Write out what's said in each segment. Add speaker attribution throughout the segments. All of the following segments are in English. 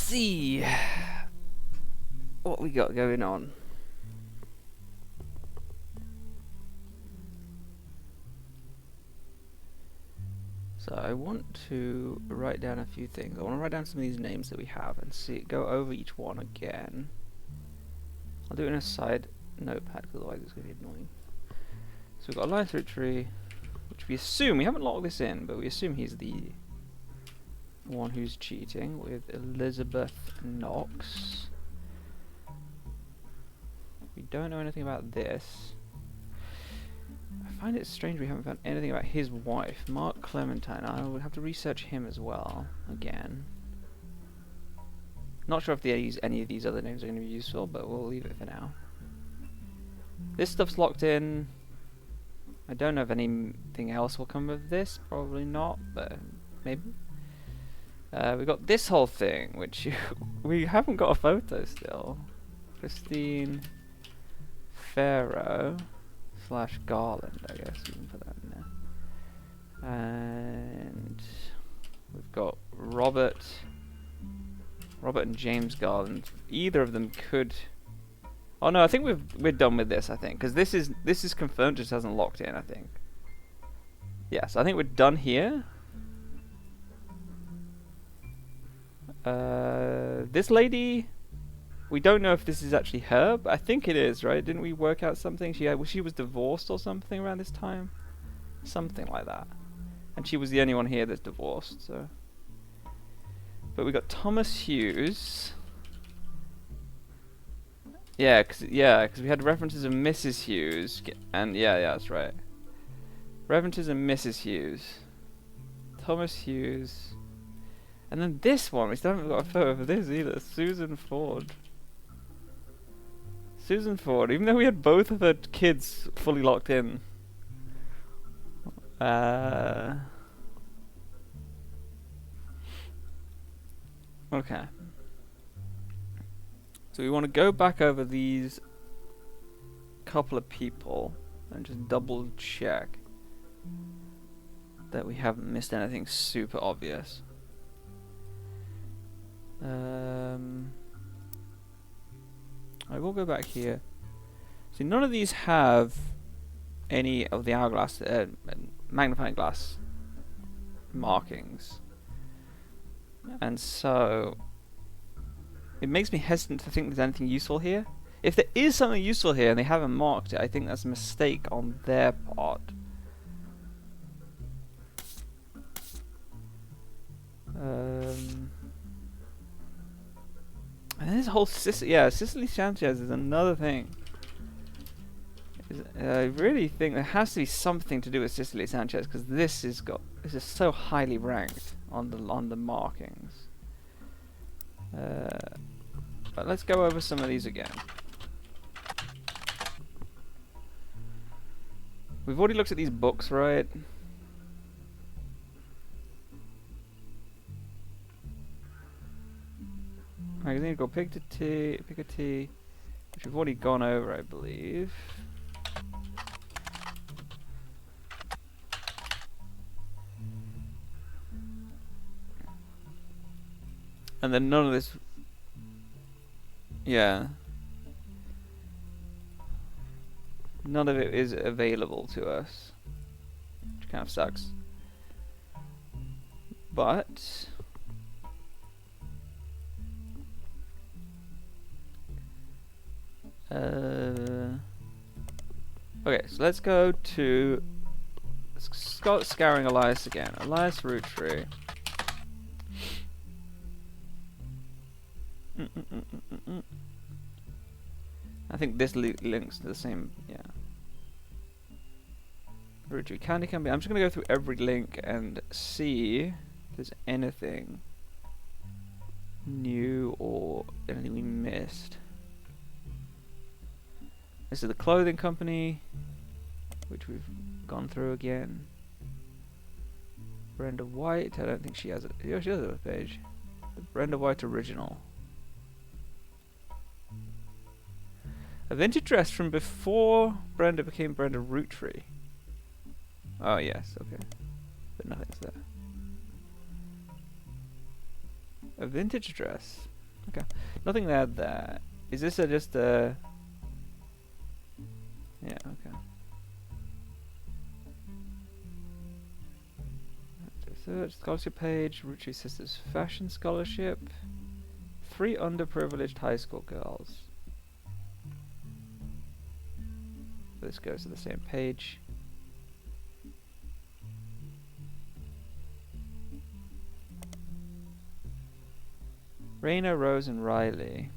Speaker 1: see what we got going on. So I want to write down a few things. I want to write down some of these names that we have and go over each one again. I'll do it in a side notepad because otherwise it's going to be annoying. So we've got Alliance Roottrees, which we assume, we haven't logged this in, but we assume he's the one who's cheating, with Elizabeth Knox. We don't know anything about this. I find it strange we haven't found anything about his wife, Mark Clementine. I would have to research him as well, again. Not sure if any of these other names are going to be useful, but we'll leave it for now. This stuff's locked in. I don't know if anything else will come of this. Probably not, but maybe. We got this whole thing, which we haven't got a photo still. Christine Farrow / Garland, I guess you can put that in there. And we've got Robert and James Garland. Either of them could. Oh no, I think we're done with this. I think because this is confirmed, just hasn't locked in. I think. Yes, I think we're done here. This lady, we don't know if this is actually her, but I think it is, right? Didn't we work out something? She was divorced or something around this time, something like that, and she was the only one here that's divorced. So, but we got Thomas Hughes. Yeah, cause we had references of Mrs. Hughes, and yeah, that's right. References of Mrs. Hughes, Thomas Hughes, and then this one. We still haven't got a photo of this either. Susan Ford. Susan Ford. Even though we had both of her kids fully locked in. Okay. So we want to go back over these couple of people and just double check that we haven't missed anything super obvious. I will go back here. See, none of these have any of the hourglass, magnifying glass markings, and so it makes me hesitant to think there's anything useful here. If there is something useful here and they haven't marked it, I think that's a mistake on their part. And this whole Cicely Sanchez is another thing. I really think there has to be something to do with Cicely Sanchez, because this is so highly ranked on the markings. But let's go over some of these again. We've already looked at these books, right? Magazine called Piketty, which we've already gone over, I believe. And then none of this. Yeah. None of it is available to us, which kind of sucks. But okay, so let's go to scouring Elias again. Elias Roottree. I think this links to the same, yeah. Roottrees Candy Company. I'm just gonna go through every link and see if there's anything new or anything we missed. This is the clothing company, which we've gone through again. Brenda White. I don't think she has it. Yeah, she has it on the page. The Brenda White original. A vintage dress from before Brenda became Brenda Roottree. Oh yes, okay. But nothing's there. A vintage dress Okay. Nothing there there. Is this just a... Yeah, okay. Search scholarship page, Roottrees Sisters Fashion Scholarship. 3 underprivileged high school girls. This goes to the same page. Raina, Rose, and Riley.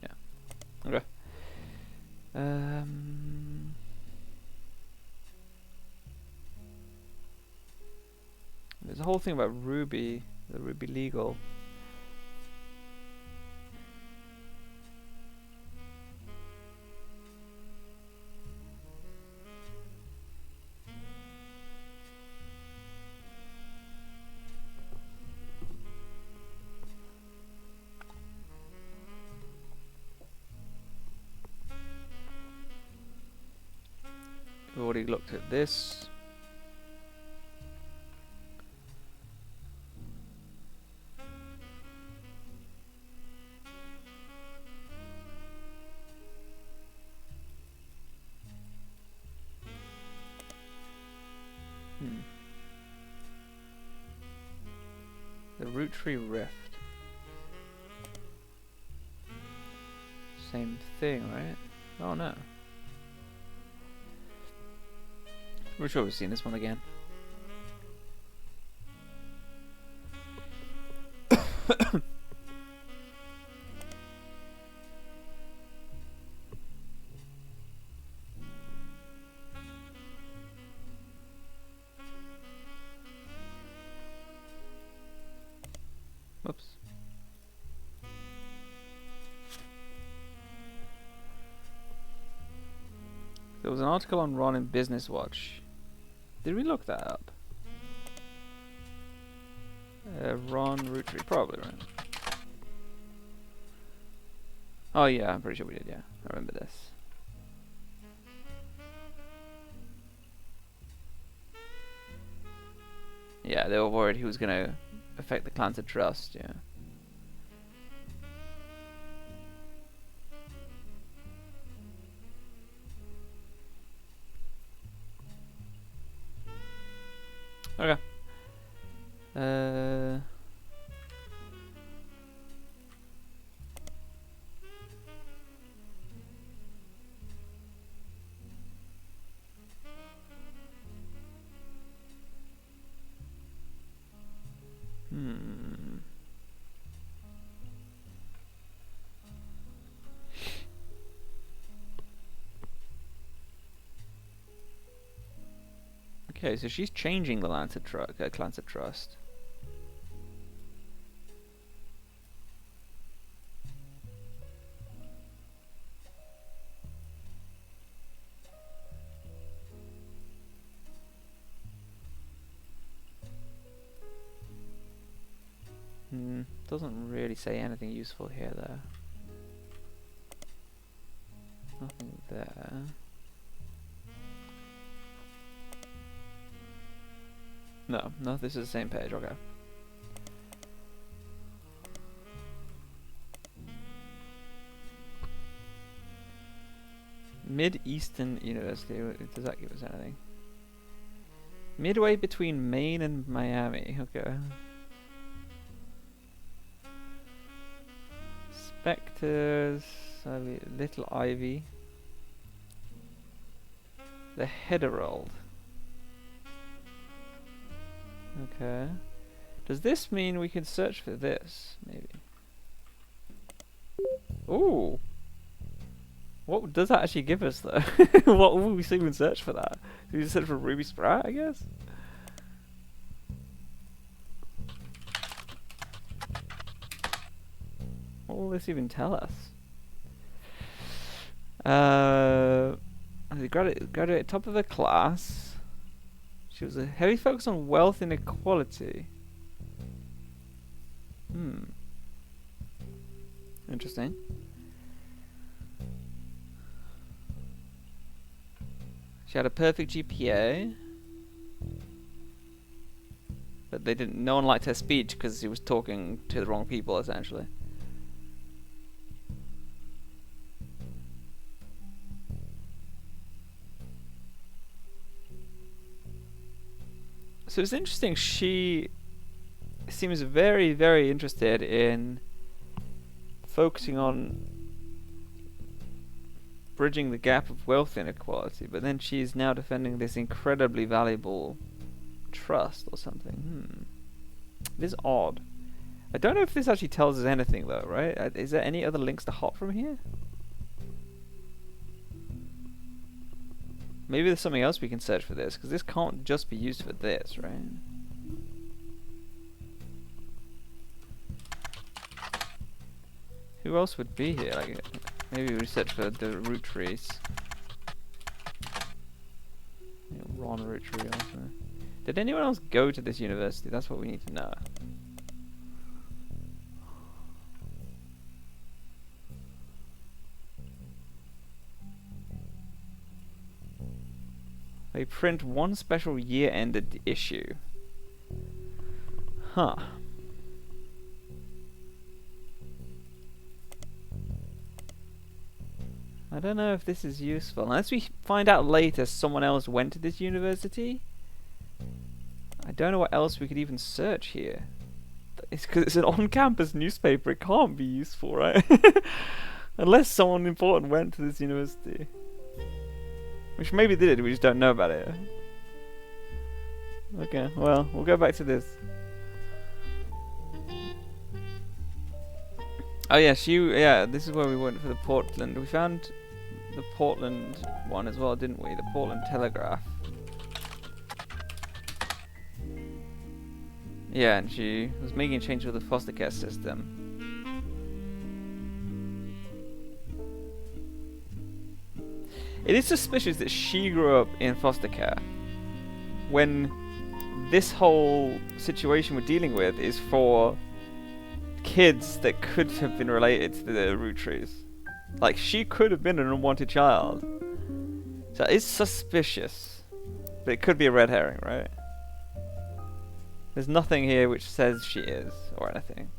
Speaker 1: Yeah. Okay. There's a whole thing about Ruby, the Ruby legal. We've already looked at this. The Roottrees Rift. Same thing, right? Oh no. We're sure we've seen this one again. Oops. There was an article on Ron in Business Watch. Did we look that up? Ron Roottrees, probably, right? Oh yeah, I'm pretty sure we did, yeah. I remember this. Yeah, they were worried he was gonna affect the clans of trust, yeah. Okay. Okay, so she's changing the clans of trust. Doesn't really say anything useful here, though. Nothing there. No, this is the same page, okay. Mid-Eastern University, does that give us anything? Midway between Maine and Miami, okay. Spectres, Little Ivy. The Headerold. Okay. Does this mean we can search for this, maybe? Ooh! What does that actually give us, though? What will we even search for that? Do we just search for Ruby Sprat, I guess? What will this even tell us? Graduate top of the class. She was a heavy focus on wealth inequality. Interesting. She had a perfect GPA. But they didn't. No one liked her speech because she was talking to the wrong people, essentially. So it's interesting. She seems very, very interested in focusing on bridging the gap of wealth inequality, but then she's now defending this incredibly valuable trust or something. It is odd. I don't know if this actually tells us anything though, right? Is there any other links to hop from here? Maybe there's something else we can search for this, because this can't just be used for this, right? Who else would be here? Like, maybe we search for the Roottrees. Ron Roottree also. Did anyone else go to this university? That's what we need to know. They print one special year-ended issue. Huh. I don't know if this is useful. Unless we find out later someone else went to this university. I don't know what else we could even search here. It's because it's an on-campus newspaper. It can't be useful, right? Unless someone important went to this university. Which maybe they did, we just don't know about it. Okay, well, we'll go back to this. Oh yeah, this is where we went for the Portland. We found the Portland one as well, didn't we? The Portland Telegraph. Yeah, and she was making a change with the foster care system. It is suspicious that she grew up in foster care when this whole situation we're dealing with is for kids that could have been related to the Roottrees. Like, she could have been an unwanted child. So it's suspicious. But it could be a red herring, right? There's nothing here which says she is, or anything.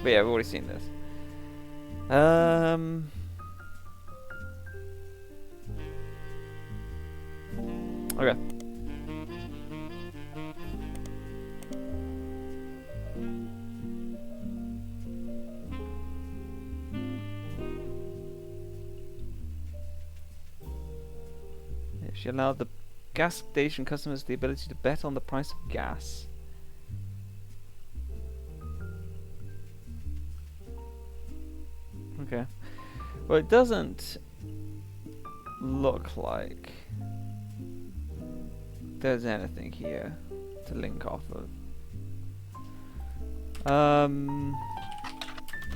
Speaker 1: But yeah, we've already seen this. Okay. She allowed the gas station customers the ability to bet on the price of gas. Okay. Well, it doesn't look like there's anything here to link off of.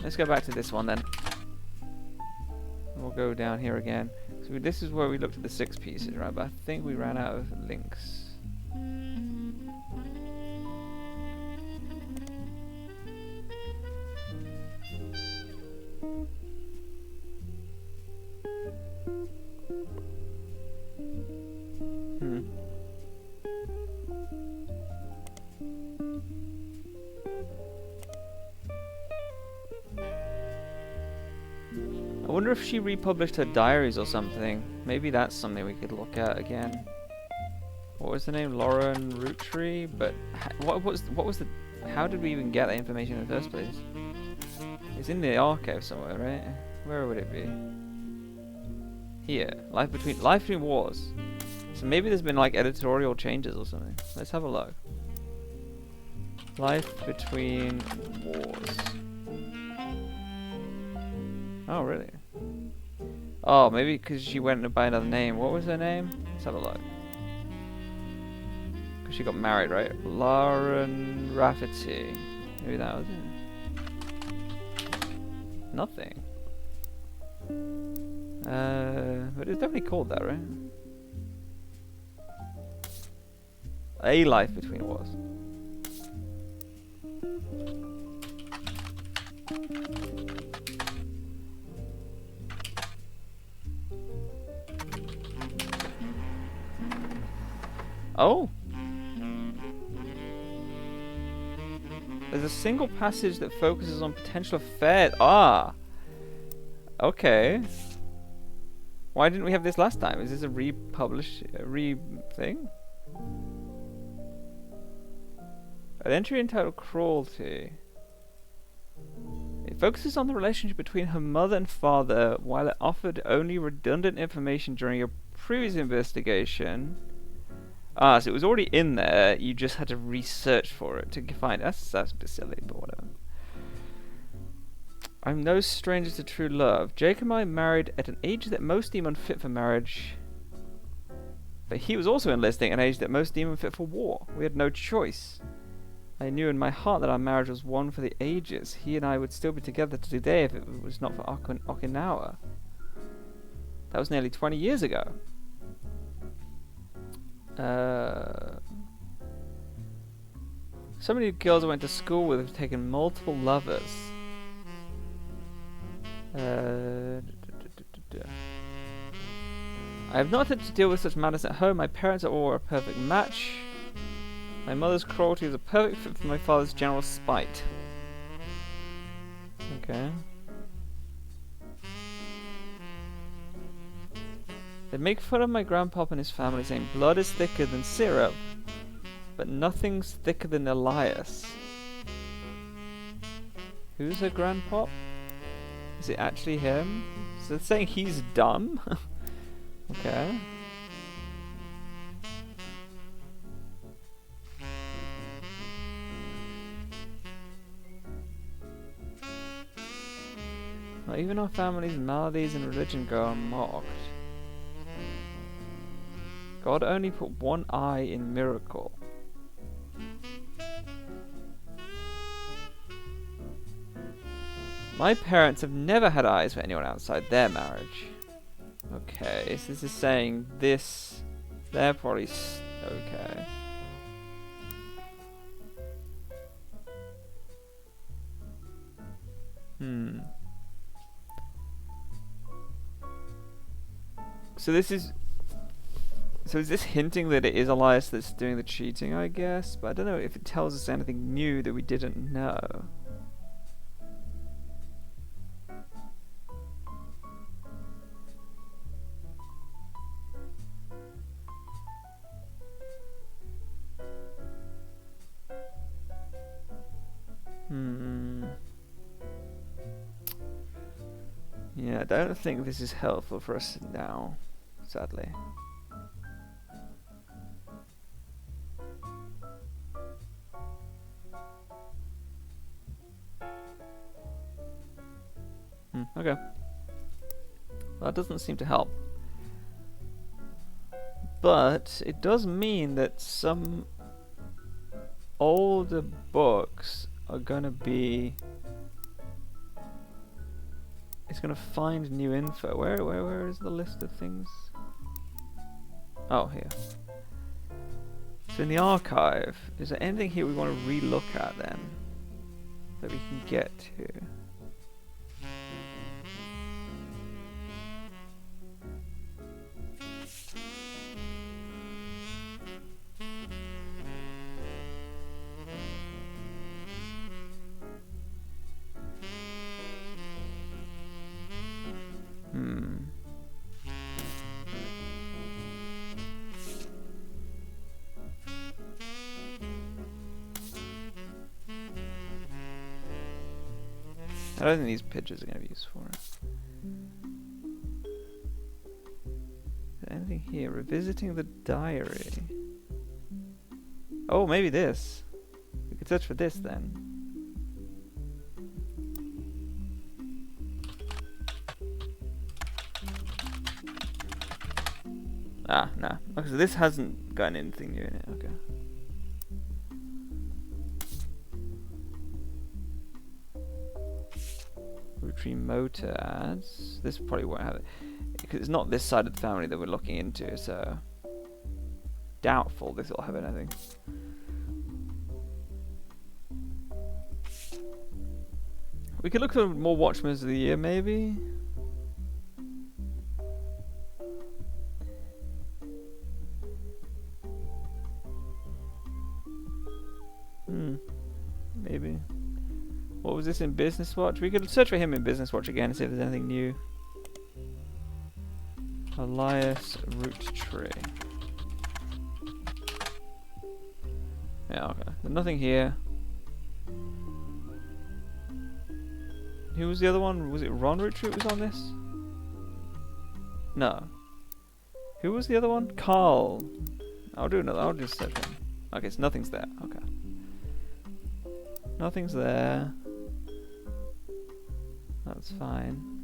Speaker 1: Let's go back to this one then. We'll go down here again. So this is where we looked at the 6 pieces, right? But I think we ran out of links. I wonder if she republished her diaries or something. Maybe that's something we could look at again. What was the name? Lauren Roottree? But what was the? How did we even get that information in the first place? It's in the archive somewhere, right? Where would it be? Here. Life Between Wars. So maybe there's been like editorial changes or something. Let's have a look. Life Between Wars. Oh, really? Oh, maybe because she went by another name. What was her name? Let's have a look. Because she got married, right? Lauren Rafferty. Maybe that was it. Nothing. But it's definitely called that, right? A Life Between Wars. Oh! There's a single passage that focuses on potential affairs. Ah! Okay. Why didn't we have this last time? Is this a thing? An entry entitled Cruelty. It focuses on the relationship between her mother and father, while it offered only redundant information during a previous investigation. Ah, so it was already in there, you just had to research for it to find it. That's a bit silly, but whatever. I'm no stranger to true love. Jake and I married at an age that most deem unfit for marriage. But he was also enlisting at an age that most deem unfit for war. We had no choice. I knew in my heart that our marriage was one for the ages. He and I would still be together today if it was not for Okinawa. That was nearly 20 years ago. So many girls I went to school with have taken multiple lovers. I have not had to deal with such matters at home. My parents are all a perfect match. My mother's cruelty is a perfect fit for my father's general spite. Okay. They make fun of my grandpop and his family, saying blood is thicker than syrup, but nothing's thicker than Elias. Who's her grandpop? Is it actually him? So they're saying he's dumb? Okay. Not even our family's maladies and religion go unmocked. God only put one eye in miracle. My parents have never had eyes for anyone outside their marriage. Okay, so this is saying this... They're probably... okay. So this is... So is this hinting that it is Elias that's doing the cheating, I guess? But I don't know if it tells us anything new that we didn't know. Yeah, I don't think this is helpful for us now, sadly. Okay. Well, that doesn't seem to help. But it does mean that some older books are gonna be... It's gonna find new info. Where is the list of things? Oh, here. So in the archive, is there anything here we want to re-look at then? That we can get to? I don't think these pictures are going to be useful for us. Is there anything here? Revisiting the diary. Oh, maybe this. We could search for this then. Ah, no. Okay, so this hasn't got anything new in it. Okay. Roottreemania ads. This probably won't have it because it's not this side of the family that we're looking into, so doubtful this will have anything. We could look for more Watchmen of the Year, maybe. What was this in Business Watch? We could search for him in Business Watch again and see if there's anything new. Elias Roottree. Yeah, okay. There's nothing here. Who was the other one? Was it Ron Roottrees was on this? No. Who was the other one? Carl. I'll do another. I'll just search him. Okay, so nothing's there. Okay. Nothing's there. That's fine.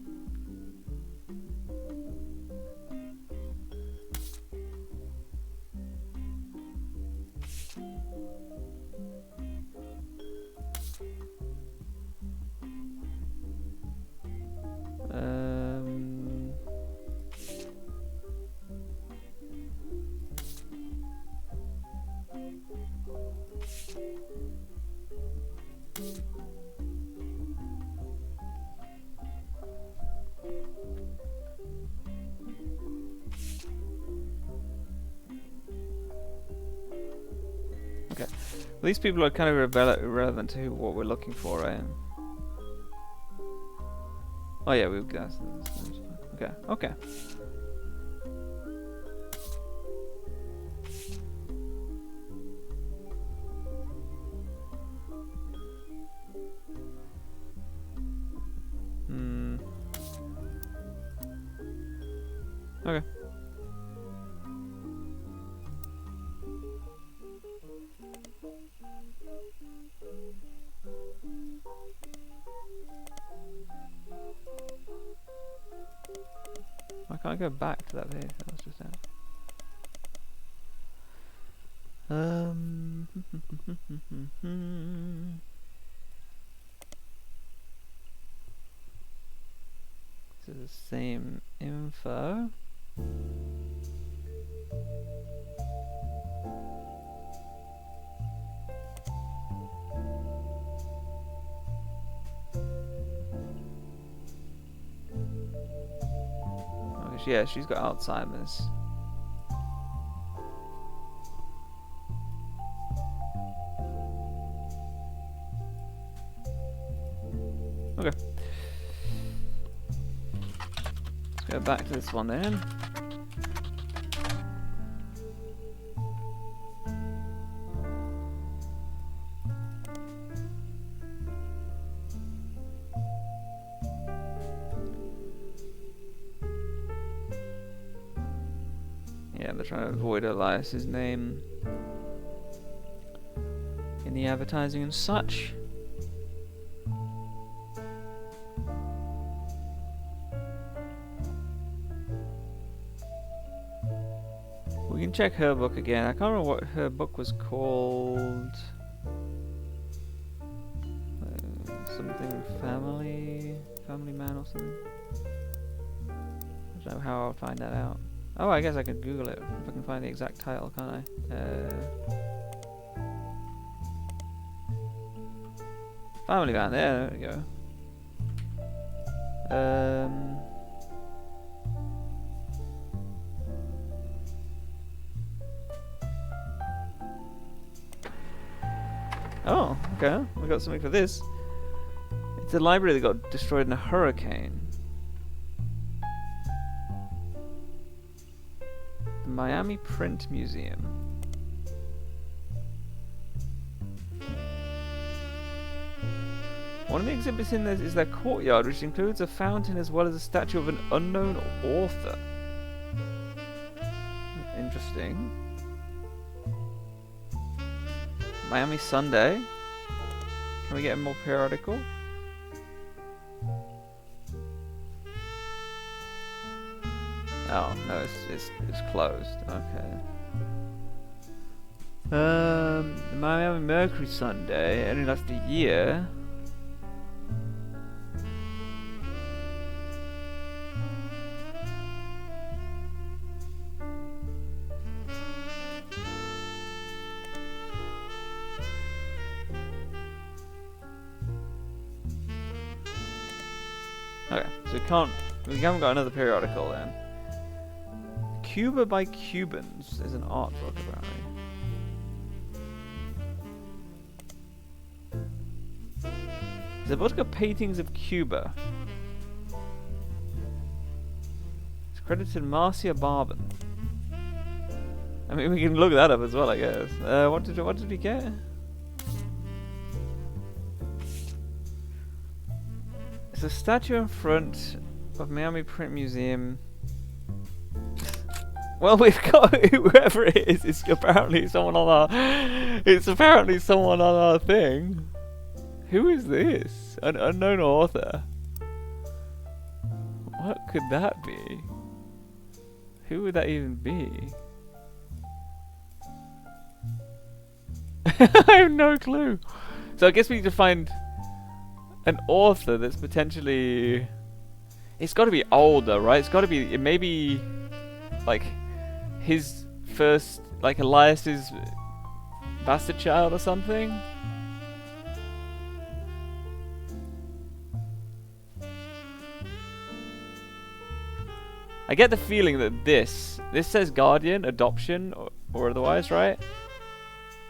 Speaker 1: Okay. Well, these people are kind of irrelevant to what we're looking for, right? Oh yeah, we've got. Okay. Okay. Okay. Why can't I go back to that page? That was just out. This is the same info. Yeah, she's got Alzheimer's. Okay. Let's go back to this one then. Yeah, they're trying to avoid Elias's name in the advertising and such. We can check her book again. I can't remember what her book was called. Something family man or something. I don't know how I'll find that out. Oh, I guess I could Google it if I can find the exact title, can't I? Family Man, there we go. Oh, okay. We got something for this. It's a library that got destroyed in a hurricane. Miami Print Museum. One of the exhibits in this is their courtyard, which includes a fountain as well as a statue of an unknown author. Interesting. Miami Sunday. Can we get a more periodical? Oh no, it's closed. Okay. The Miami Mercury Sunday only lasts a year. Okay, so we haven't got another periodical then. Cuba by Cubans is an art book apparently. The book of paintings of Cuba. It's credited Marcia Barben. I mean, we can look that up as well, I guess. What did we get? It's a statue in front of Miami Print Museum. Well, we've got whoever it is. It's apparently someone on our. It's apparently someone on our thing. Who is this? An unknown author. What could that be? Who would that even be? I have no clue. So I guess we need to find an author that's potentially. It's got to be older, right? It's got to be maybe like his first, like Elias's bastard child or something. I get the feeling that this says guardian, adoption, or otherwise, right?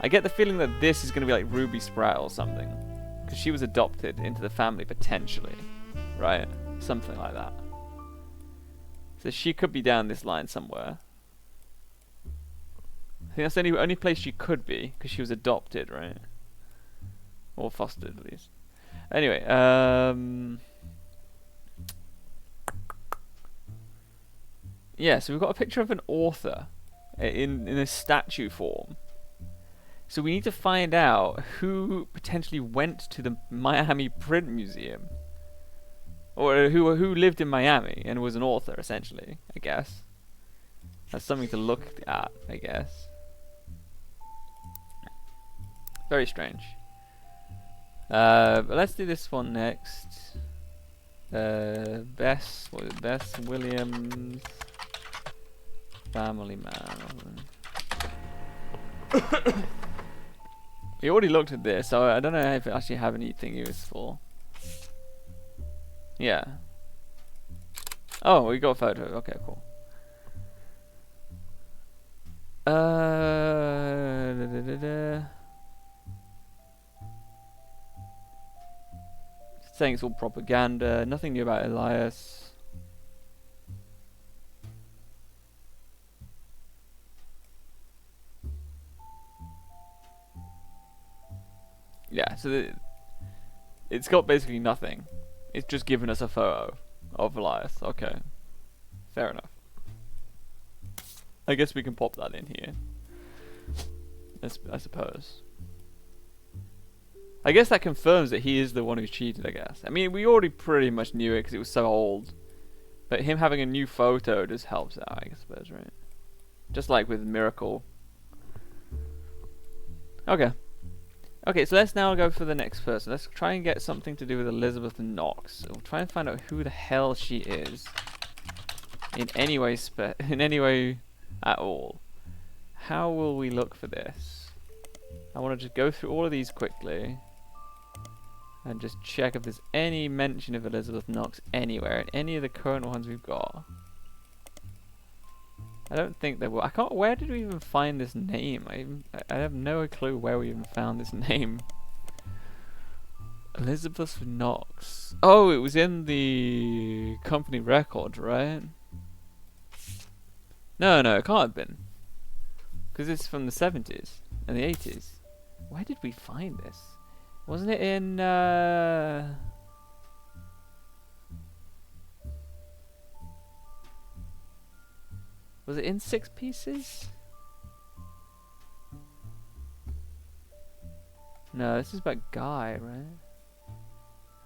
Speaker 1: I get the feeling that this is going to be like Ruby Sprout or something. Because she was adopted into the family, potentially. Right? Something like that. So she could be down this line somewhere. I think that's the only place she could be, because she was adopted, right? Or fostered, at least. Anyway, yeah, so we've got a picture of an author in a statue form. So we need to find out who potentially went to the Miami Print Museum. Or who lived in Miami and was an author, essentially, I guess. That's something to look at, I guess. Very strange. But let's do this one next. Bess Williams, family man. We already looked at this, so I don't know if it actually have anything useful. Yeah. Oh, we got a photo. Okay, cool. Saying it's all propaganda. Nothing new about Elias. Yeah, so it's got basically nothing. It's just given us a photo of Elias. Okay, fair enough. I guess we can pop that in here. I suppose. I guess that confirms that he is the one who cheated, I guess. I mean, we already pretty much knew it because it was so old. But him having a new photo just helps out, I suppose, right? Just like with Miracle. Okay. Okay, so let's now go for the next person. Let's try and get something to do with Elizabeth Knox. We'll try and find out who the hell she is. In any way at all. How will we look for this? I want to just go through all of these quickly. And just check if there's any mention of Elizabeth Knox anywhere in any of the current ones we've got. I don't think there will. I can't. Where did we even find this name? I have no clue where we even found this name. Elizabeth Knox. Oh, it was in the company record, right? No, it can't have been. Because it's from the 70s and the 80s. Where did we find this? Wasn't it in, was it in 6 Pieces? No, this is about Guy, right?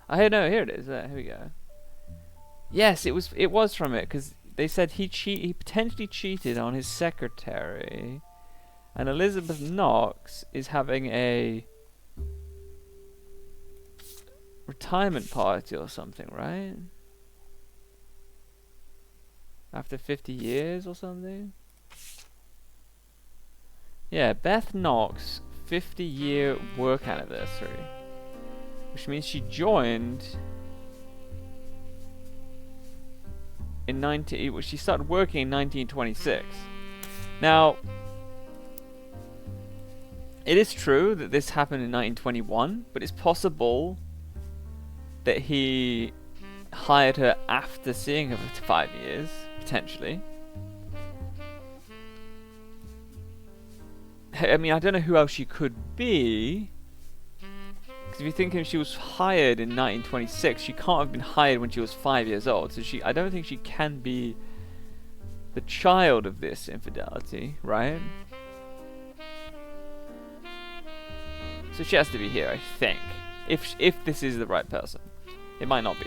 Speaker 1: Oh, no, here it is. Here we go. Yes, it was from it, because they said he potentially cheated on his secretary, and Elizabeth Knox is having a retirement party or something, right? After 50 years or something? Yeah, Beth Knox 50-year work anniversary. Which means she joined in she started working in 1926. Now, it is true that this happened in 1921, but it's possible
Speaker 2: that he hired her after seeing her for 5 years, potentially. I mean, I don't know who else she could be. Because if you're thinking she was hired in 1926, she can't have been hired when she was 5 years old. So I don't think she can be the child of this infidelity, right? So she has to be here, I think. If this is the right person. It might not be.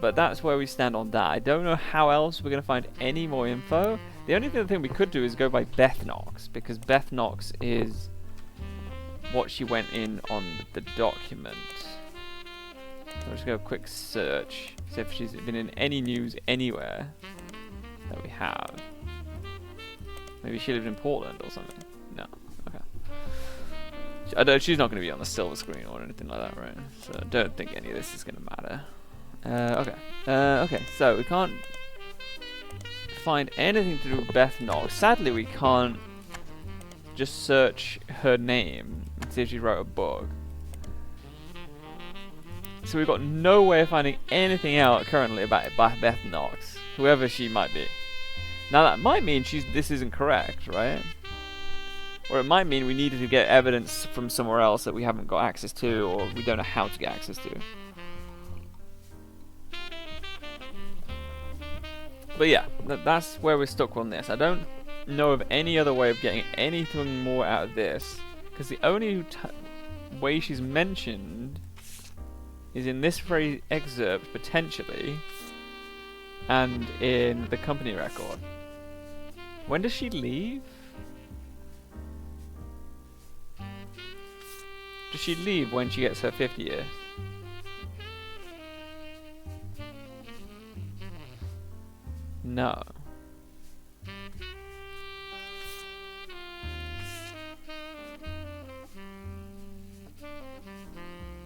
Speaker 2: But that's where we stand on that. I don't know how else we're going to find any more info. The only other thing we could do is go by Beth Knox, because Beth Knox is what she went in on the document. So I'll just go a quick search, see if she's been in any news anywhere that we have. Maybe she lived in Portland or something. No. Okay. She's not going to be on the silver screen or anything like that, right? So I don't think any of this is going to matter. Okay, so we can't find anything to do with Beth Knox. Sadly, we can't just search her name and see if she wrote a book. So we've got no way of finding anything out currently about Beth Knox, whoever she might be. Now that might mean this isn't correct, right? Or it might mean we needed to get evidence from somewhere else that we haven't got access to, or we don't know how to get access to. But yeah, that's where we're stuck on this. I don't know of any other way of getting anything more out of this, because the only way she's mentioned is in this very excerpt, potentially, and in the company record. When does she leave? Does she leave when she gets her 50th? No.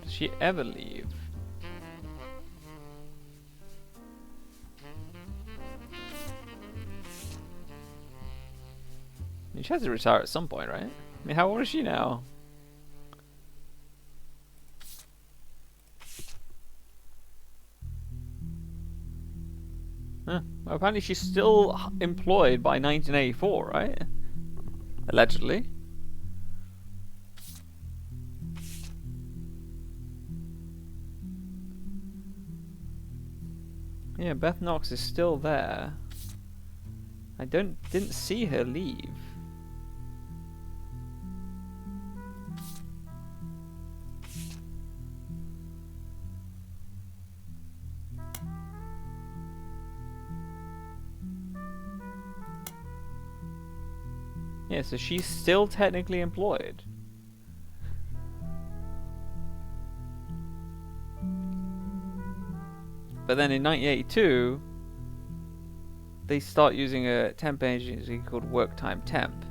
Speaker 2: Does she ever leave? I mean, she has to retire at some point, right? I mean, how old is she now? Huh. Well, apparently she's still employed by 1984, right? Allegedly. Yeah, Beth Knox is still there. I didn't see her leave. Yeah, so she's still technically employed. But then in 1982, they start using a temp agency called Work Time Temp,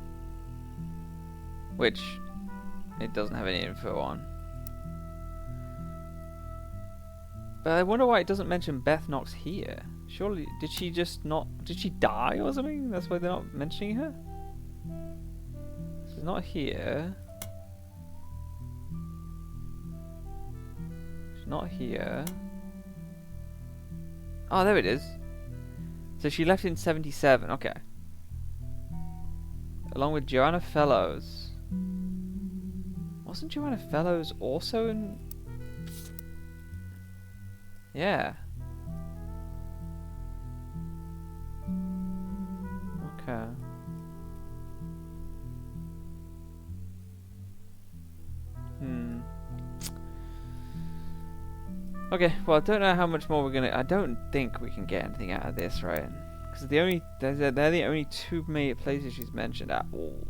Speaker 2: which it doesn't have any info on. But I wonder why it doesn't mention Beth Knox here. Surely, did she die or something? That's why they're not mentioning her? She's not here. She's not here. Oh, there it is. So she left in 77, okay. Along with Joanna Fellows. Wasn't Joanna Fellows also in... Yeah. Okay. Okay, well, I don't know how much more we're gonna... I don't think we can get anything out of this, right? Because they're the only two places she's mentioned at all.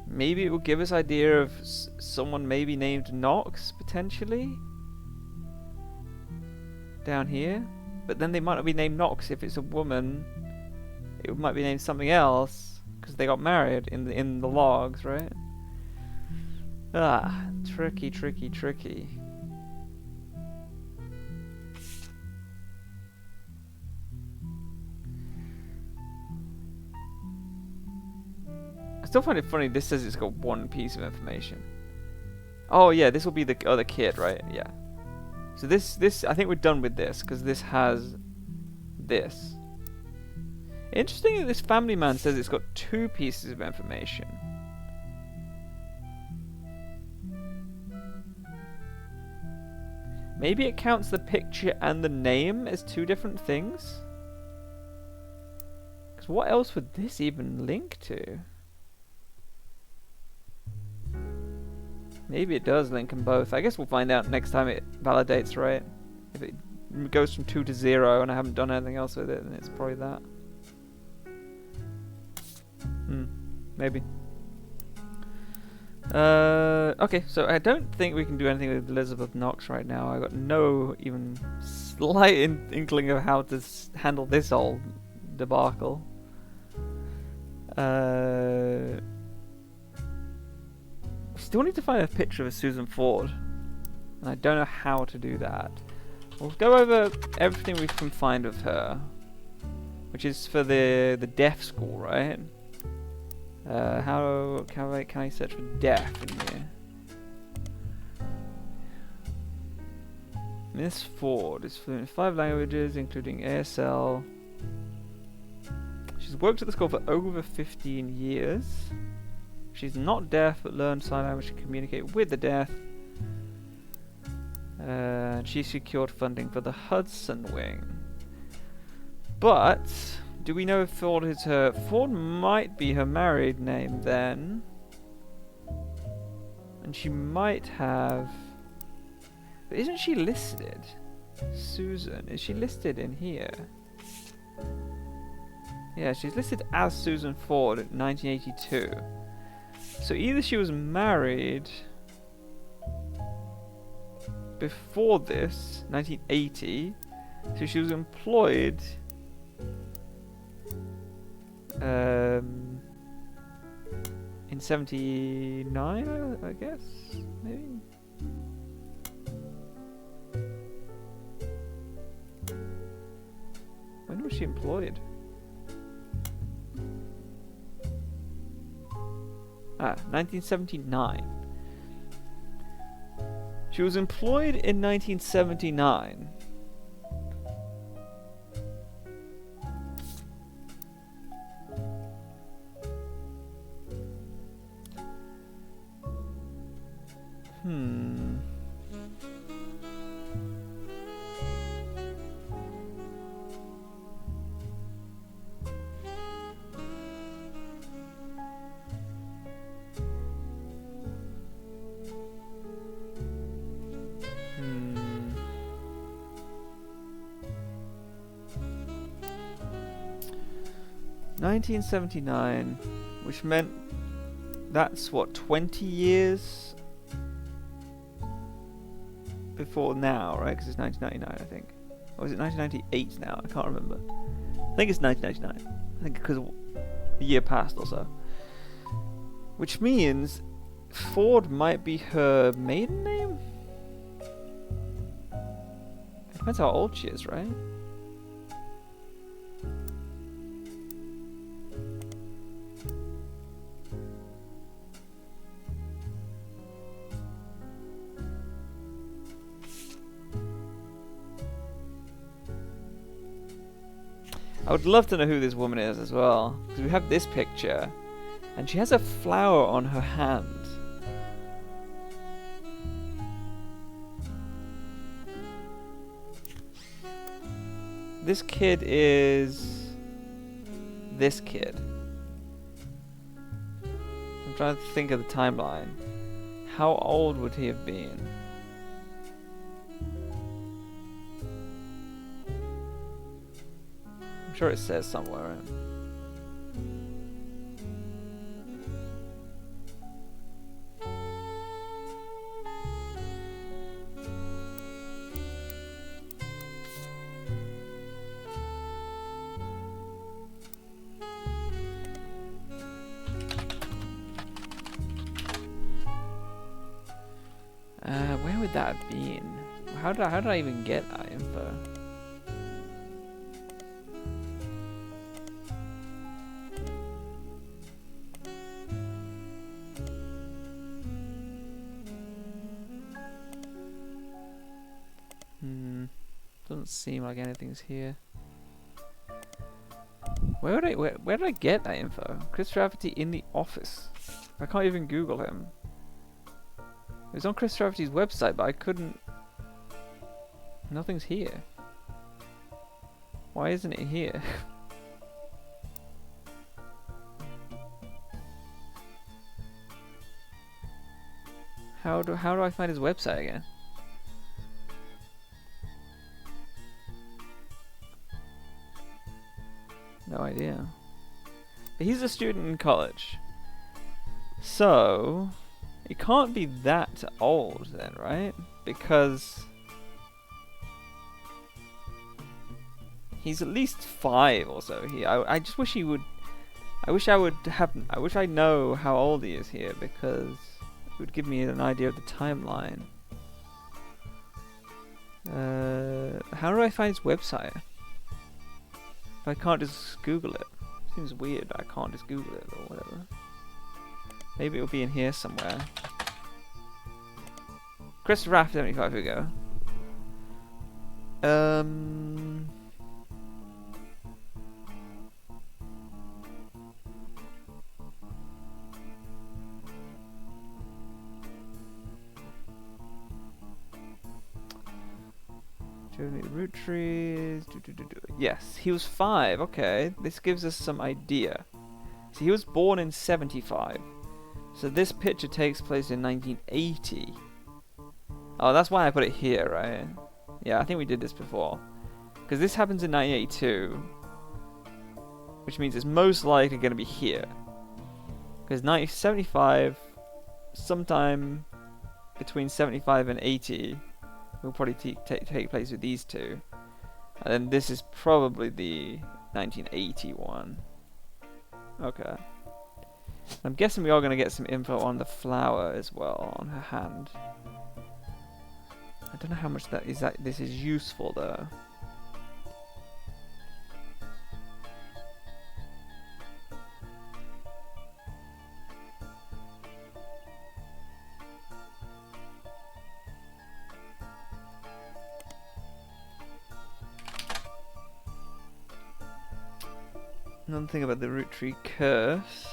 Speaker 2: Maybe it will give us idea of someone maybe named Knox, potentially? Down here? But then they might not be named Knox if it's a woman. It might be named something else, because they got married in the logs, right? Ah, tricky, tricky, tricky. I still still find it funny. This says it's got one piece of information. Oh yeah, this will be the other kid, right? Yeah. So this I think we're done with this because this has this. Interesting that this family man says it's got 2 pieces of information. Maybe it counts the picture and the name as 2 different things? Because what else would this even link to? Maybe it does link them both. I guess we'll find out next time it validates, right? If it goes from 2 to 0 and I haven't done anything else with it, then it's probably that. Maybe. Okay, so I don't think we can do anything with Elizabeth Knox right now. I got no even slight inkling of how to handle this whole debacle. Still need to find a picture of Susan Ford, and I don't know how to do that. We'll go over everything we can find of her, which is for the deaf school, right? How can I search for deaf in here? Miss Ford is fluent in 5 languages, including ASL. She's worked at the school for over 15 years. She's not deaf, but learned sign language to communicate with the deaf. She secured funding for the Hudson Wing. But do we know if Ford is her... Ford might be her married name then. And she might have... But isn't she listed? Susan, is she listed in here? Yeah, she's listed as Susan Ford in 1982. So either she was married before this, 1980, so she was employed in 79, I guess, maybe? When was she employed? 1979. She was employed in 1979. Hmm. Hmm. 1979, which meant that's what, 20 years before now, right? Because it's 1999, I think. Or is it 1998 now? I can't remember. I think it's 1999. I think because a year passed or so. Which means Ford might be her maiden name? It depends how old she is, right? I would love to know who this woman is as well, because we have this picture, and she has a flower on her hand. This kid is this kid. I'm trying to think of the timeline. How old would he have been? I'm sure it says somewhere. Where would that have been? How did I even get that info? Doesn't seem like anything's here. Where did I get that info? Chris Rafferty in the office. I can't even Google him. It was on Chris Rafferty's website, but I couldn't. Nothing's here. Why isn't it here? How do I find his website again? No idea. But he's a student in college. So, he can't be that old then, right? Because he's at least 5 or so here. I just wish he would. I wish I know how old he is here, because it would give me an idea of the timeline. How do I find his website? If I can't just Google it. Seems weird that I can't just Google it or whatever. Maybe it'll be in here somewhere. Chris Raff 75, here we go. Roottrees. Yes, he was 5. Okay, this gives us some idea. So he was born in 75. So this picture takes place in 1980. Oh, that's why I put it here, right? Yeah, I think we did this before. Because this happens in 1982. Which means it's most likely going to be here. Because 1975, sometime between 75 and 80, will probably take place with these two. And then this is probably the 1981. Okay. I'm guessing we are going to get some info on the flower as well, on her hand. I don't know how much this is useful though. Another thing about the Roottree curse.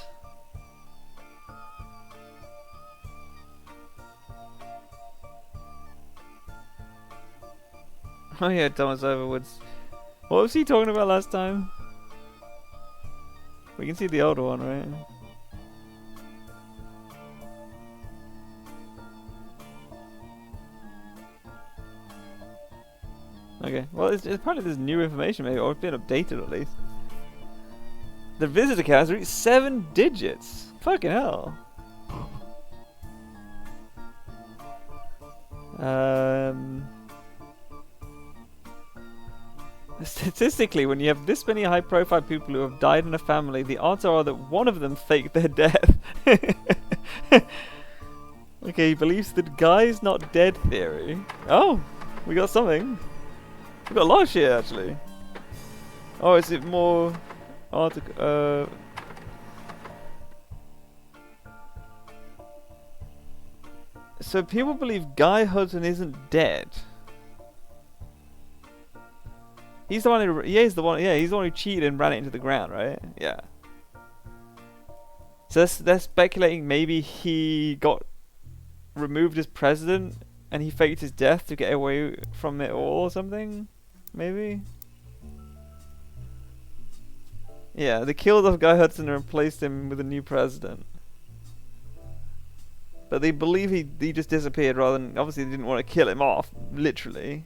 Speaker 2: Oh yeah, Thomas Overwood's. What was he talking about last time? We can see the older one, right? Okay, well it's part of this new information maybe, or it's been updated at least. The visitor count has reached 7 digits. Fucking hell. Statistically, when you have this many high-profile people who have died in a family, the odds are that one of them faked their death. Okay, he believes the guy's not dead theory. Oh, we got something. We got a lot of shit actually. Oh, is it more article? So people believe Guy Hudson isn't dead. He's the one who, he's the one who cheated and ran it into the ground, right? Yeah. So they're speculating maybe he got removed as president and he faked his death to get away from it all or something? Maybe? Yeah, they killed off Guy Hudson and replaced him with a new president. But they believe he just disappeared rather than, obviously they didn't want to kill him off, literally.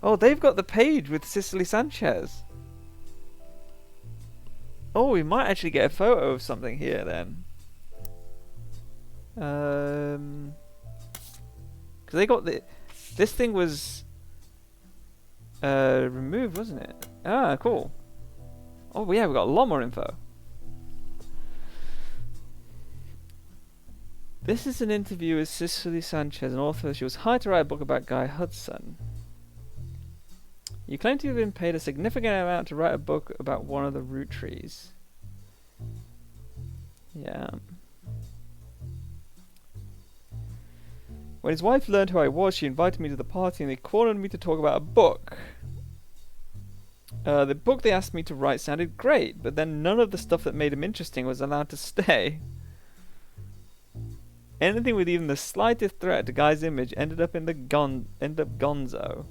Speaker 2: Oh, they've got the page with Cicely Sanchez. Oh, we might actually get a photo of something here then. Because they got this thing was removed, wasn't it? Ah, cool. Oh yeah, we got a lot more info. This is an interview with Cicely Sanchez, an author. She was hired to write a book about Guy Hudson. You claim to have been paid a significant amount to write a book about one of the Roottrees. Yeah. When his wife learned who I was, she invited me to the party and they cornered me to talk about a book. The book they asked me to write sounded great, but then none of the stuff that made him interesting was allowed to stay. Anything with even the slightest threat to Guy's image ended up gonzo.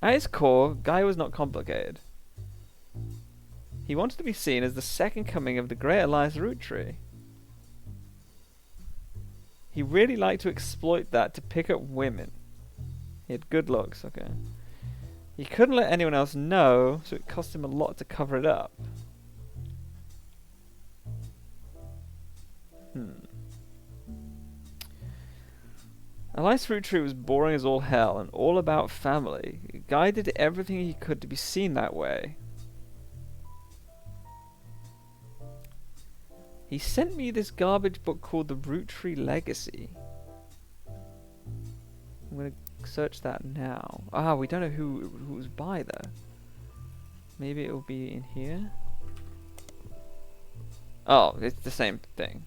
Speaker 2: At his core, Guy was not complicated. He wanted to be seen as the second coming of the great Elias Roottree. He really liked to exploit that to pick up women. He had good looks, okay. He couldn't let anyone else know, so it cost him a lot to cover it up. Elias Roottrees was boring as all hell and all about family. Guy did everything he could to be seen that way. He sent me this garbage book called The Roottree Legacy. I'm gonna search that now. Ah, we don't know who it was by though. Maybe it will be in here. Oh, it's the same thing.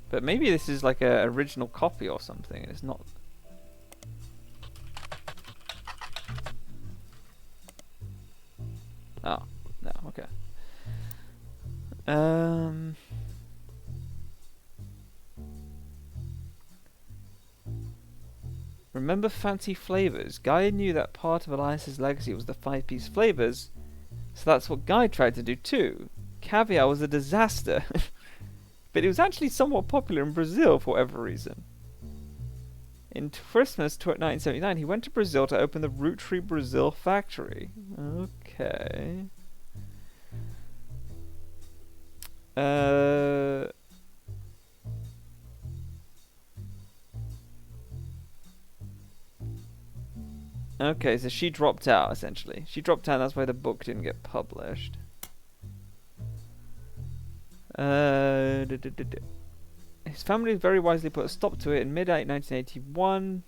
Speaker 2: But maybe this is like a original copy or something. It's not. Oh, no, okay. Remember fancy flavors? Guy knew that part of Elias's legacy was the 5-piece flavors, so that's what Guy tried to do too. Caviar was a disaster, but it was actually somewhat popular in Brazil for whatever reason. In Christmas 1979, he went to Brazil to open the Roottree Brazil factory. Okay. Okay, so she dropped out, essentially. She dropped out, that's why the book didn't get published. His family very wisely put a stop to it in mid-1981.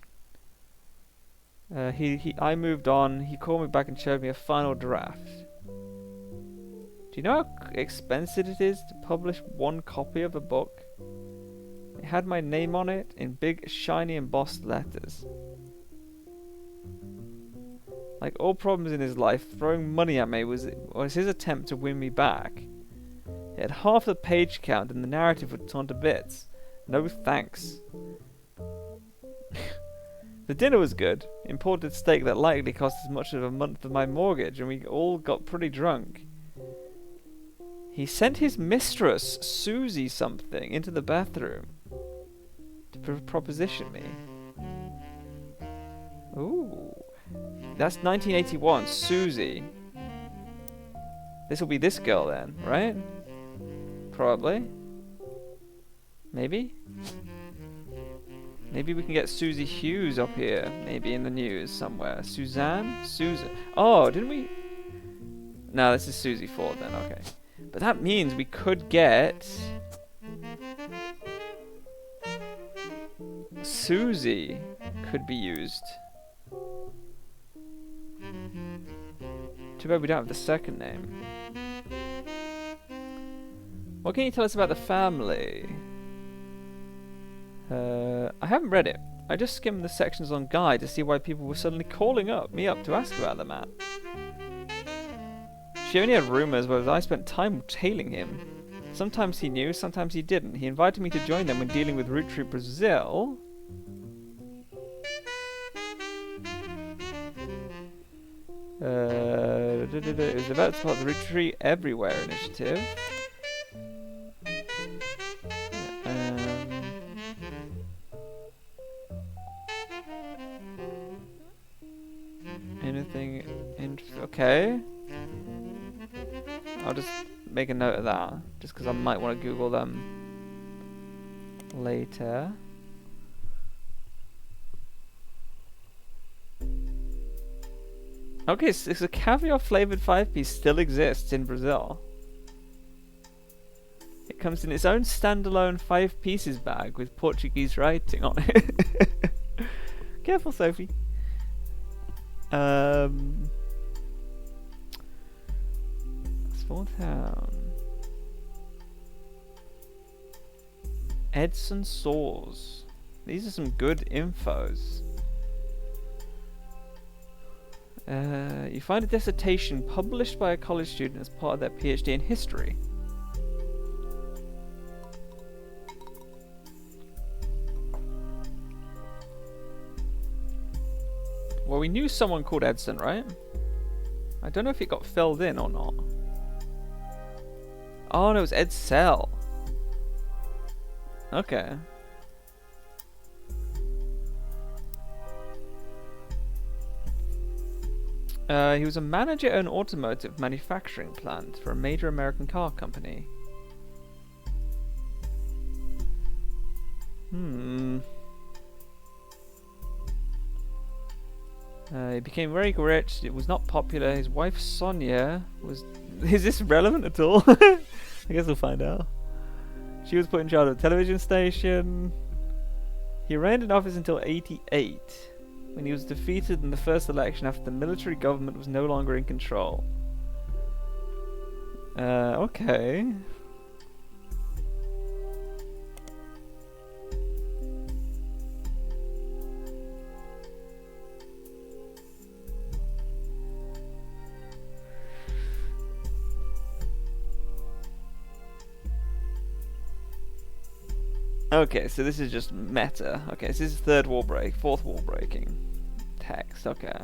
Speaker 2: I moved on. He called me back and showed me a final draft. Do you know how expensive it is to publish one copy of a book? It had my name on it in big, shiny, embossed letters. Like all problems in his life, throwing money at me was his attempt to win me back. It had half the page count and the narrative was torn to bits. No thanks. The dinner was good. Imported steak that likely cost as much as a month of my mortgage, and we all got pretty drunk. He sent his mistress, Susie something, into the bathroom to proposition me. Ooh. That's 1981, Susie. This will be this girl then, right? Probably. Maybe? Maybe we can get Susie Hughes up here. Maybe in the news somewhere. Suzanne? Susan. Oh, didn't we? No, this is Susie Ford then, okay. But that means we could get Susie could be used. Too bad we don't have the second name. What can you tell us about the family? I haven't read it. I just skimmed the sections on Guy to see why people were suddenly calling me up to ask about the man. She only had rumours, whereas I spent time tailing him. Sometimes he knew, sometimes he didn't. He invited me to join them when dealing with Roottree Brazil. It was about to support the Roottree Everywhere initiative. Anything okay. I'll just make a note of that, just because I might want to Google them later. Okay, so a caviar flavored 5-piece still exists in Brazil. It comes in its own standalone 5 pieces bag with Portuguese writing on it. Careful, Sophie. Small town. Edson Saws. These are some good infos. You find a dissertation published by a college student as part of their PhD in history. Well, we knew someone called Edson, right? I don't know if it got filled in or not. Oh, no, it was Ed Sell. Okay. He was a manager at an automotive manufacturing plant for a major American car company. He became very rich. It was not popular. His wife Sonia was... Is this relevant at all? I guess we'll find out. She was put in charge of a television station. He reigned in office until 88, when he was defeated in the first election after the military government was no longer in control. Okay. Okay, so this is just meta. Okay, so this is fourth wall breaking. Text, okay.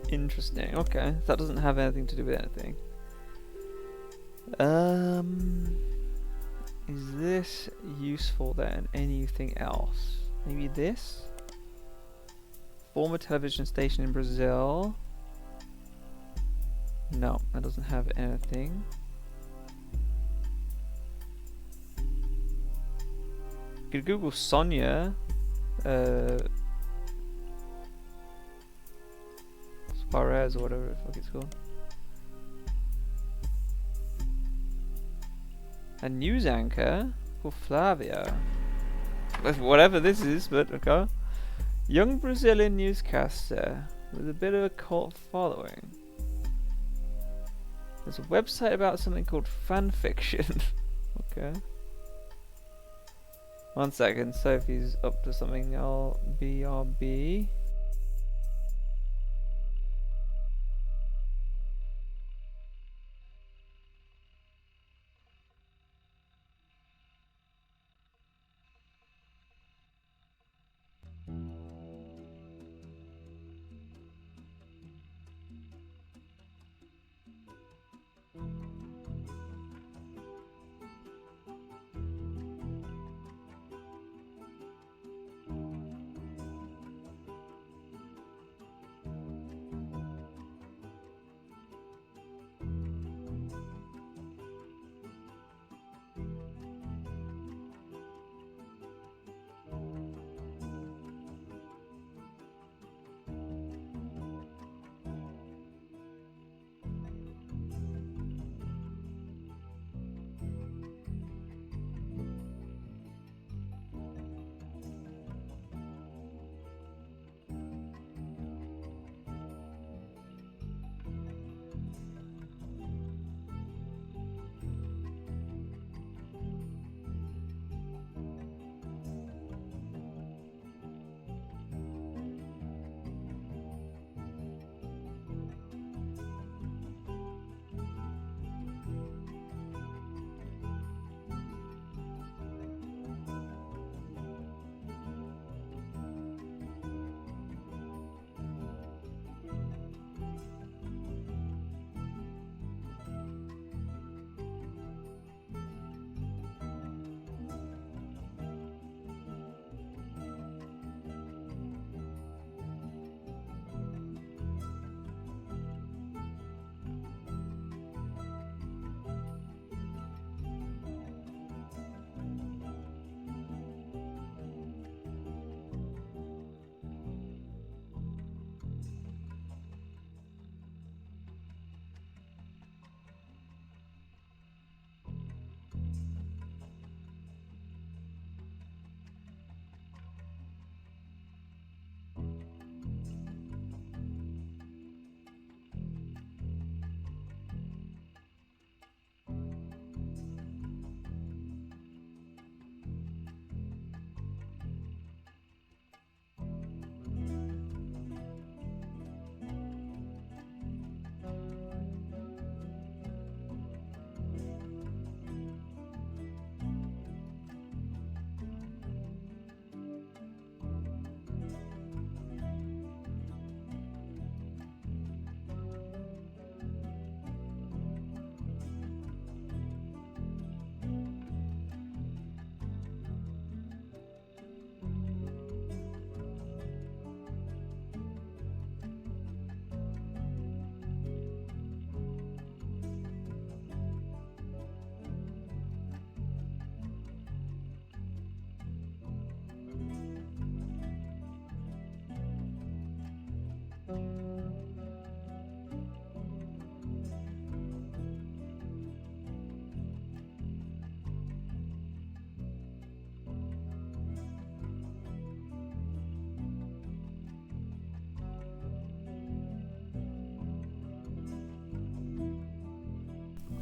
Speaker 2: Interesting, okay. That doesn't have anything to do with anything. Is this useful then? Anything else? Maybe this? Former television station in Brazil. No, that doesn't have anything. You could Google Sonia. Suarez or whatever the fuck it's called. A news anchor called Flavia. Whatever this is, but okay. Young Brazilian newscaster with a bit of a cult following. There's a website about something called fanfiction. Okay. 1 second, Sophie's up to something. BRB.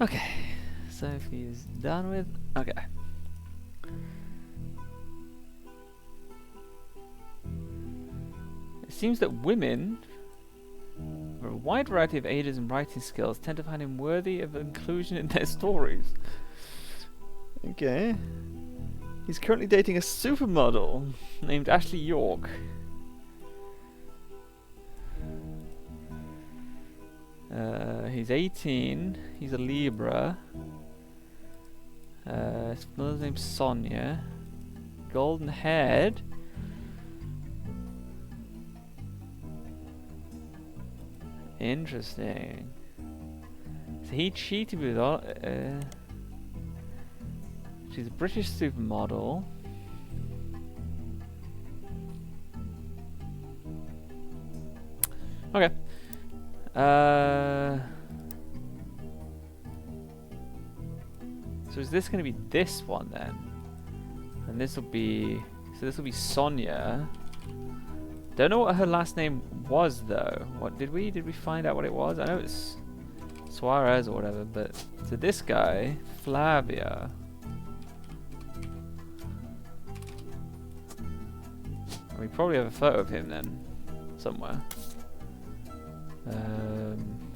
Speaker 2: Okay, Sophie is done with. Okay. It seems that women of a wide variety of ages and writing skills tend to find him worthy of inclusion in their stories. Okay. He's currently dating a supermodel named Ashley York. He's 18. He's a Libra. His mother's name's Sonia. Golden haired. Interesting. So he cheated with all. She's a British supermodel. Okay. So is this going to be this one then? And this will be... So this will be Sonia. Don't know what her last name was though. What did we find out what it was? I know it's Suarez or whatever, but... So this guy, Flavia. We probably have a photo of him then. Somewhere.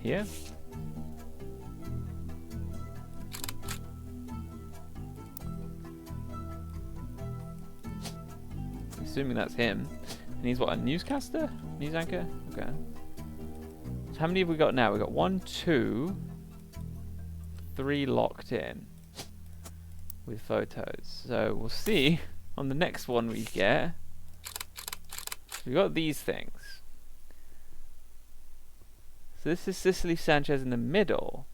Speaker 2: Here? Assuming that's him. And he's what, a newscaster? News anchor? Okay. So how many have we got now? We've got 1, 2, 3 locked in. With photos. So we'll see on the next one we get. We've got these things. So this is Cicely Sanchez in the middle.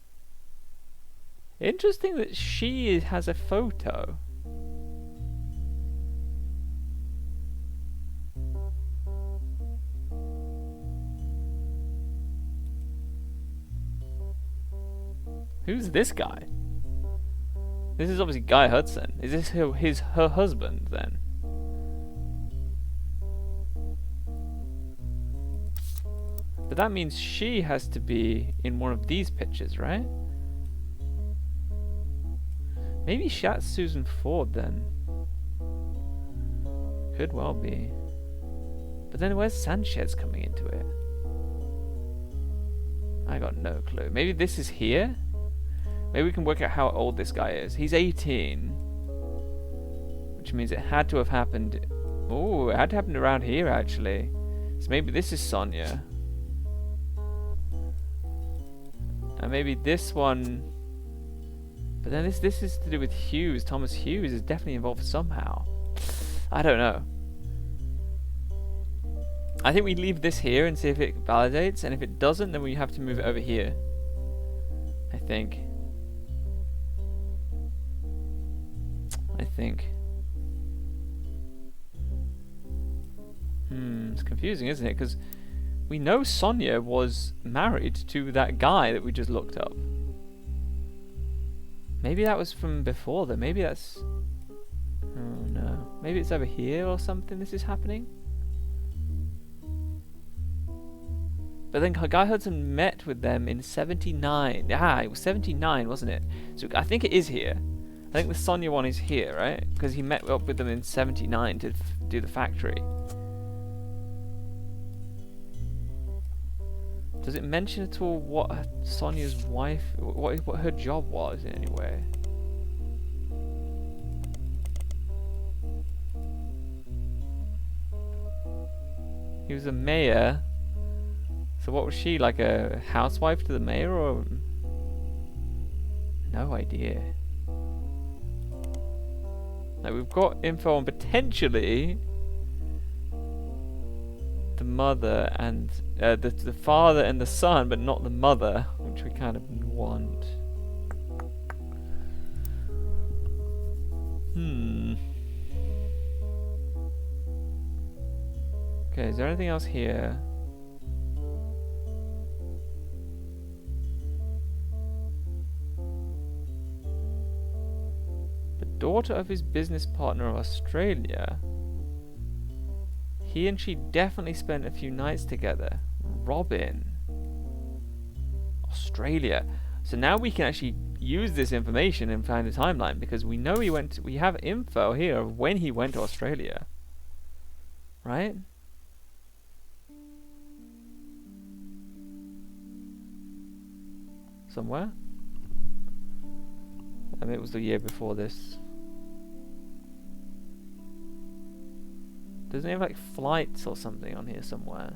Speaker 2: Interesting that she has a photo. Who's this guy? This is obviously Guy Hudson. Is this her husband then? But that means she has to be in one of these pictures, right? Maybe that's Susan Ford then. Could well be. But then where's Sanchez coming into it? I got no clue. Maybe this is here? Maybe we can work out how old this guy is. He's 18. Which means it had to have happened... Oh, it had to happen around here actually. So maybe this is Sonia. And maybe this one... But then this is to do with Hughes. Thomas Hughes is definitely involved somehow. I don't know. I think we leave this here and see if it validates. And if it doesn't, then we have to move it over here. I think. It's confusing, isn't it? Because... we know Sonia was married to that guy that we just looked up. Maybe that was from before then. Maybe that's... Oh no. Maybe it's over here or something this is happening? But then Guy Hudson met with them in 79. Ah, it was 79, wasn't it? So I think it is here. I think the Sonia one is here, right? Because he met up with them in 79 to do the factory. Does it mention at all what Sonia's wife, what her job was in any way? He was a mayor. So what was she, like a housewife to the mayor or? No idea. Like we've got info on potentially the mother and the father and the son, but not the mother, which we kind of want. Okay, is there anything else here? The daughter of his business partner of Australia. He and she definitely spent a few nights together. Robin. Australia. So now we can actually use this information and find the timeline, because we know we have info here of when he went to Australia. Right? Somewhere? I mean, it was the year before this. Doesn't he have like flights or something on here somewhere?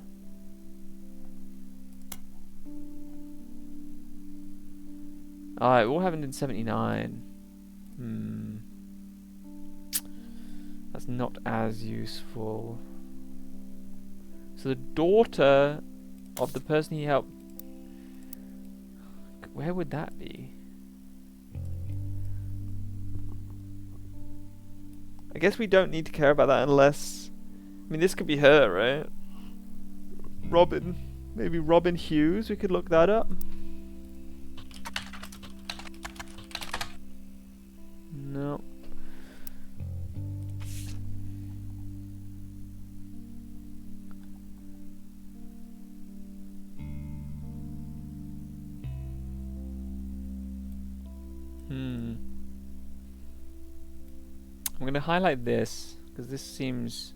Speaker 2: Oh, it all happened in 79. That's not as useful. So the daughter of the person he helped... Where would that be? I guess we don't need to care about that unless... I mean, this could be her, right? Robin. Maybe Robin Hughes. We could look that up. No. I'm going to highlight this because this seems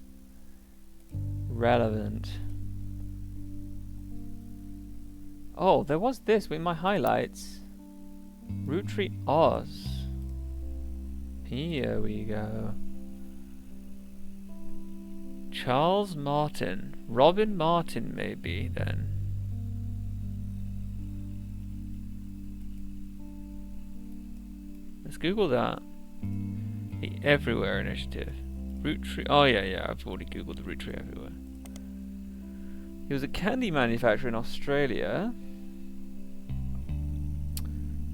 Speaker 2: relevant. Oh, there was this with my highlights. Roottrees Oz. Here we go. Charles Martin. Robin Martin, maybe, then. Let's Google that. The Everywhere Initiative. Roottrees. Oh, yeah, I've already Googled the Roottrees Everywhere. He was a candy manufacturer in Australia.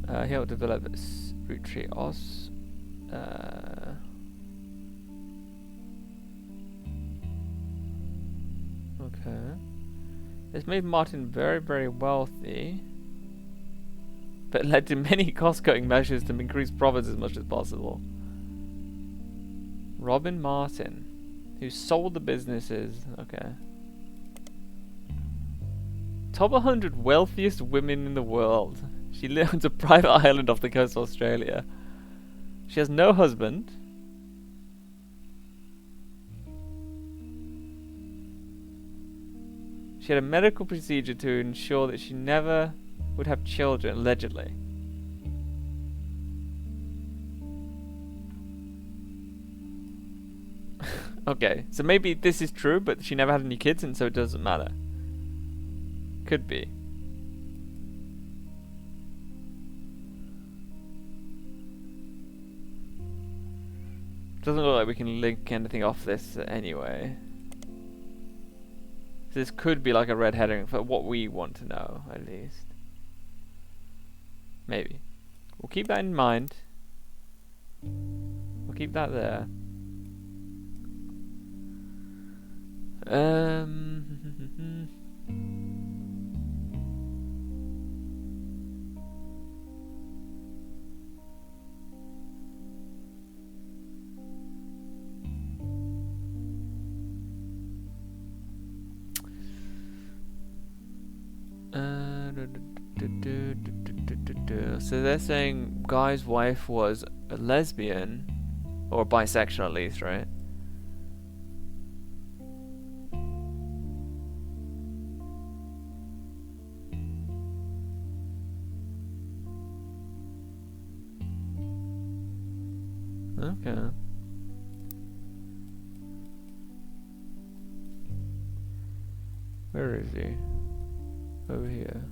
Speaker 2: He helped develop Roottrees Oz. Okay. This made Martin very, very wealthy, but led to many cost-cutting measures to increase profits as much as possible. Robin Martin, who sold the businesses. Okay. Top 100 wealthiest women in the world. She lives on a private island off the coast of Australia. She has no husband. She had a medical procedure to ensure that she never would have children, allegedly. Okay, so maybe this is true, but she never had any kids, and so it doesn't matter. Could be. Doesn't look like we can link anything off this anyway. So this could be like a red herring for what we want to know, at least. Maybe. We'll keep that in mind. We'll keep that there. So they're saying guy's wife was a lesbian, or bisexual at least, right? Okay. Where is he? Over here.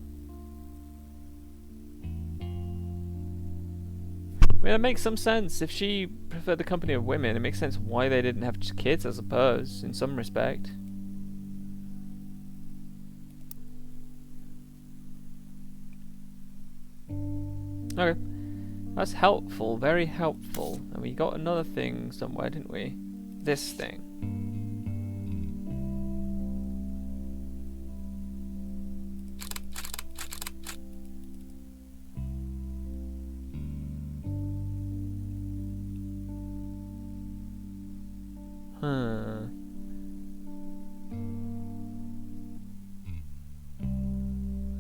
Speaker 2: I mean, it makes some sense. If she preferred the company of women, it makes sense why they didn't have kids, I suppose, in some respect. Okay. That's helpful, very helpful. And we got another thing somewhere, didn't we? This thing.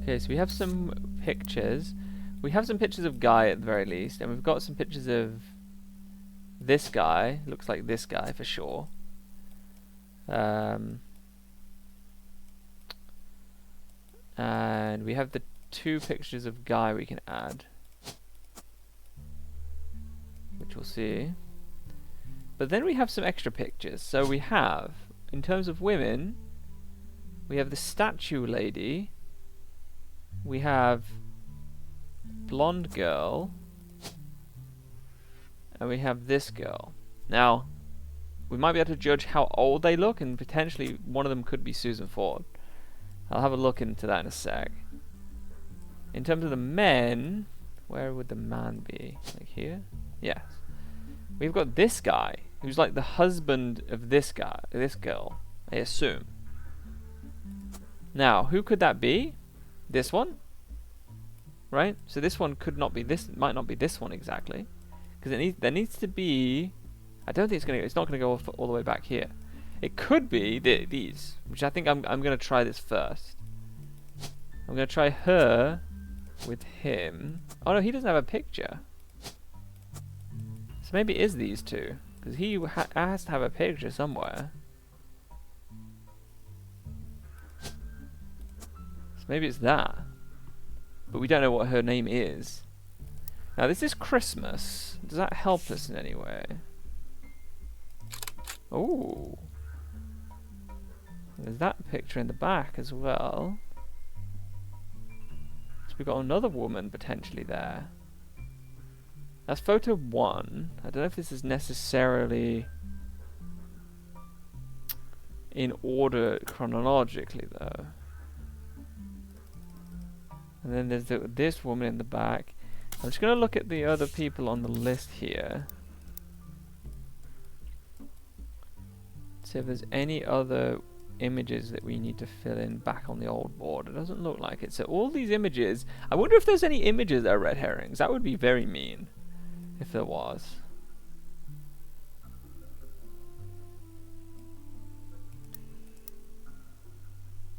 Speaker 2: Okay, so we have some pictures. we have some pictures of Guy at the very least, and we've got some pictures of this guy. Looks like this guy for sure. And we have the 2 pictures of Guy we can add, which we'll see. But then we have some extra pictures. So we have, in terms of women, we have the statue lady, we have blonde girl, and we have this girl. Now, we might be able to judge how old they look, and potentially one of them could be Susan Ford. I'll have a look into that in a sec. In terms of the men, where would the man be? Like here? Yes. We've got this guy, who's like the husband of this guy, this girl, I assume. Now, who could that be? This one? Right? So this one could not be this, might not be this one exactly. Because there needs to be, I don't think it's not going to go all the way back here. It could be these, which I think I'm going to try this first. I'm going to try her with him. Oh no, he doesn't have a picture. So maybe it is these 2, because he has to have a picture somewhere. So maybe it's that. But we don't know what her name is. Now this is Christmas. Does that help us in any way? Oh. There's that picture in the back as well. So we've got another woman potentially there. That's photo 1. I don't know if this is necessarily in order chronologically though. And then there's this woman in the back. I'm just going to look at the other people on the list here. See if there's any other images that we need to fill in back on the old board. It doesn't look like it. So all these images, I wonder if there's any images that are red herrings. That would be very mean if there was.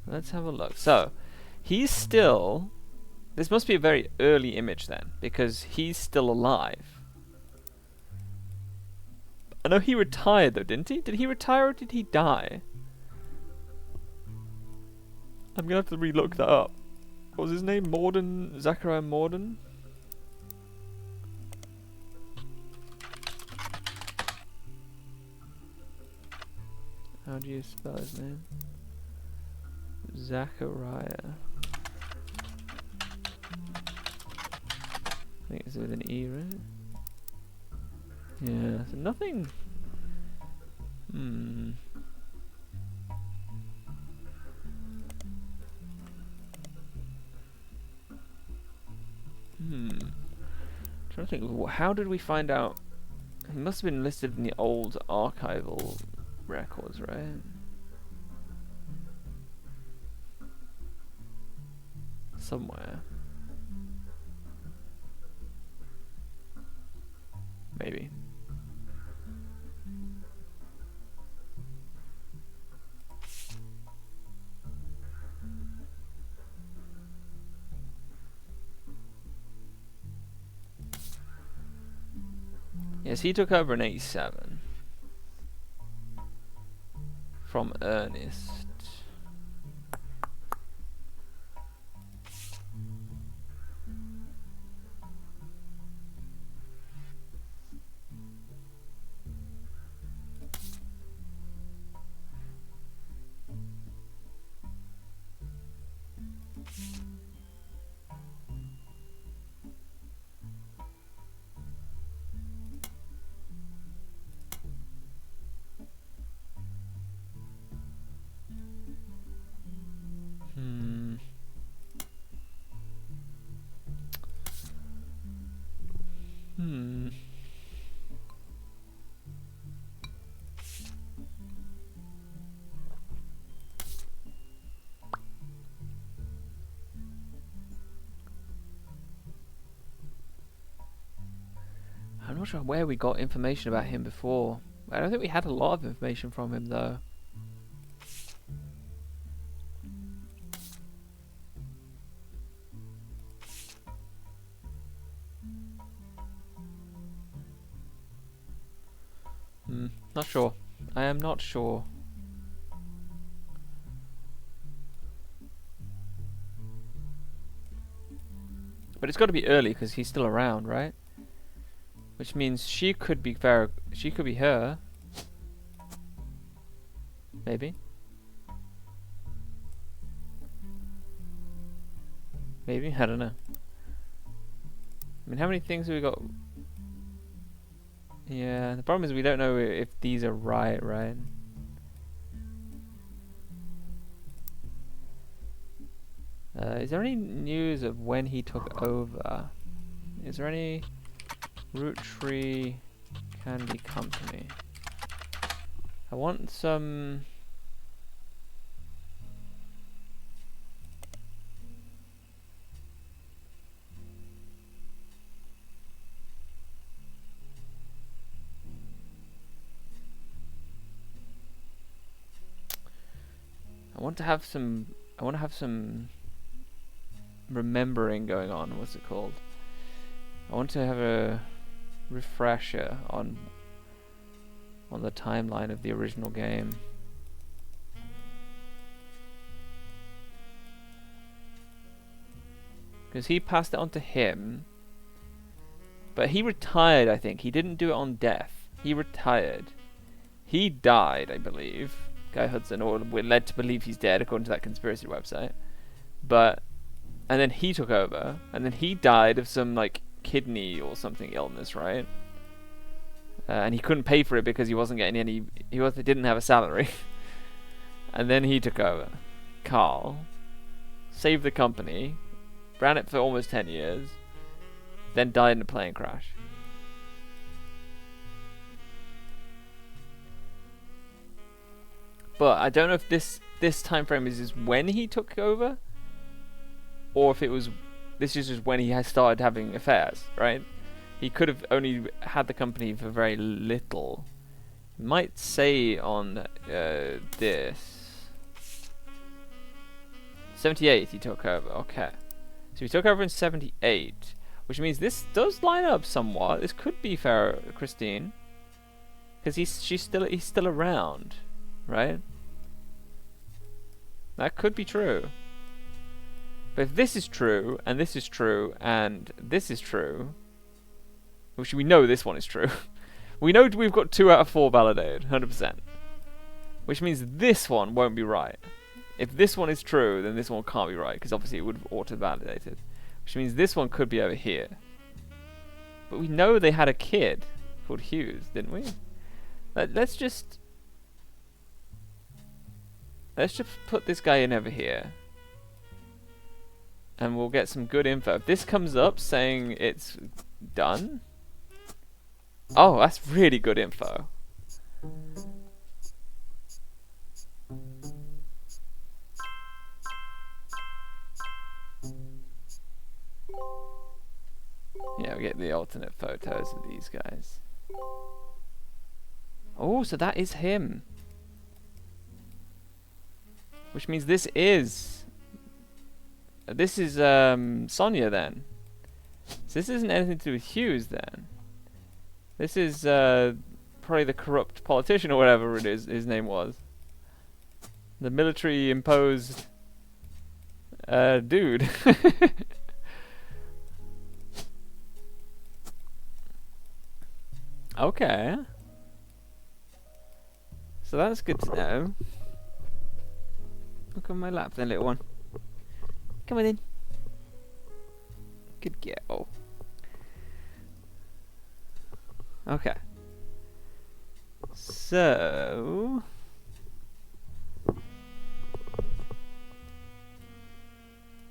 Speaker 2: Let's have a look. So he's still, this must be a very early image then, because he's still alive. I know he retired though, didn't he? Did he retire or did he die? I'm gonna have to relook that up. What was his name? Morden? Zachariah Morden? How do you spell his name? Zachariah. I think it's with an E, right? Yeah, so nothing. Trying to think, how did we find out? He must have been listed in the old archival records, right? Somewhere. Maybe. Yes, he took over in 87 from Ernest. I'm not sure where we got information about him before. I don't think we had a lot of information from him though. Not sure. I am not sure. But it's got to be early because he's still around, right? Which means she could be Farrah. She could be her. Maybe. Maybe, I don't know. I mean, how many things have we got? Yeah, the problem is we don't know if these are right? Is there any news of when he took over? Is there any Roottrees Candy Company? I want some... I want to have some remembering going on. What's it called? I want to have a refresher on the timeline of the original game. Because he passed it on to him, but he retired, I think. He didn't do it on death. He retired. He died, I believe. Guy Hudson, or we're led to believe he's dead according to that conspiracy website. And then he took over, and then he died of some, like, kidney or something illness, right? And he couldn't pay for it because he wasn't getting any... He didn't have a salary. And then he took over. Carl saved the company, ran it for almost 10 years, then died in a plane crash. But I don't know if this time frame is when he took over, or if this is just when he has started having affairs, right? He could have only had the company for very little. Might say on this 78 he took over. Okay, so he took over in 78, which means this does line up somewhat. This could be Farrah Christine, because he's still around, right? That could be true. But if this is true, and this is true, and this is true, which we know this one is true, we know we've got 2 out of 4 validated, 100%. Which means this one won't be right. If this one is true, then this one can't be right, because obviously it would have auto-validated. Which means this one could be over here. But we know they had a kid called Hughes, didn't we? Let's just put this guy in over here. And we'll get some good info. If this comes up saying it's done... Oh, that's really good info. Yeah, we get the alternate photos of these guys. Oh, so that is him. Which means this is Sonia then. So this isn't anything to do with Hughes then. This is probably the corrupt politician or whatever it is his name was. The military imposed dude. Okay. So that's good to know. Look on my lap then, little one. Come on in. Good girl. Okay. So...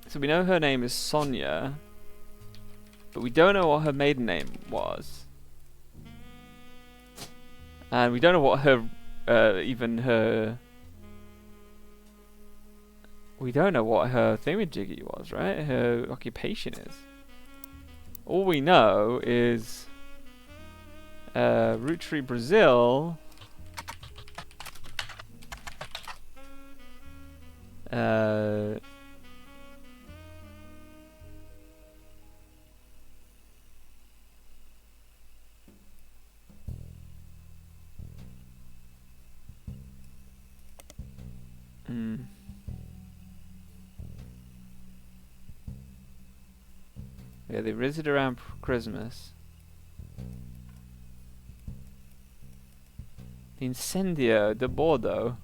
Speaker 2: So we know her name is Sonia, but we don't know what her maiden name was. And we don't know what her, we don't know what her thingamajiggy was, right? Her occupation is. All we know is Roottrees Brazil. Hmm. Yeah, they visit around Christmas. The Incendio de Bordeaux.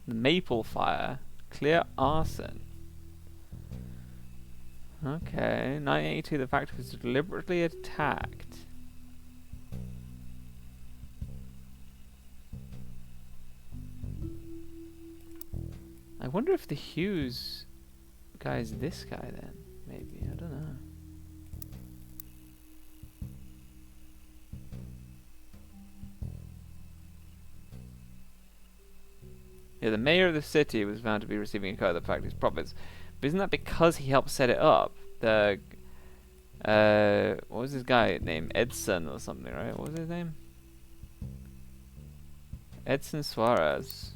Speaker 2: The Maple Fire. Clear Arson. Okay. 1982, the factory was deliberately attacked. I wonder if the Hughes guy is this guy then. Maybe. I don't know. Yeah, the mayor of the city was found to be receiving a cut of the factory's profits. But isn't that because he helped set it up? The what was his guy name? Edson or something, right? What was his name? Edson Suarez.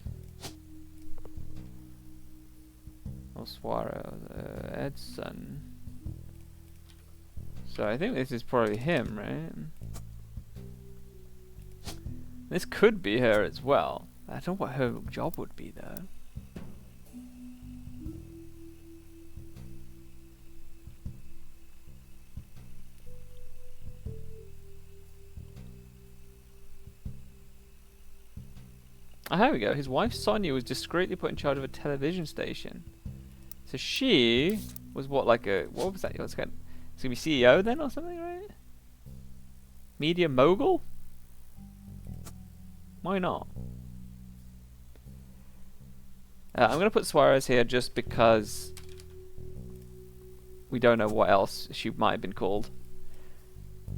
Speaker 2: Or Suarez. Edson. So I think this is probably him, right? This could be her as well. I don't know what her job would be though. Oh, here we go. His wife Sonia was discreetly put in charge of a television station. So she was what, like a, what was that? It's gonna be CEO then or something, right? Media mogul? Why not? I'm gonna put Suarez here just because we don't know what else she might have been called.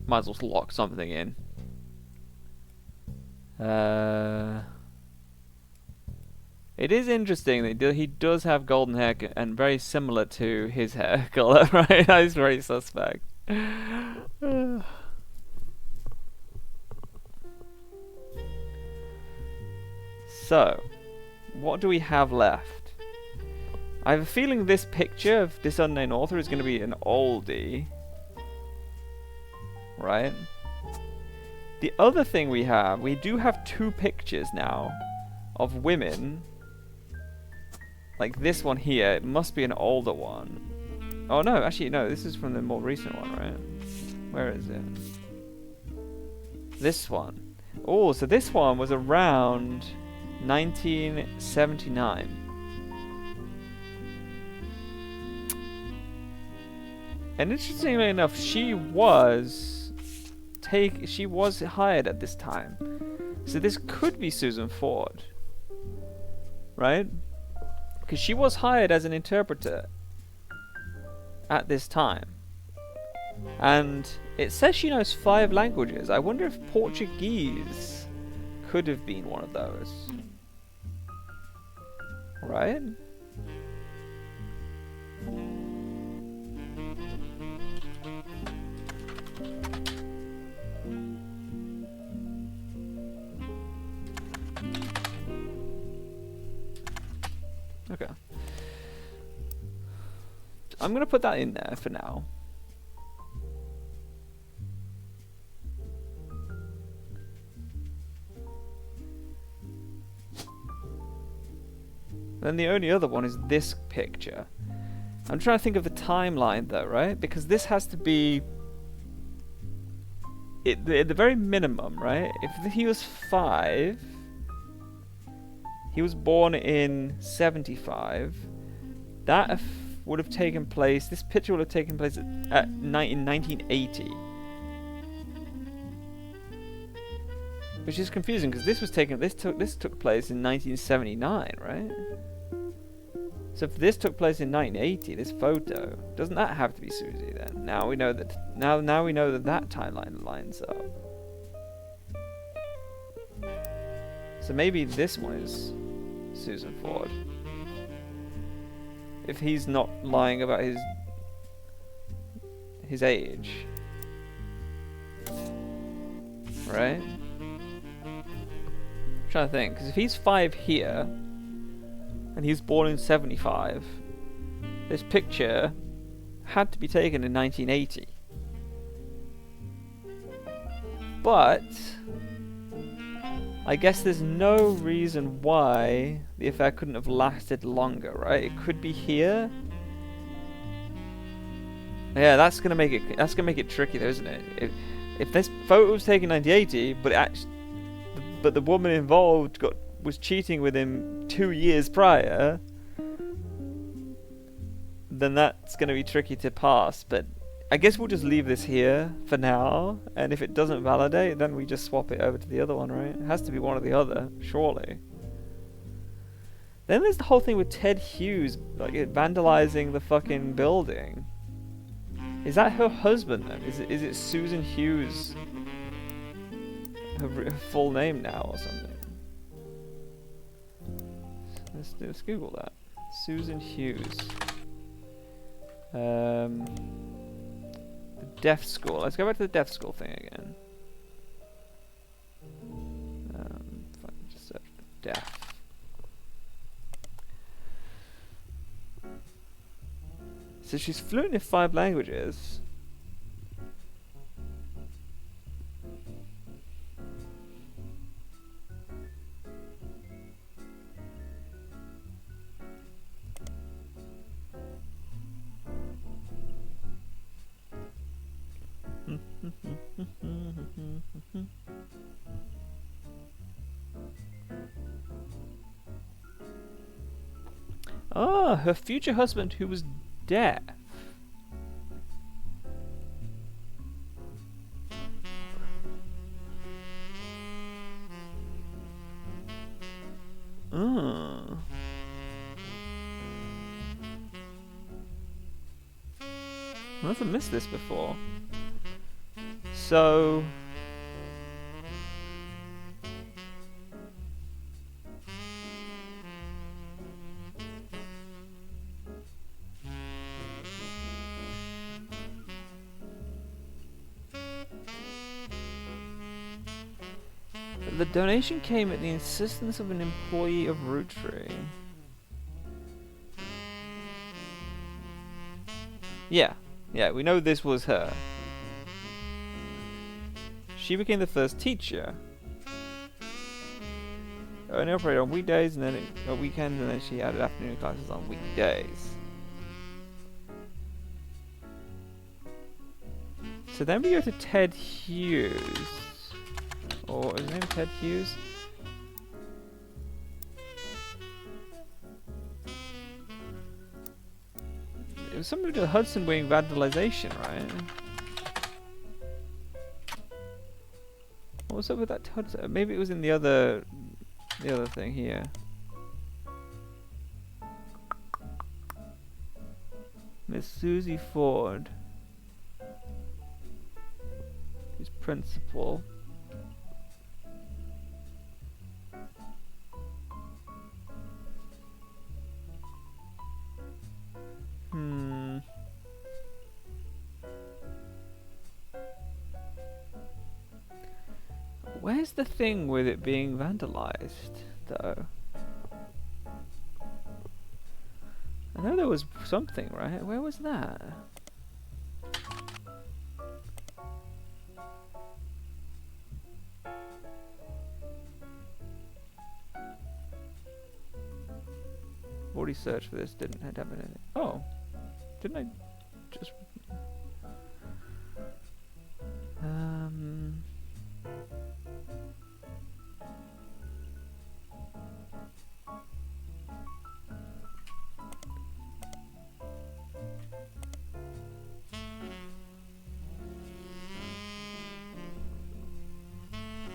Speaker 2: Might as well lock something in. It is interesting that he does have golden hair and very similar to his hair color, right? That is very suspect. So, what do we have left? I have a feeling this picture of this unknown author is going to be an oldie. Right? The other thing we do have two pictures now of women. Like this one here, it must be an older one. Oh no, actually no, this is from the more recent one, right? Where is it? This one. Oh, so this one was around 1979. And interestingly enough, she was hired at this time. So this could be Susan Ford. Right? Because she was hired as an interpreter at this time. And it says she knows 5 languages. I wonder if Portuguese could have been one of those. Right? Okay. I'm gonna put that in there for now. Then the only other one is this picture. I'm trying to think of the timeline though, right? Because this has to be at the very minimum, right? If he was 5, he was born in 75. That would have taken place. This picture would have taken place in 1980, which is confusing because this took place in 1979, right? So if this took place in 1980, this photo, doesn't that have to be Susie then? Now we know that. Now we know that timeline lines up. So maybe this one is Susan Ford. If he's not lying about his age. Right? I'm trying to think, because if he's 5 here and he was born in 75, this picture had to be taken in 1980. I guess there's no reason why the affair couldn't have lasted longer, right? It could be here. Yeah, that's gonna make it tricky, though, isn't it? If this photo was taken in 1980, but the woman involved was cheating with him 2 years prior, then that's gonna be tricky to pass. But I guess we'll just leave this here for now, and if it doesn't validate, then we just swap it over to the other one, right? It has to be one or the other, surely. Then there's the whole thing with Ted Hughes, like vandalizing the fucking building. Is that her husband then? Is it Susan Hughes? Her full name now or something? Let's Google that. Susan Hughes. The deaf school. Let's go back to the deaf school thing again. Just search for deaf. So she's fluent in 5 languages. Ah, her future husband who was deaf. Oh. I must have missed this before. So... the donation came at the insistence of an employee of Roottrees. Yeah, we know this was her. She became the first teacher. Only operated on weekdays and then on weekends, and then she added afternoon classes on weekdays. So then we go to Ted Hughes. Or is his name Ted Hughes? It was something to the Hudson Wing vandalization, right? What was up with that Hudson? Maybe it was in the other thing here. Miss Susie Ford, who's principal. Where's the thing with it being vandalized, though? I know there was something, right? Where was that? Already searched for this, didn't have anything. Oh, didn't I just...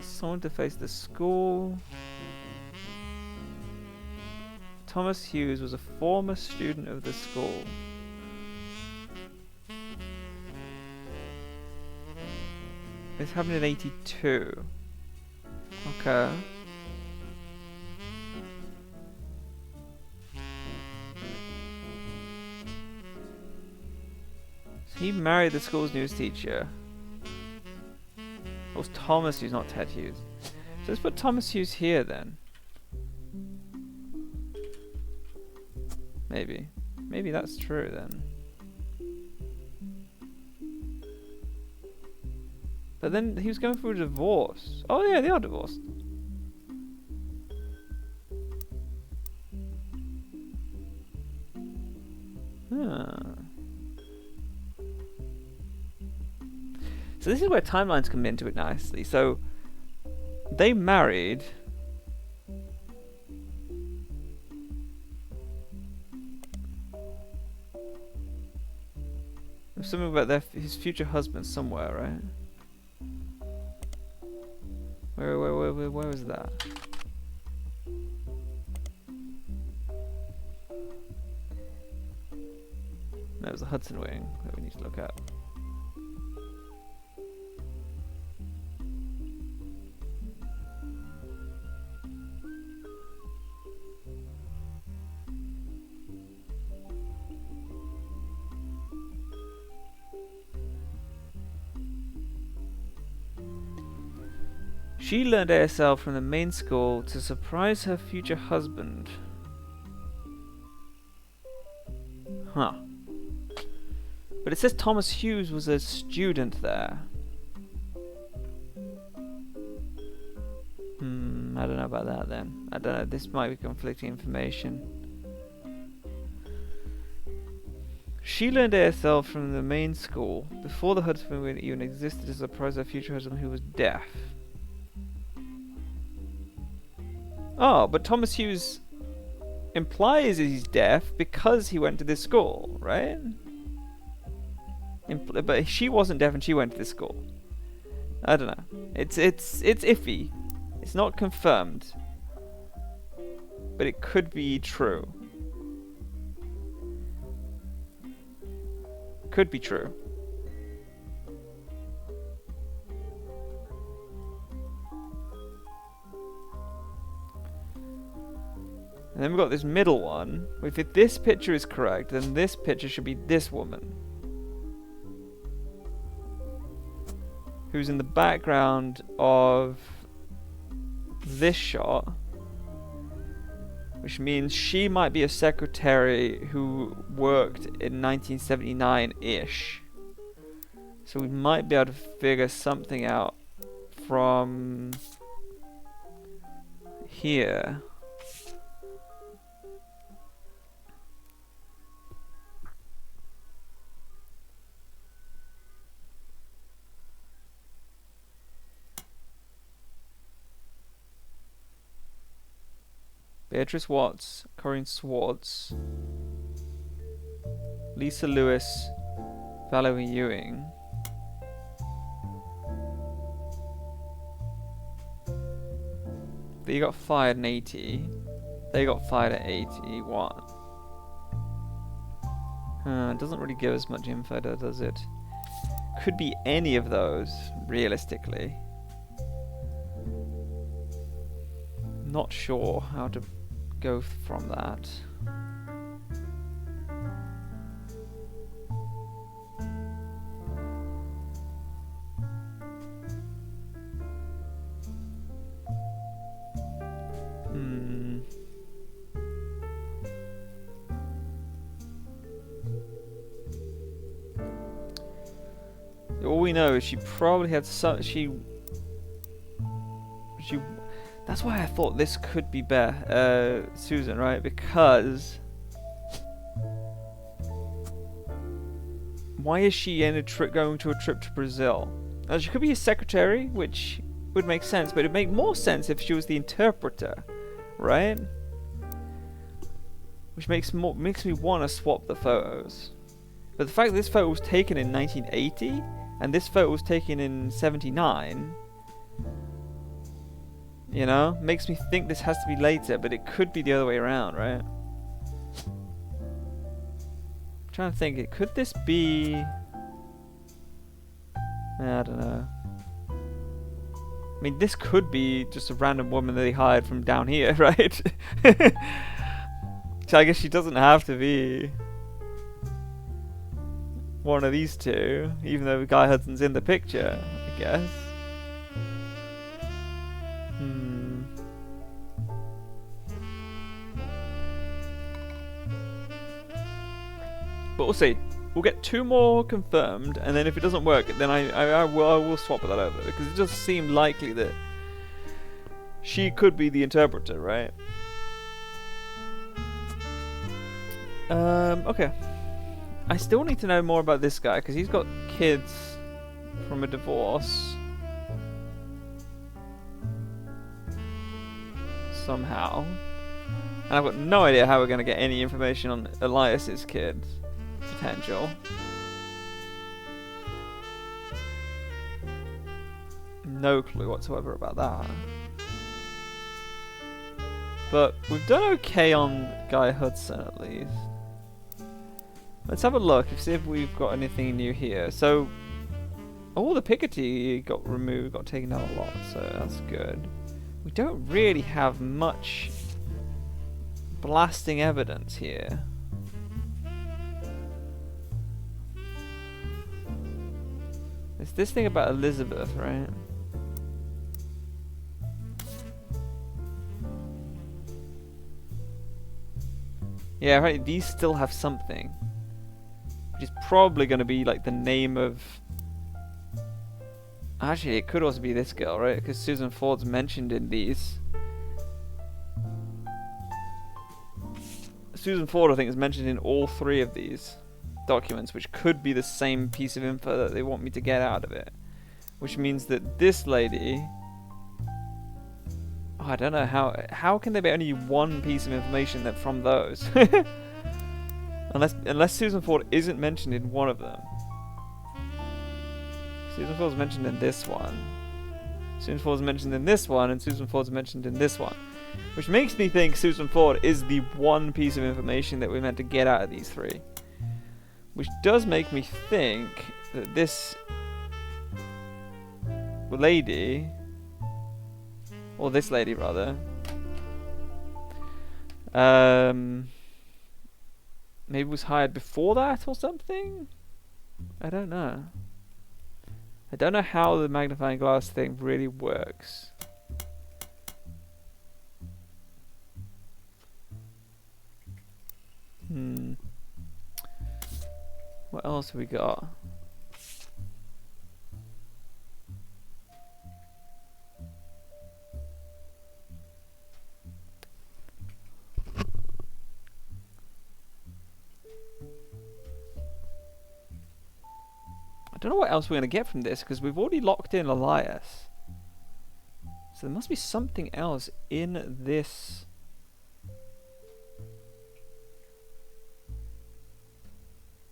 Speaker 2: Someone to face the school. Thomas Hughes was a former student of the school. This happened in 82. Okay. So he married the school's news teacher. It was Thomas Hughes, not Ted Hughes. So let's put Thomas Hughes here then. Maybe. Maybe that's true then. But then he was going through a divorce. Oh yeah, they are divorced. Huh. So this is where timelines come into it nicely. So they married. There's something about his future husband somewhere, right? Where was that? That was the Hudson Wing that we need to look at. She learned ASL from the main school to surprise her future husband. Huh. But it says Thomas Hughes was a student there. I don't know about that then. I don't know, this might be conflicting information. She learned ASL from the main school before the husband even existed to surprise her future husband who was deaf. Oh, but Thomas Hughes implies that he's deaf because he went to this school, right? But she wasn't deaf and she went to this school. I don't know. It's iffy. It's not confirmed. But it could be true. Could be true. And then we've got this middle one. If this picture is correct, then this picture should be this woman. Who's in the background of this shot. Which means she might be a secretary who worked in 1979-ish. So we might be able to figure something out from here. Beatrice Watts, Corinne Swartz, Lisa Lewis, Valerie Ewing. They got fired in 80. They got fired at 81. It doesn't really give us much info, does it? Could be any of those, realistically. Not sure how to go from that. All we know is she probably had some. She. That's why I thought this could be Susan, right? Because why is she in going to a trip to Brazil? Now, she could be a secretary, which would make sense, but it'd make more sense if she was the interpreter, right? Which makes me want to swap the photos. But the fact that this photo was taken in 1980 and this photo was taken in 79. You know, makes me think this has to be later, but it could be the other way around, right? I'm trying to think, could this be... I don't know. I mean, this could be just a random woman that they hired from down here, right? So I guess she doesn't have to be one of these two, even though Guy Hudson's in the picture, I guess. But we'll see. We'll get 2 more confirmed, and then if it doesn't work, then I will swap that over, because it does seem likely that she could be the interpreter, right? Okay. I still need to know more about this guy because he's got kids from a divorce somehow, and I've got no idea how we're going to get any information on Elias's kids potential. No clue whatsoever about that. But we've done okay on Guy Hudson at least. Let's have a look and see if we've got anything new here. So, all the Piketty got removed, got taken out a lot, so that's good. We don't really have much blasting evidence here. There's this thing about Elizabeth, right? Yeah, right, these still have something. Which is probably going to be like the name of... Actually, it could also be this girl, right? Because Susan Ford's mentioned in these. Susan Ford, I think, is mentioned in all 3 of these documents, which could be the same piece of info that they want me to get out of it. Which means that this lady... Oh, I don't know how can there be only one piece of information that from those? unless Susan Ford isn't mentioned in one of them. Susan Ford's mentioned in this one. Susan Ford's mentioned in this one, and Susan Ford's mentioned in this one. Which makes me think Susan Ford is the one piece of information that we're meant to get out of these 3. Which does make me think that this lady, or this lady rather, maybe was hired before that or something? I don't know. I don't know how the magnifying glass thing really works. What else have we got? I don't know what else we're going to get from this, because we've already locked in Elias. So there must be something else in this.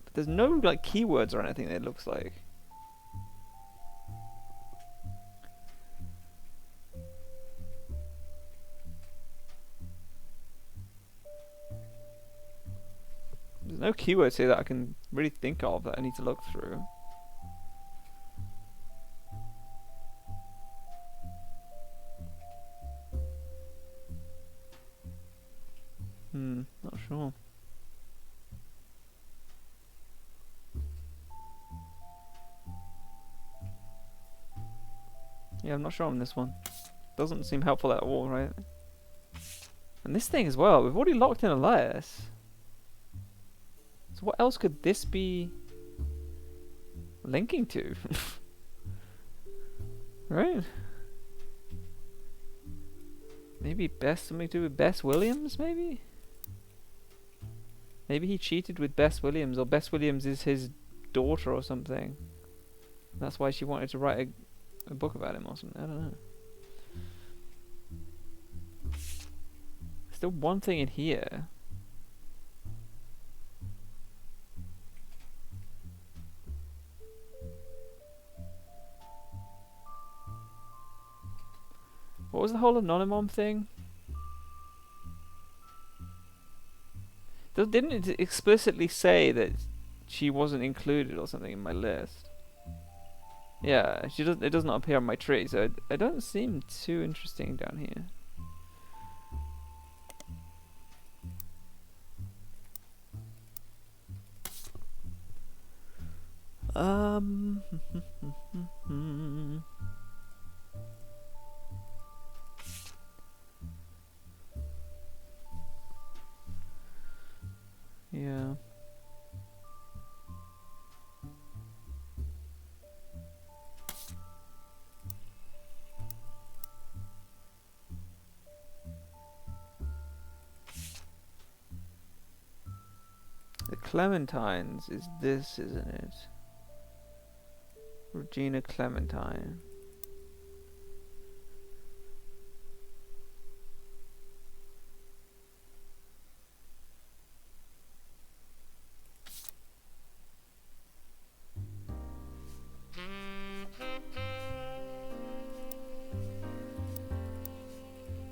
Speaker 2: But there's no like keywords or anything, it looks like. There's no keywords here that I can really think of that I need to look through. Not sure. Yeah, I'm not sure on this one. Doesn't seem helpful at all, right? And this thing as well, we've already locked in Elias. So what else could this be linking to? Right? Maybe something to do with Bess Williams, maybe? Maybe he cheated with Bess Williams, or Bess Williams is his daughter or something. That's why she wanted to write a book about him or something. I don't know. Still one thing in here. What was the whole Anonymom thing? Didn't it explicitly say that she wasn't included or something in my list? Yeah, it does not appear on my tree, so it doesn't seem too interesting down here. Yeah.
Speaker 1: Clementine's is this, isn't it? Regina Clementine.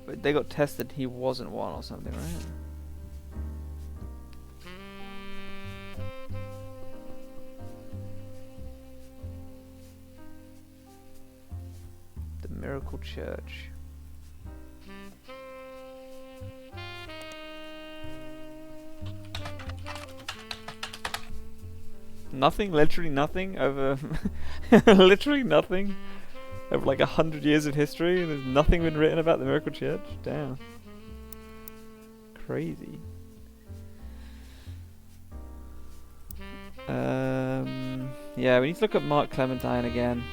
Speaker 1: But they got tested, he wasn't one or something, right? The Miracle Church. Nothing, literally nothing over literally nothing over like 100 years of history, and there's nothing been written about the Miracle Church. Damn, crazy. Yeah, we need to look at Mark Clementine again.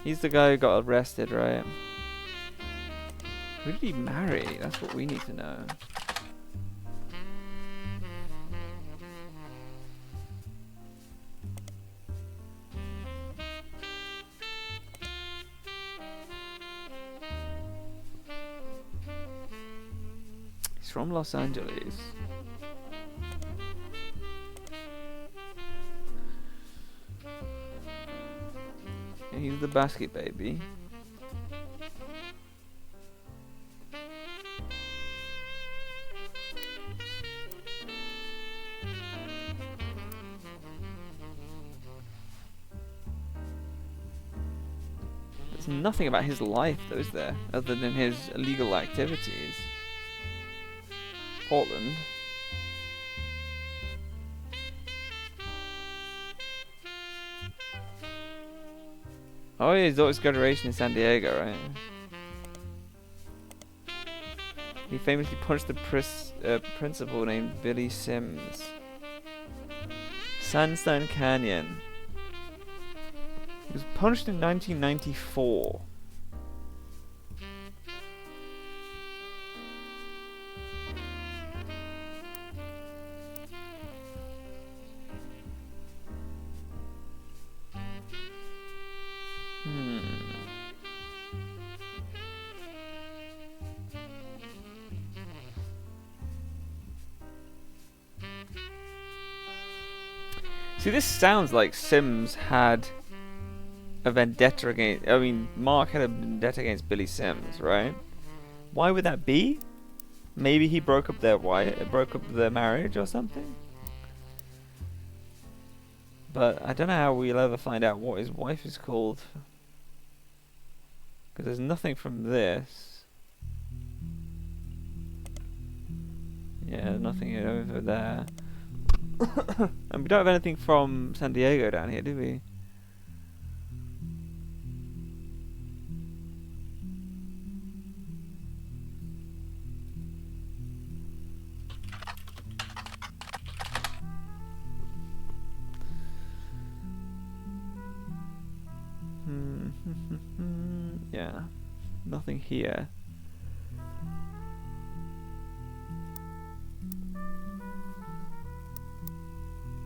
Speaker 1: He's the guy who got arrested, right? Who did he marry? That's what we need to know. He's from Los Angeles. And he's the basket baby. There's nothing about his life, though, is there? Other than his illegal activities. Portland. Oh yeah, his daughter's graduation in San Diego, right? He famously punched the principal named Billy Sims. Sandstone Canyon. He was punched in 1994. See, this sounds like Sims had a vendetta against... I mean, Mark had a vendetta against Billy Sims, right? Why would that be? Maybe he broke up their marriage or something? But I don't know how we'll ever find out what his wife is called. Because there's nothing from this. Yeah, nothing over there. And we don't have anything from San Diego down here, do we? Yeah, nothing here.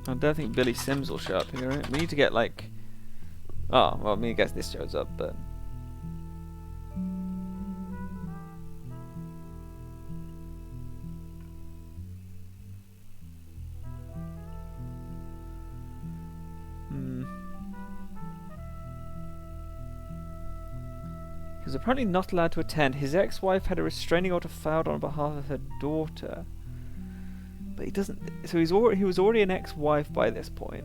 Speaker 1: I don't think Billy Sims will show up here, right? We need to get like... Oh, well, I guess this shows up, but... He was apparently not allowed to attend. His ex-wife had a restraining order filed on behalf of her daughter. But he doesn't... So he was already an ex-wife by this point.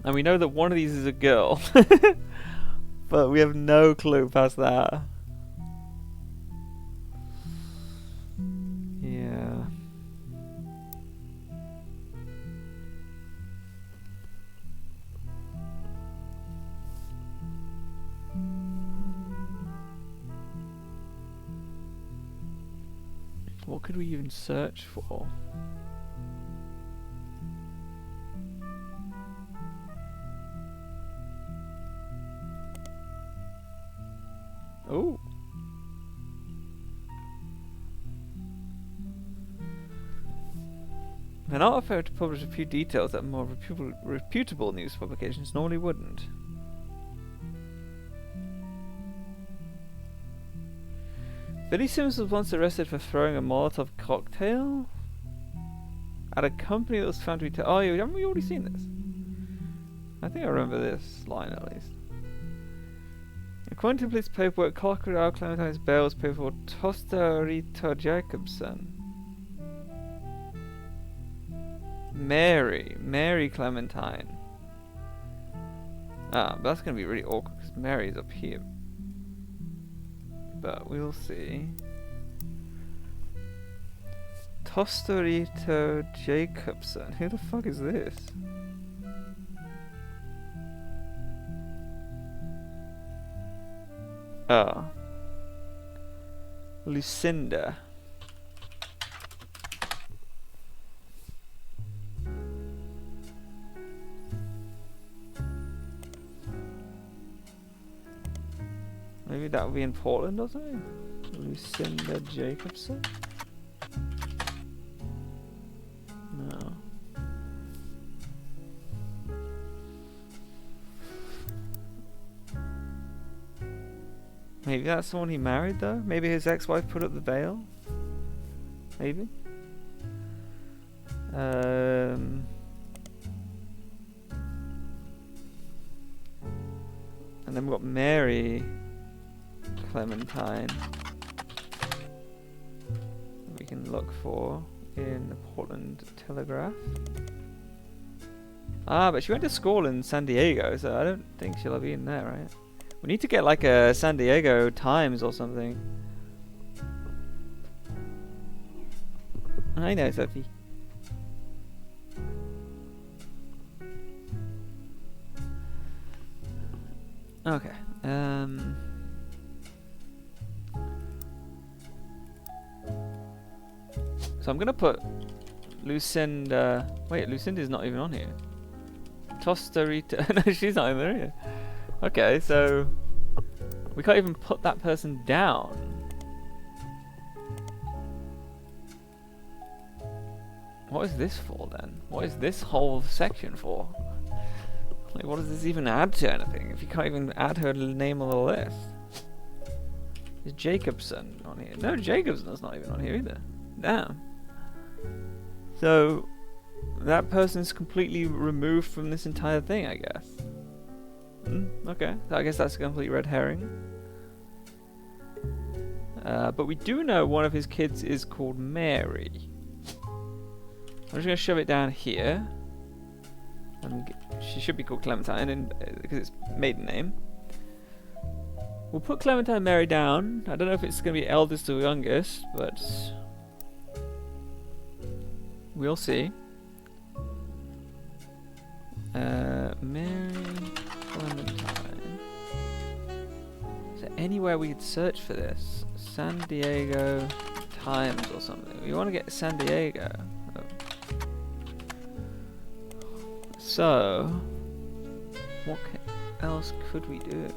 Speaker 1: And we know that one of these is a girl. But we have no clue past that. Yeah. What could we even search for?
Speaker 2: Ooh. An art fair to publish a few details that more reputable news publications normally wouldn't. Billy Sims was once arrested for throwing a Molotov cocktail at a company that was found to be... Oh, haven't we already seen this? I think I remember this line at least. According to police paperwork, Crocodile Clementine's bail was paid for Tostarita Jacobson. Mary Clementine. Ah, but that's going to be really awkward because Mary's up here. But we'll see. Tostarita Jacobson. Who the fuck is this? Oh. Lucinda. Maybe that would be in Portland or something? Lucinda Jacobson? No. Maybe that's the one he married though? Maybe his ex-wife put up the bail? Maybe? And then we've got Mary Clementine we can look for in the Portland Telegraph. Ah, but she went to school in San Diego, so I don't think she'll have been there, right? We need to get like a San Diego Times or something. I know, Sophie. Okay. So I'm gonna put Lucinda. Wait, Lucinda's not even on here. Tostarita. No, she's not even here. Okay, so we can't even put that person down. What is this for then? What is this whole section for? Like, what does this even add to anything if you can't even add her name on the list? Is Jacobson on here? No, Jacobson's not even on here either. Damn. So that person's completely removed from this entire thing, I guess. Okay, so I guess that's a complete red herring. But we do know one of his kids is called Mary. I'm just going to shove it down here. And she should be called Clementine, and because it's maiden name. We'll put Clementine Mary down. I don't know if it's going to be eldest or youngest, but we'll see. Mary Clementine. Is there anywhere we could search for this? San Diego Times or something. We want to get San Diego. Oh. So, what else could we do?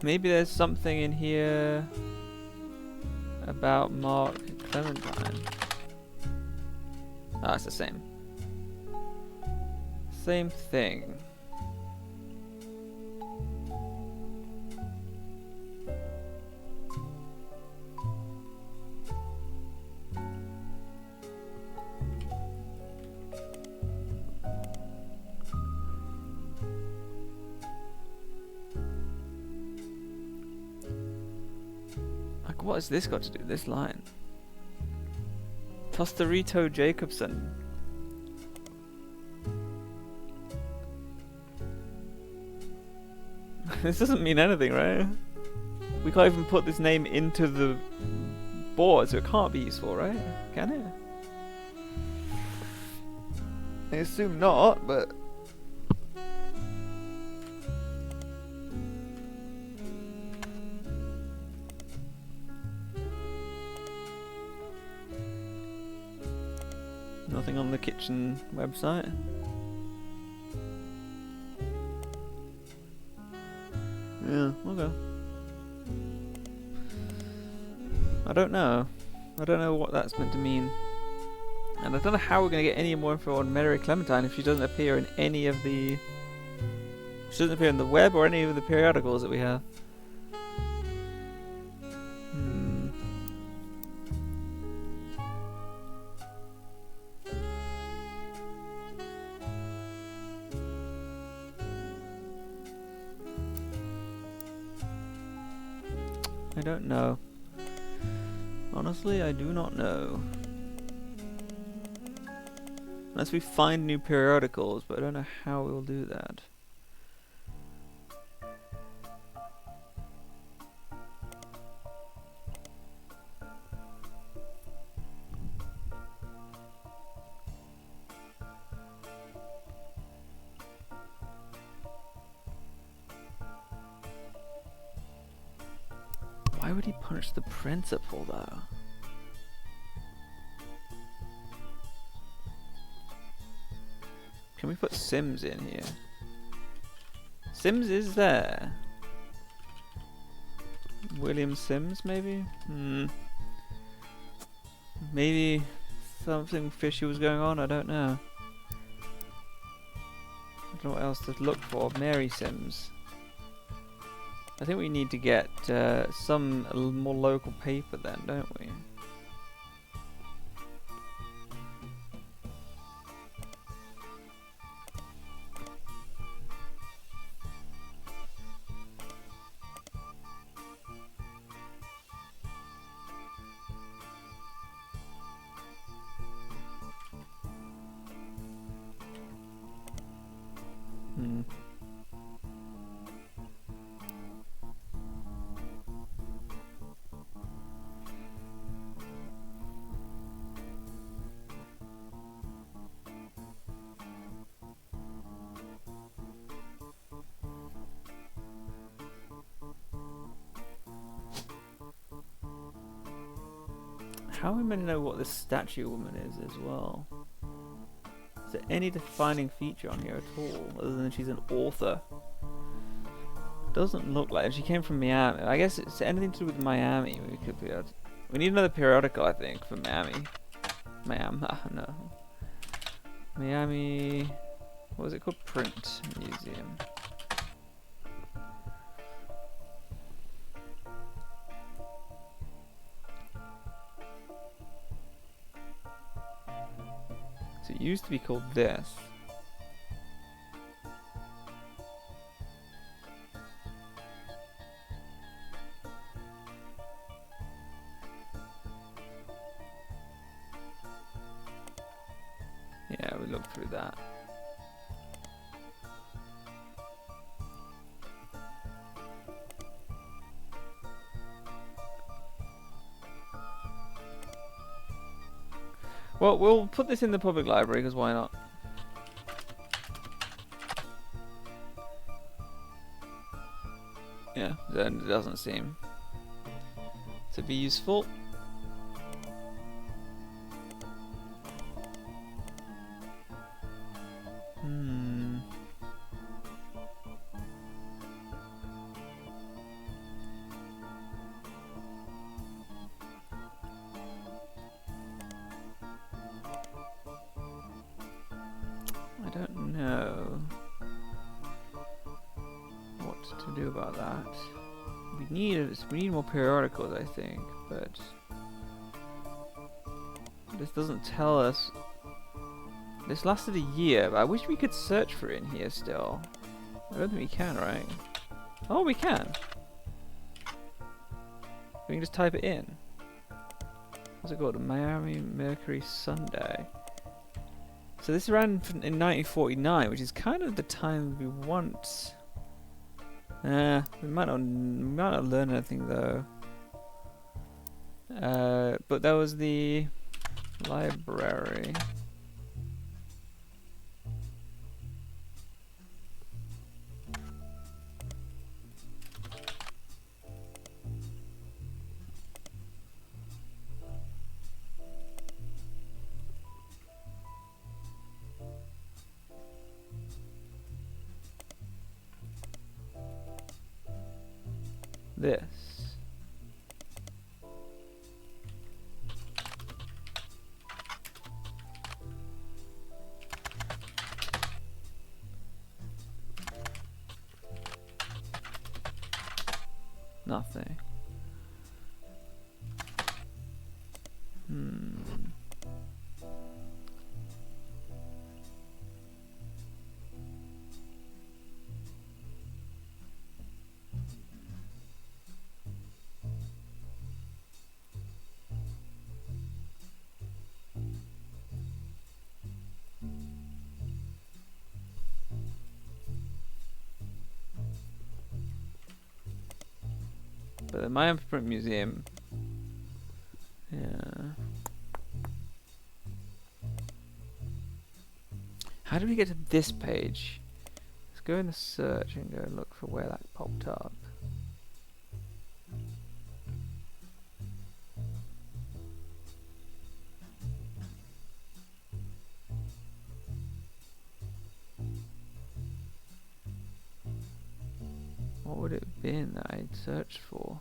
Speaker 2: Maybe there's something in here about Mark Clementine. Ah, it's the same. Same thing. Like, what has this got to do with this line? Tostarito Jacobson. This doesn't mean anything, right? We can't even put this name into the board, so it can't be useful, right? Can it? I assume not, but... Nothing on the kitchen website. Yeah, okay. I don't know. I don't know what that's meant to mean. And I don't know how we're going to get any more info on Mary Clementine if she doesn't appear in any of the... She doesn't appear in the web or any of the periodicals that we have. Hmm. I don't know. Honestly, I do not know. Unless we find new periodicals, but I don't know how we'll do that. Why would he punish the principal, though? Can we put Sims in here? Sims is there. William Sims, maybe? Maybe something fishy was going on, I don't know. I don't know what else to look for. Mary Sims. I think we need to get some more local paper then, don't we? How are we meant to know what this statue woman is as well? Is there any defining feature on here at all, other than she's an author? Doesn't look like it. She came from Miami. I guess it's anything to do with Miami. We could be able to... We need another periodical, I think, for Miami. No. Miami... What was it called? Print Museum. So it used to be called this. Yeah, we looked through that. Well, we'll put this in the public library, because why not? Yeah, then it doesn't seem to be useful. I don't know what to do about that. We need more periodicals, I think, but this doesn't tell us. This lasted a year, but I wish we could search for it in here still. I don't think we can, right? Oh, we can. We can just type it in. What's it called? Miami Mercury Sunday. So this ran in 1949, which is kind of the time we want. We might not learn anything though. But that was the library.
Speaker 1: this. Nothing. But the My Print Museum. Yeah. How do we get to this page? Let's go in the search and go look for where that popped up. What would it have been that I'd searched for?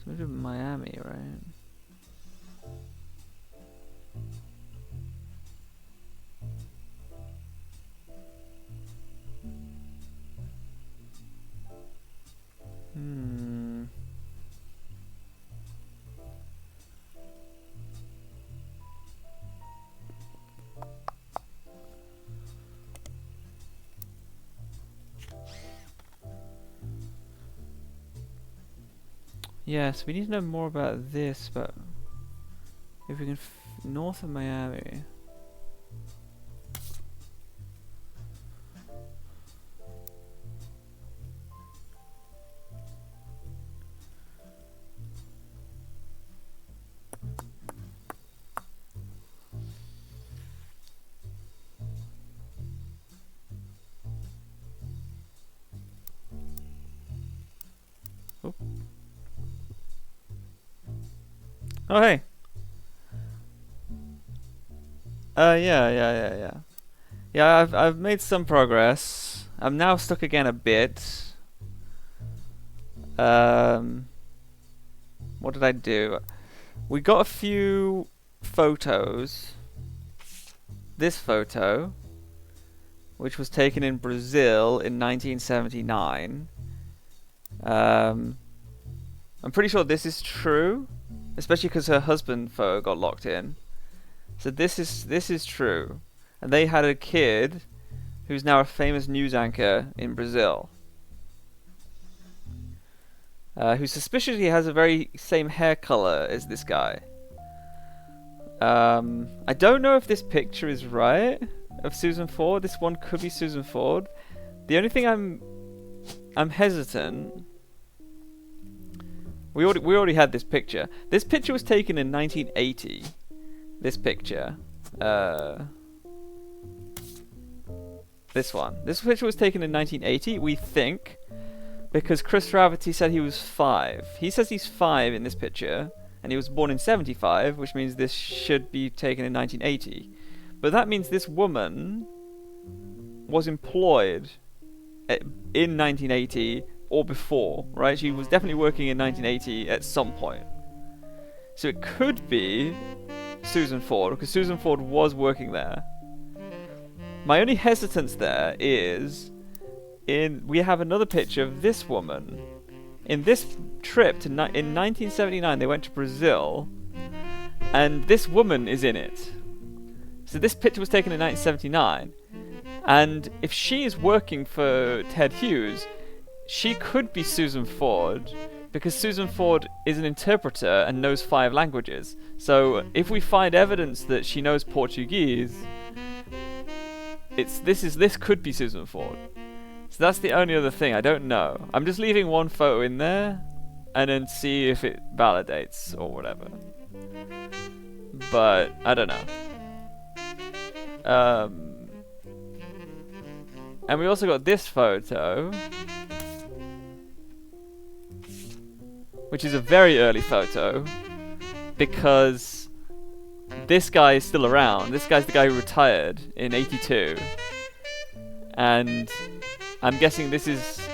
Speaker 1: Something in Miami, right? Yes, we need to know more about this, but if we can north of Miami. Oh. Oh, hey. Yeah, I've made some progress. I'm now stuck again a bit. What did I do? We got a few photos. This photo, which was taken in Brazil in 1979. I'm pretty sure this is true. Especially because her husband photo got locked in. So this is true. And they had a kid who's now a famous news anchor in Brazil. Who suspiciously has a very same hair color as this guy. I don't know if this picture is right of Susan Ford. This one could be Susan Ford. The only thing I'm hesitant. We already had this picture. This picture was taken in 1980. This picture. This one. This picture was taken in 1980, we think, because Chris Raverty said he was 5. He says he's 5 in this picture, and he was born in 75, which means this should be taken in 1980. But that means this woman was employed in 1980 or before, right? She was definitely working in 1980 at some point. So it could be Susan Ford, because Susan Ford was working there. My only hesitance there is we have another picture of this woman. In this trip in 1979, they went to Brazil, and this woman is in it. So this picture was taken in 1979, and if she is working for Ted Hughes, she could be Susan Ford, because Susan Ford is an interpreter and knows 5 languages. So if we find evidence that she knows Portuguese, this could be Susan Ford. So that's the only other thing. I don't know. I'm just leaving one photo in there, and then see if it validates or whatever. But I don't know. And we also got this photo, which is a very early photo, because this guy is still around. This guy's the guy who retired in 82.
Speaker 2: And I'm guessing this is...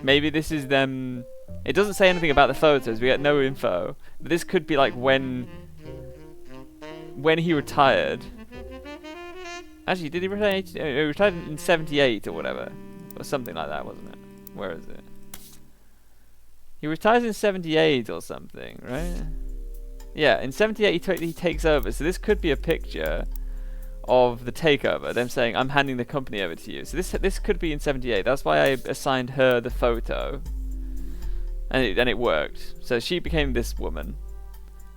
Speaker 2: Maybe this is them... It doesn't say anything about the photos. We get no info. But this could be like when he retired. Actually, did he retire? He retired in 78 or whatever. Or something like that, wasn't it? Where is it? He retires in 78 or something, right? Yeah, in 78 he takes over. So this could be a picture of the takeover. Them saying, I'm handing the company over to you. So this could be in 78. That's why I assigned her the photo. And it worked. So she became this woman.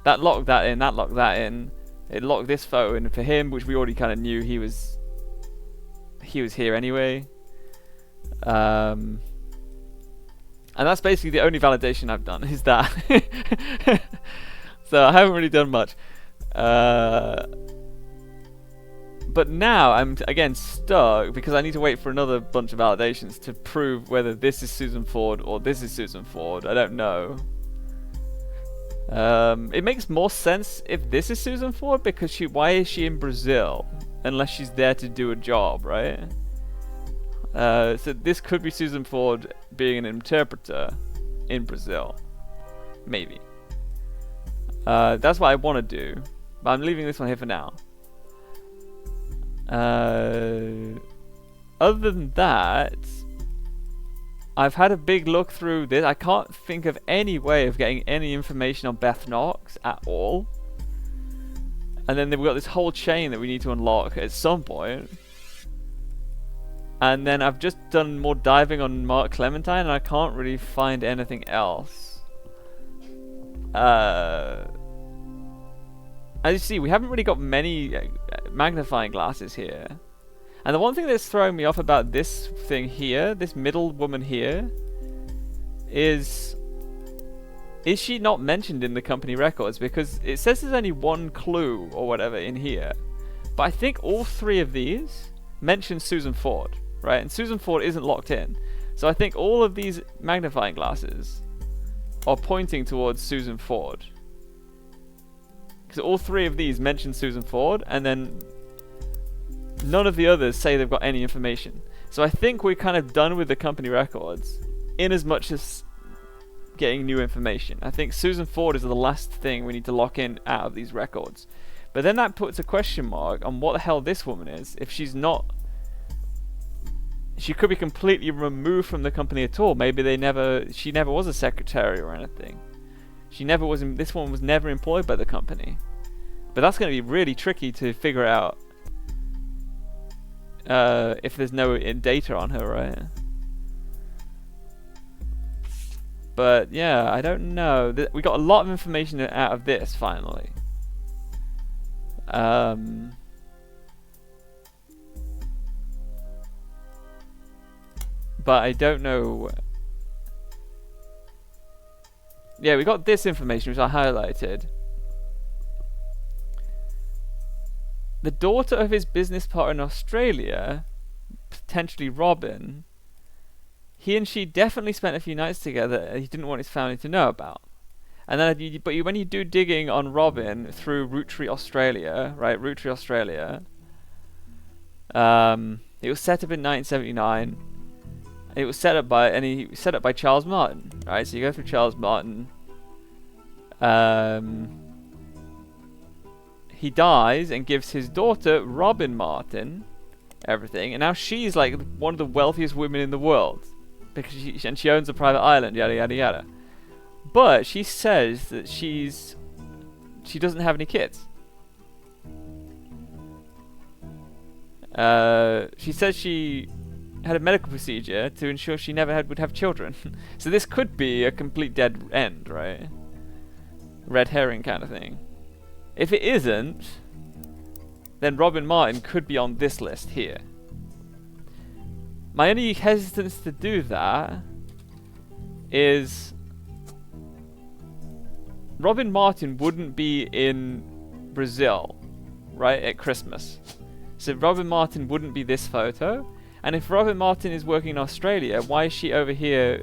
Speaker 2: That locked that in, that locked that in. It locked this photo in for him, which we already kind of knew he was here anyway. And that's basically the only validation I've done, is that. So I haven't really done much. But now I'm again stuck because I need to wait for another bunch of validations to prove whether this is Susan Ford or this is Susan Ford. I don't know. It makes more sense if this is Susan Ford, because why is she in Brazil unless she's there to do a job, right? So this could be Susan Ford being an interpreter in Brazil, maybe. That's what I want to do, but I'm leaving this one here for now. Other than that, I've had a big look through this. I can't think of any way of getting any information on Beth Knox at all. And then we've got this whole chain that we need to unlock at some point. And then I've just done more diving on Mark Clementine, and I can't really find anything else. As you see, we haven't really got many magnifying glasses here. And the one thing that's throwing me off about this thing here, this middle woman here, is she not mentioned in the company records? Because it says there's only one clue or whatever in here. But I think all three of these mention Susan Ford, right? And Susan Ford isn't locked in. So I think all of these magnifying glasses are pointing towards Susan Ford. Because all three of these mention Susan Ford, and then none of the others say they've got any information. So I think we're kind of done with the company records, in as much as getting new information. I think Susan Ford is the last thing we need to lock in out of these records. But then that puts a question mark on what the hell this woman is. If she's not... She could be completely removed from the company at all. Maybe she never was a secretary or anything. This one was never employed by the company. But that's going to be really tricky to figure out if there's no data on her, right? But yeah, I don't know. We got a lot of information out of this finally. But I don't know. Yeah, we got this information which I highlighted. The daughter of his business partner in Australia, potentially Robin, he and she definitely spent a few nights together he didn't want his family to know about. And then, when you do digging on Robin through Roottrees Australia, right, Roottrees Australia, it was set up in 1979. It was set up by Charles Martin, right? So you go through Charles Martin. He dies and gives his daughter Robin Martin everything, and now she's like one of the wealthiest women in the world because she owns a private island, yada yada yada. But she says that she doesn't have any kids. She says she had a medical procedure to ensure she never would have children. So this could be a complete dead end, right? Red herring kind of thing. If it isn't, then Robin Martin could be on this list here. My only hesitance to do that is Robin Martin wouldn't be in Brazil, right, at Christmas. So Robin Martin wouldn't be this photo. And if Robin Martin is working in Australia, why is she over here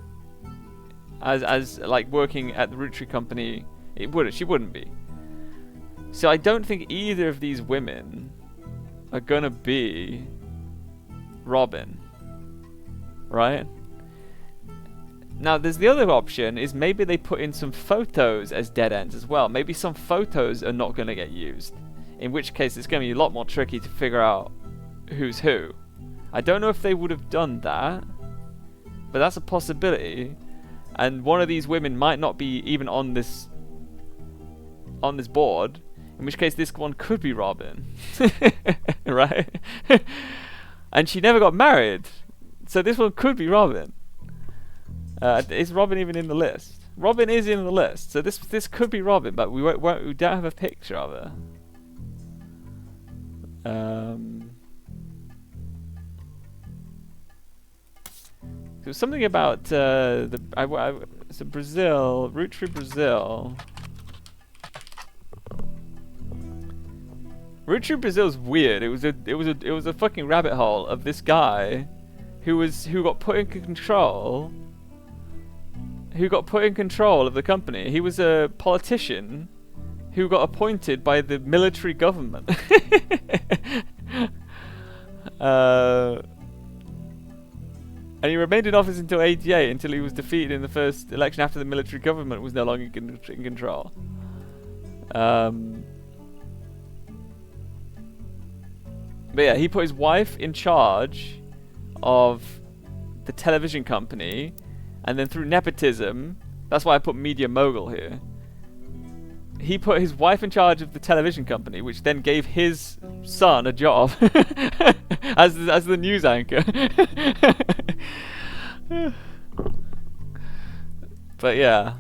Speaker 2: as like working at the Roottrees company? She wouldn't be. So I don't think either of these women are gonna be Robin, right? Now, there's the other option, is maybe they put in some photos as dead ends as well. Maybe some photos are not going to get used, in which case it's going to be a lot more tricky to figure out who's who. I don't know if they would have done that, but that's a possibility. And one of these women might not be even on this board, in which case this one could be Robin, right? And she never got married, so this one could be Robin. Is Robin even in the list? Robin is in the list, so this could be Robin, but we don't have a picture of her. There was something about so Brazil, Roottrees Brazil. Roottrees Brazil's weird. It was a fucking rabbit hole of this guy who got put in control. Who got put in control of the company. He was a politician who got appointed by the military government. And he remained in office until '88, until he was defeated in the first election after the military government was no longer in control. But yeah, he put his wife in charge of the television company, and then through nepotism, that's why I put media mogul here. He put his wife in charge of the television company, which then gave his son a job as the news anchor. But yeah,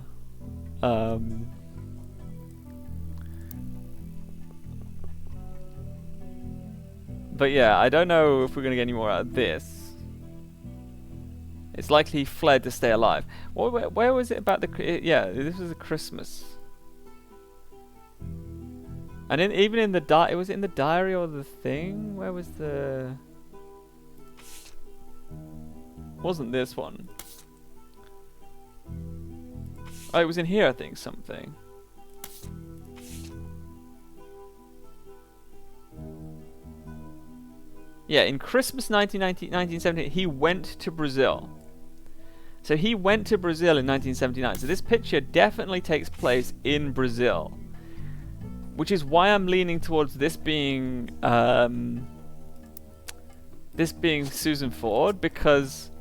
Speaker 2: I don't know if we're gonna get any more out of this. It's likely he fled to stay alive. Where was it about the? Yeah, this was a Christmas. And even in the was it in the diary or the thing? Where was the? Wasn't this one? Oh, it was in here, I think. Something. Yeah, in Christmas 1970, he went to Brazil. So he went to Brazil in 1979. So this picture definitely takes place in Brazil. Which is why I'm leaning towards this being Susan Ford, because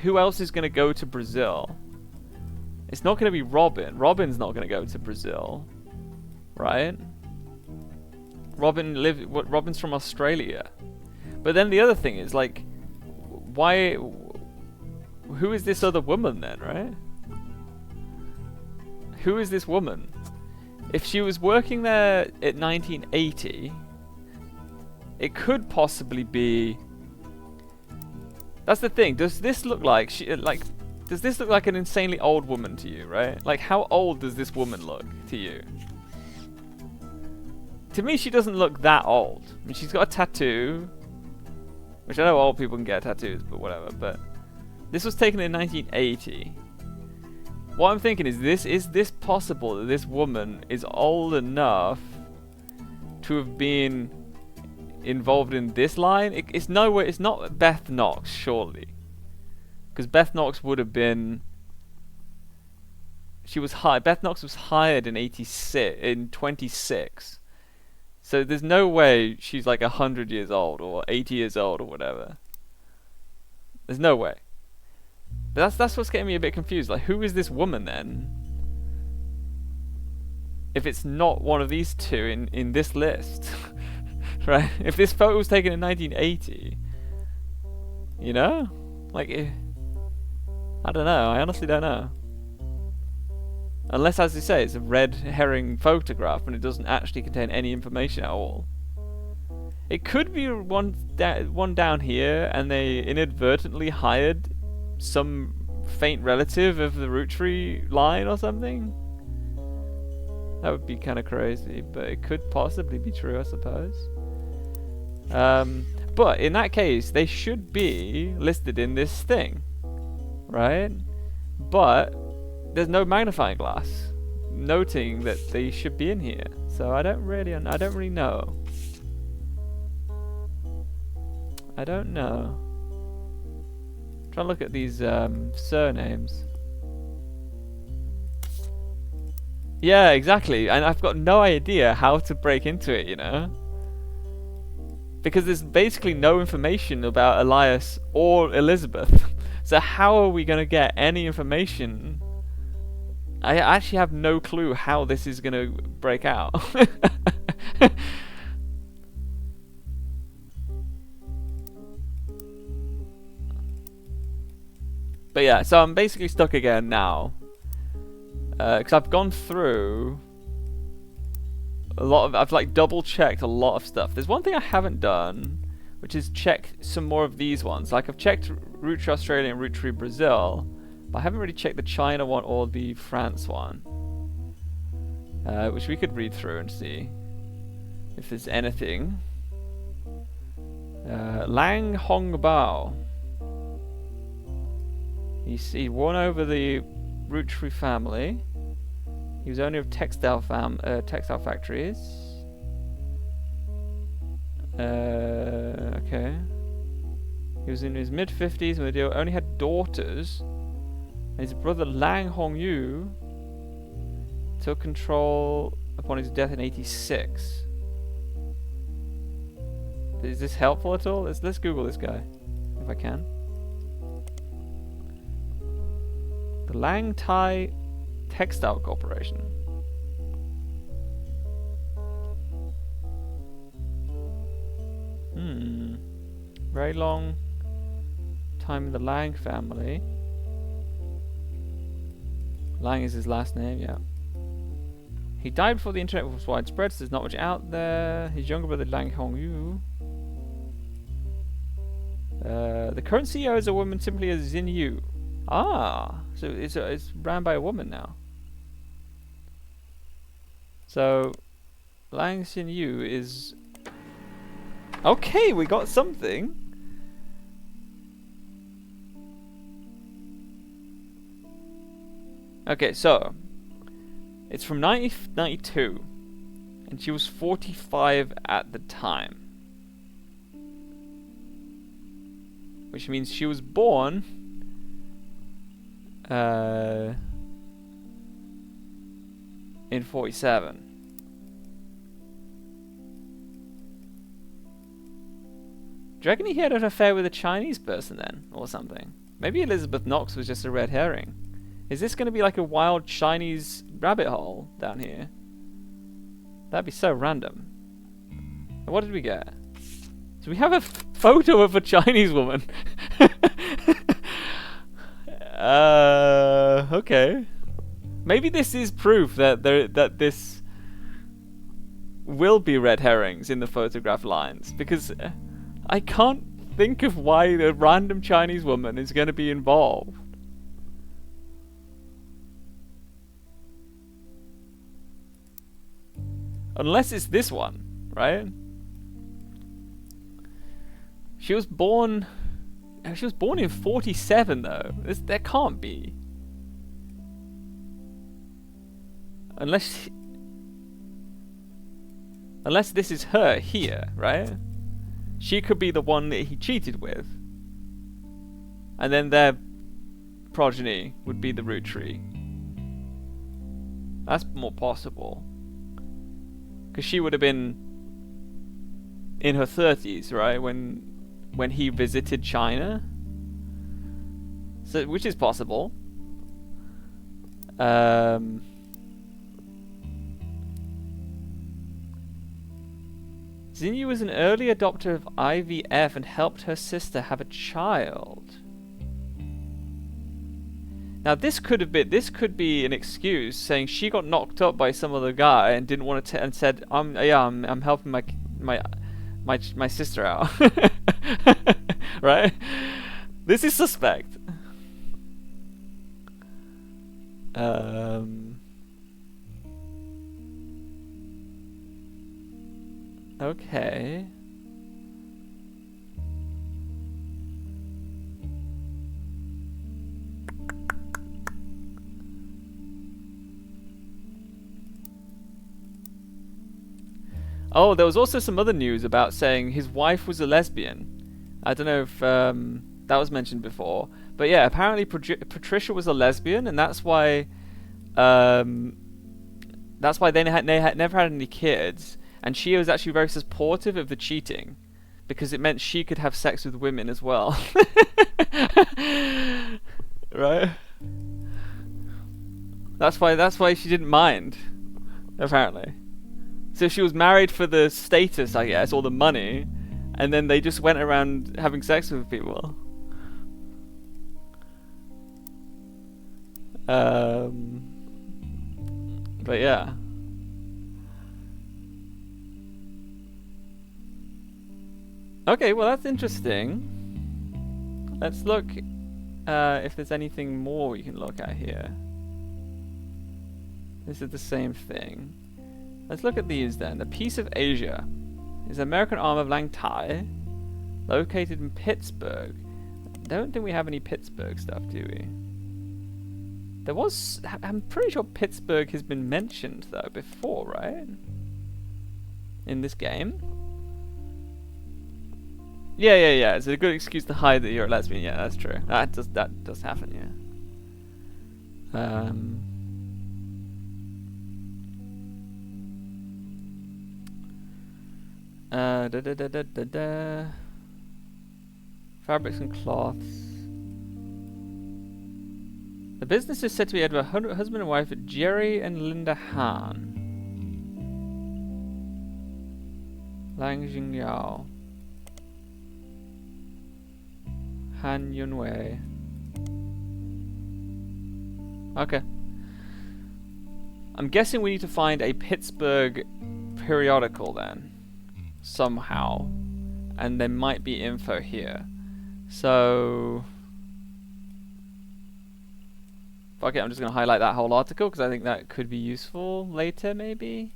Speaker 2: who else is going to go to Brazil? It's not going to be Robin. Robin's not going to go to Brazil, right? Robin's from Australia. But then the other thing is, like, why? Who is this other woman then, right? Who is this woman? If she was working there at 1980, it could possibly be. That's the thing. Does this look like Does this look like an insanely old woman to you, right? Like, how old does this woman look to you? To me, she doesn't look that old. I mean, she's got a tattoo, which I know old people can get tattoos, but whatever. But this was taken in 1980. What I'm thinking is this possible that this woman is old enough to have been involved in this line? It's nowhere. It's not Beth Knox, surely, because Beth Knox would have been. She was hired. Beth Knox was hired in 26. So there's no way she's like 100 years old or 80 years old or whatever. There's no way. But that's what's getting me a bit confused. Like, who is this woman then? If it's not one of these two in this list, right? If this photo was taken in 1980, you know, like, I don't know. I honestly don't know. Unless, as you say, it's a red herring photograph and it doesn't actually contain any information at all. It could be one down here, and they inadvertently hired some faint relative of the Roottrees line or something. That would be kind of crazy, but it could possibly be true, I suppose. But in that case, they should be listed in this thing, right? But there's no magnifying glass noting that they should be in here, so I don't really know. I don't know. Try to look at these surnames. Yeah, exactly. And I've got no idea how to break into it, you know? Because there's basically no information about Elias or Elizabeth. So how are we going to get any information? I actually have no clue how this is going to break out. But yeah, so I'm basically stuck again now. Because I've gone through a lot of... I've like double checked a lot of stuff. There's one thing I haven't done, which is check some more of these ones. Like I've checked Roottree Australia and Roottrees Brazil, but I haven't really checked the China one or the France one. Which we could read through and see if there's anything. Lang Hongbao. He won over the Roottrees family. He was owner of textile factories. Okay. He was in his mid-50s when they only had daughters. And his brother Lang Hongyu took control upon his death in 86. Is this helpful at all? Let's Google this guy, if I can. The Lang Thai Textile Corporation. Very long time in the Lang family. Lang is his last name, yeah. He died before the internet was widespread, so there's not much out there. His younger brother Lang Hongyu. The current CEO is a woman simply as Xin Yu. Ah, so it's ran by a woman now. So Lang Xin Yu is... Okay, we got something. Okay, so it's from 1992, and she was 45 at the time, which means she was born in 47. Do you reckon he had an affair with a Chinese person then, or something? Maybe Elizabeth Knox was just a red herring. Is this going to be like a wild Chinese rabbit hole down here? That'd be so random. And what did we get? So we have a photo of a Chinese woman. Okay. Maybe this is proof that this will be red herrings in the photograph lines, because I can't think of why a random Chinese woman is going to be involved. Unless it's this one, right? She was born in 47 though. There can't be. Unless this is her here, right? She could be the one that he cheated with. And then their progeny would be the Roottrees. That's more possible. Because she would have been in her 30s, right? When he visited China. So, which is possible. Xinyu was an early adopter of IVF and helped her sister have a child. Now this could be an excuse saying she got knocked up by some other guy and didn't want to and said I'm helping my sister out. Right? This is suspect. Okay. Oh, there was also some other news about saying his wife was a lesbian, I don't know if that was mentioned before, but yeah, apparently Patricia was a lesbian, and that's why they never had any kids, and she was actually very supportive of the cheating because it meant she could have sex with women as well. Right? That's why she didn't mind, apparently. So she was married for the status, I guess, or the money, and then they just went around having sex with people. But yeah. Okay, well that's interesting. Let's look if there's anything more we can look at here. This is the same thing. Let's look at these then. The Piece of Asia is an American arm of Lang Thai, located in Pittsburgh. Don't think we have any Pittsburgh stuff, do we? There was... I'm pretty sure Pittsburgh has been mentioned, though, before, right? In this game? Yeah. It's a good excuse to hide that you're a lesbian. Yeah, that's true. That does happen, yeah. Fabrics and cloths. The business is said to be owned by husband and wife Jerry and Linda Han. Lang Jingyao. Han Yunwei. Okay. I'm guessing we need to find a Pittsburgh periodical then. Somehow. And there might be info here. So... fuck it, I'm just going to highlight that whole article because I think that could be useful later, maybe.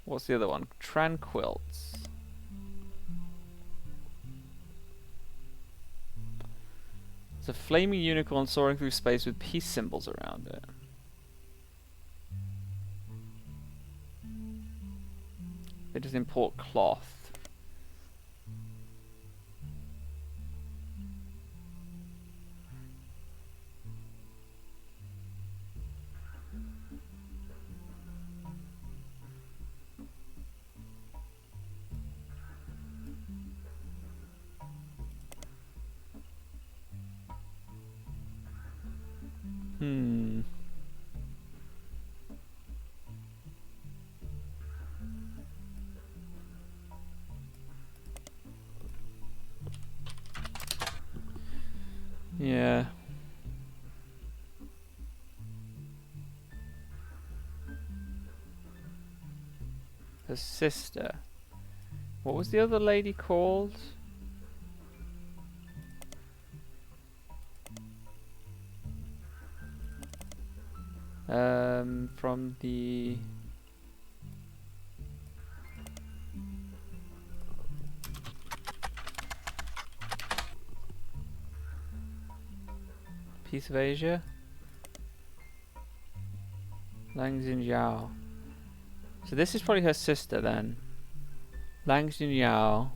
Speaker 2: What's the other one? Tranquilts. It's a flaming unicorn soaring through space with peace symbols around it. They just import cloth. Yeah. Her sister. What was the other lady called? From the... Piece of Asia? Lang Xinjiao. So this is probably her sister then. Lang Xinjiao.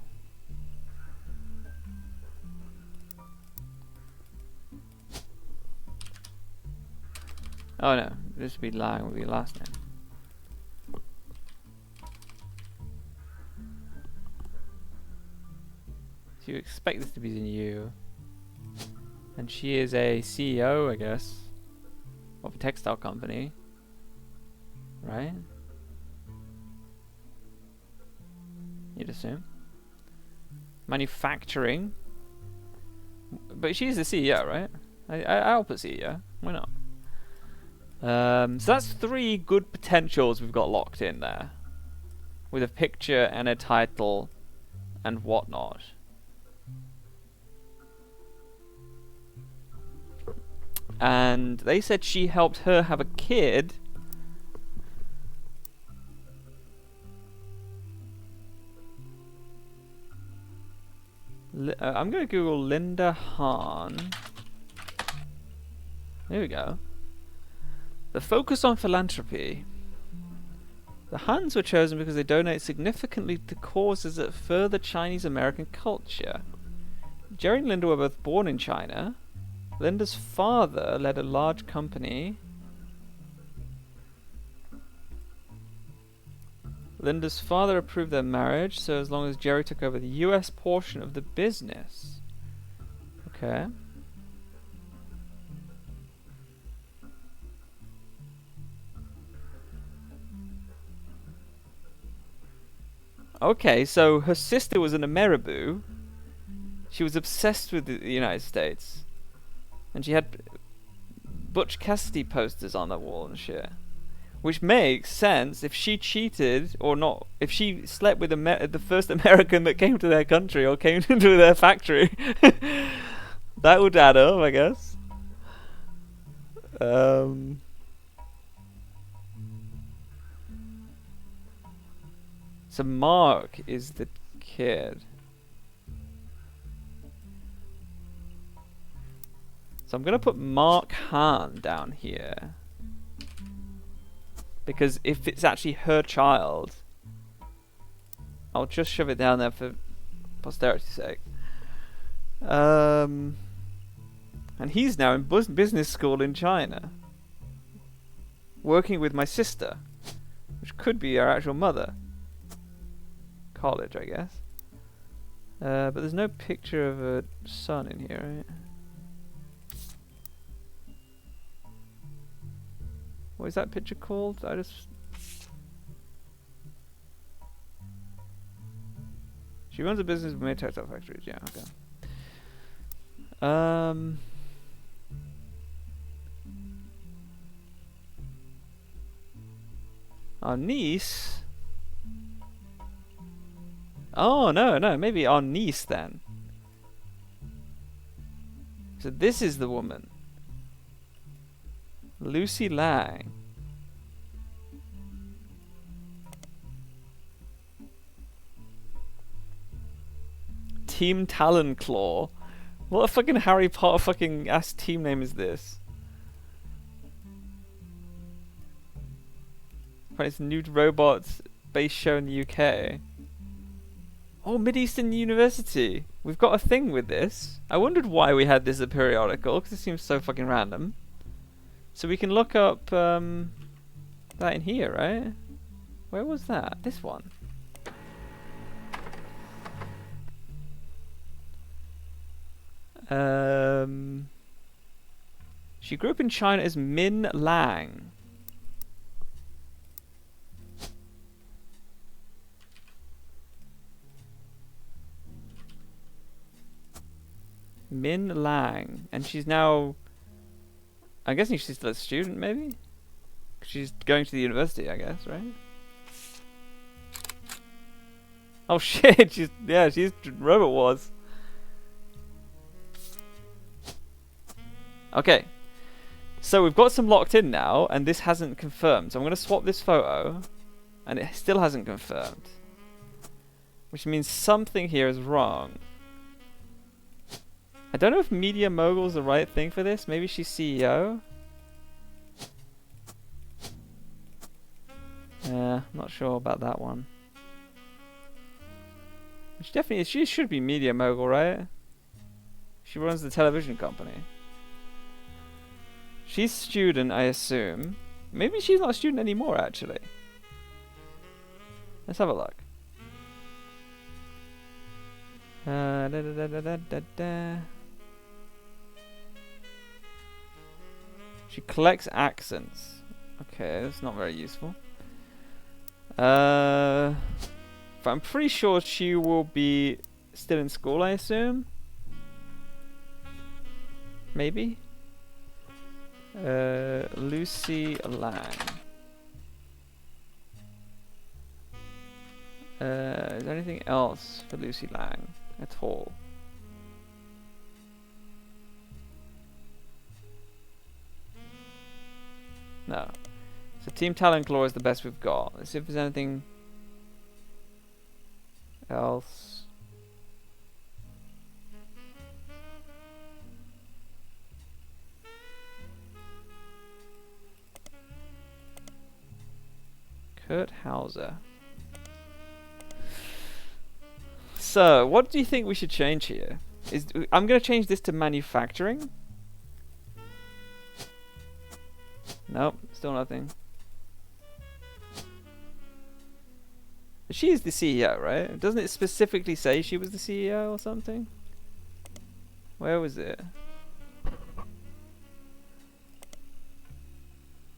Speaker 2: Oh no, this would be Lang, would be the last name. So you expect this to be Zinyu. And she is a CEO, I guess, of a textile company. Right? You'd assume. Manufacturing. But she's the CEO, right? I'll put CEO. Why not? So that's 3 good potentials we've got locked in there. With a picture and a title and whatnot. And they said she helped her have a kid. I'm going to Google Linda Han. There we go. The focus on philanthropy. The Hans were chosen because they donate significantly to causes that further Chinese American culture. Jerry and Linda were both born in China. Linda's father led a large company. Linda's father approved their marriage, so as long as Jerry took over the US portion of the business. Okay. Okay, so her sister was an Ameriboo. She was obsessed with the United States. And she had Butch Cassidy posters on the wall and shit. Which makes sense if she cheated or not. If she slept with the first American that came to their country or came into their factory. That would add up, I guess. So Mark is the kid. So I'm going to put Mark Hahn down here. Because if it's actually her child, I'll just shove it down there for posterity's sake. And he's now in business school in China. Working with my sister. Which could be our actual mother. College, I guess. But there's no picture of a son in here, right? What is that picture called? She runs a business with many textile factories. Yeah, okay. Our niece. Oh no, maybe our niece then. So this is the woman. Lucy Lang. Team Talon-Claw. What a fucking Harry Potter fucking ass team name is this? It's new robots based show in the UK. Oh, Mid-Eastern University. We've got a thing with this. I wondered why we had this as a periodical, because it seems so fucking random. So we can look up that in here, right? Where was that? This one. She grew up in China as Min Lang. Min Lang. And she's now... I'm guessing she's still a student, maybe? She's going to the university, I guess, right? Oh shit, she's Robot Wars. Okay. So we've got some locked in now, and this hasn't confirmed. So I'm going to swap this photo, and it still hasn't confirmed. Which means something here is wrong. I don't know if Media Mogul's the right thing for this. Maybe she's CEO? Not sure about that one. She should be Media Mogul, right? She runs the television company. She's student, I assume. Maybe she's not a student anymore, actually. Let's have a look. She collects accents. Okay, that's not very useful. But I'm pretty sure she will be still in school, I assume. Maybe. Lucy Lang. Is there anything else for Lucy Lang at all? No. So Team Talon-Claw is the best we've got. Let's see if there's anything else. Kurt Hauser. So, what do you think we should change here? I'm going to change this to manufacturing. Nope, still nothing. She is the CEO, right? Doesn't it specifically say she was the CEO or something? Where was it?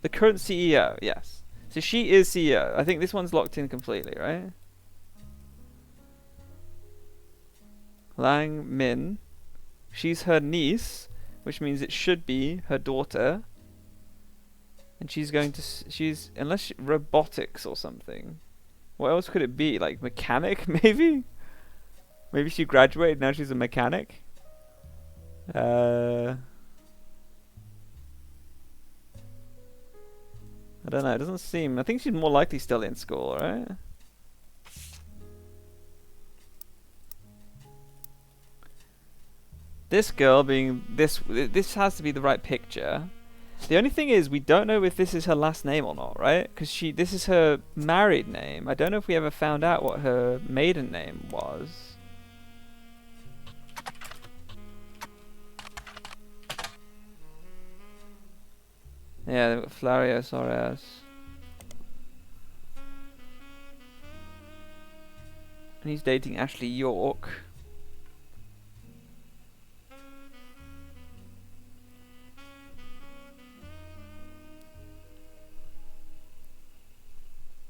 Speaker 2: The current CEO, yes. So she is CEO. I think this one's locked in completely, right? Lang Min. She's her niece, which means it should be her daughter. And she's going to... robotics or something. What else could it be? Like mechanic, maybe? Maybe she graduated, now she's a mechanic? I don't know, it doesn't seem... I think she's more likely still in school, right? This girl being... This has to be the right picture. The only thing is, we don't know if this is her last name or not, right? Because this is her married name. I don't know if we ever found out what her maiden name was. Yeah, they've got Flario Soares. And he's dating Ashley York.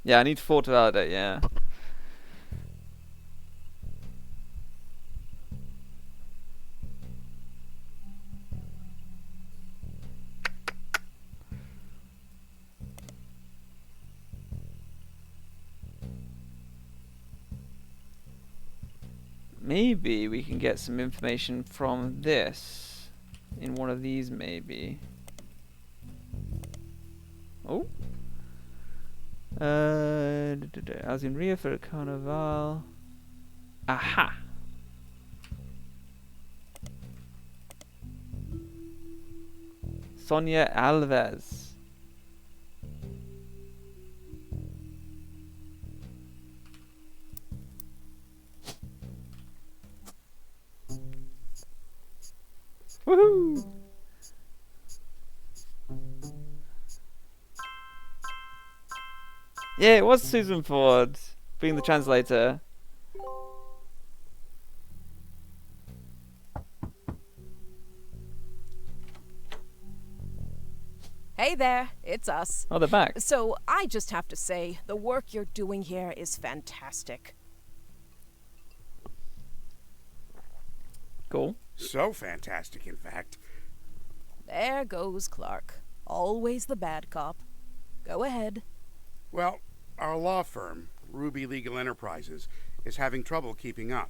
Speaker 2: Yeah, I need 4 to validate, yeah. Maybe we can get some information from this. In one of these, maybe. Oh. I was in Rio for a carnival. Aha! Sonia Alves. Woohoo! Yeah, it was Susan Ford being the translator.
Speaker 3: Hey there, it's us.
Speaker 2: Oh, they're back.
Speaker 3: So, I just have to say, the work you're doing here is fantastic.
Speaker 2: Cool.
Speaker 4: So fantastic, in fact.
Speaker 3: There goes Clark. Always the bad cop. Go ahead.
Speaker 4: Well, our law firm, Ruby Legal Enterprises, is having trouble keeping up.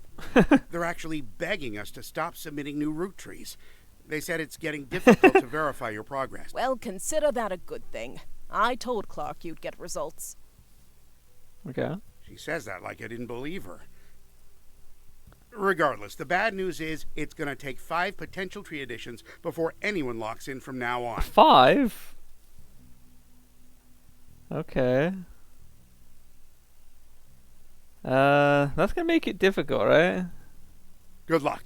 Speaker 4: They're actually begging us to stop submitting new Roottrees. They said it's getting difficult to verify your progress.
Speaker 3: Well, consider that a good thing. I told Clark you'd get results.
Speaker 2: Okay.
Speaker 4: She says that like I didn't believe her. Regardless, the bad news is it's going to take 5 potential tree additions before anyone locks in from now on.
Speaker 2: 5? Okay. That's gonna make it difficult, right?
Speaker 4: Good luck.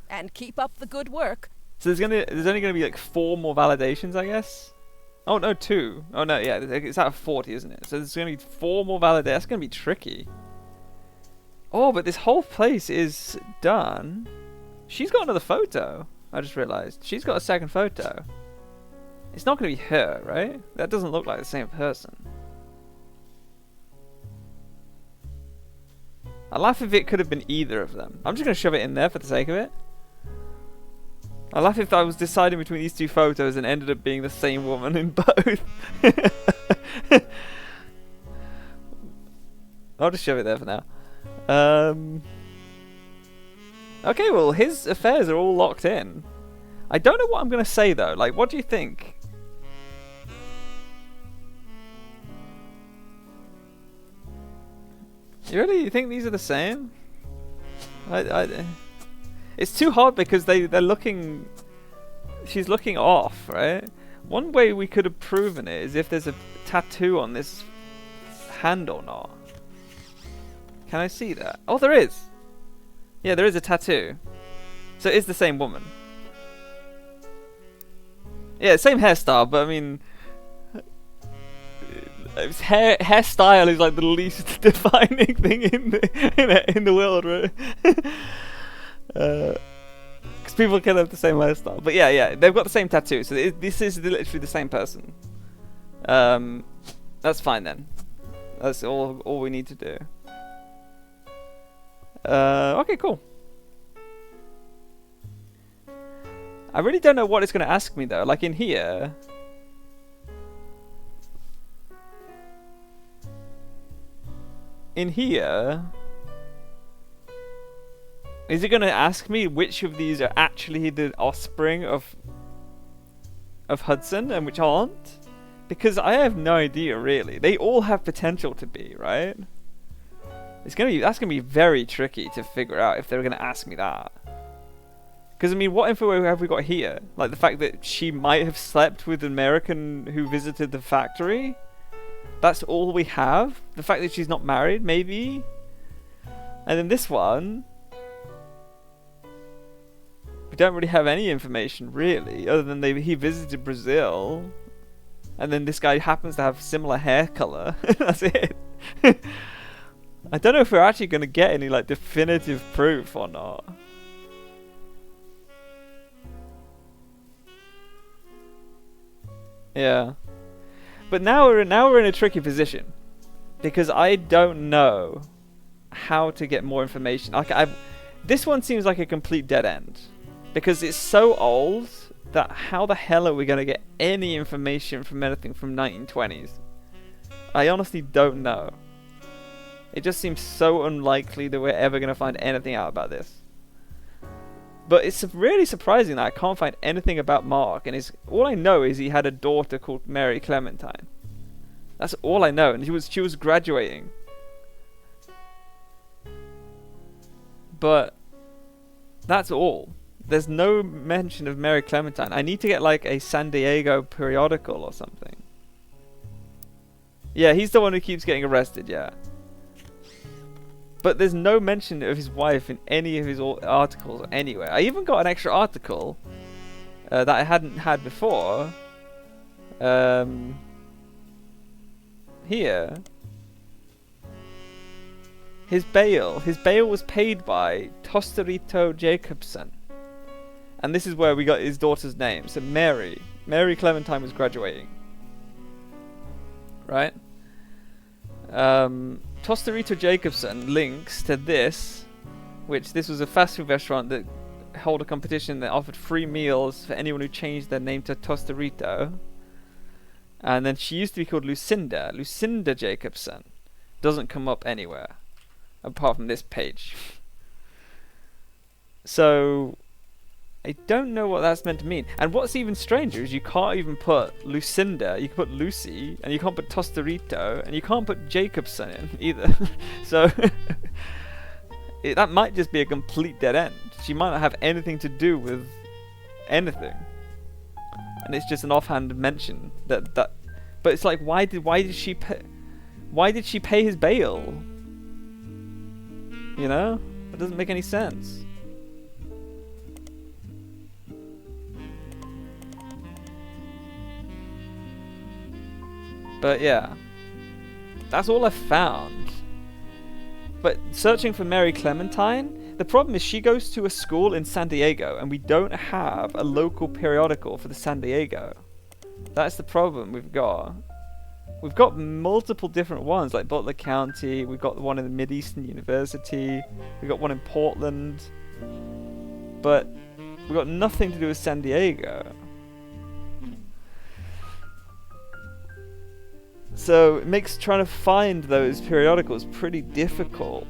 Speaker 3: And keep up the good work.
Speaker 2: So there's only gonna be like 4 more validations, I guess. Oh no, 2. Oh no, yeah, it's out of 40, isn't it? So there's gonna be 4 more validations. That's gonna be tricky. Oh, but this whole place is done. She's got another photo. I just realized she's got a second photo. It's not gonna be her, right? That doesn't look like the same person. I'd laugh if it could have been either of them. I'm just gonna shove it in there for the sake of it. I'd laugh if I was deciding between these 2 photos and ended up being the same woman in both. I'll just shove it there for now. Okay, well, his affairs are all locked in. I don't know what I'm gonna say though. Like, what do you think? You think these are the same? It's too hard because they're looking... She's looking off, right? One way we could have proven it is if there's a tattoo on this hand or not. Can I see that? Oh, there is. Yeah, there is a tattoo. So it is the same woman. Yeah, same hairstyle, but I mean, hairstyle is like the least defining thing in the world, right? Because people can have the same hairstyle. But yeah, they've got the same tattoo, so this is literally the same person. That's fine then. That's all we need to do. Okay, cool. I really don't know what it's going to ask me though. Like in here. In here. Is it going to ask me which of these are actually the offspring of Hudson and which aren't? Because I have no idea really. They all have potential to be, right? That's gonna be very tricky to figure out if they're gonna ask me that. Because I mean, what info have we got here? Like the fact that she might have slept with an American who visited the factory. That's all we have. The fact that she's not married, maybe. And then this one, we don't really have any information really, other than he visited Brazil, and then this guy happens to have similar hair color. That's it. I don't know if we're actually going to get any like definitive proof or not. Yeah, but now we're in a tricky position because I don't know how to get more information. Like this one seems like a complete dead end because it's so old that how the hell are we going to get any information from anything from 1920s? I honestly don't know. It just seems so unlikely that we're ever going to find anything out about this. But it's really surprising that I can't find anything about Mark, and all I know is he had a daughter called Mary Clementine. That's all I know, and she was graduating. But that's all. There's no mention of Mary Clementine. I need to get like a San Diego periodical or something. Yeah, he's the one who keeps getting arrested, yeah. But there's no mention of his wife in any of his articles anywhere. I even got an extra article that I hadn't had before. Here. His bail was paid by Tostarito Jacobson. And this is where we got his daughter's name. So Mary Clementine was graduating. Right? Tostarito Jacobson links to this, which this was a fast food restaurant that held a competition that offered free meals for anyone who changed their name to Tostarito. And then she used to be called Lucinda Jacobson. Doesn't come up anywhere apart from this page. So I don't know what that's meant to mean. And what's even stranger is you can't even put Lucinda, you can put Lucy, and you can't put Tostarito, and you can't put Jacobson in either. So that might just be a complete dead end. She might not have anything to do with anything. And it's just an offhand mention that but it's like why did she pay his bail? You know? It doesn't make any sense. But yeah, that's all I found. But searching for Mary Clementine, the problem is she goes to a school in San Diego and we don't have a local periodical for the San Diego. That's the problem we've got. We've got multiple different ones like Butler County, we've got the one in the Mid-Eastern University, we've got one in Portland, but we've got nothing to do with San Diego. So it makes trying to find those periodicals pretty difficult.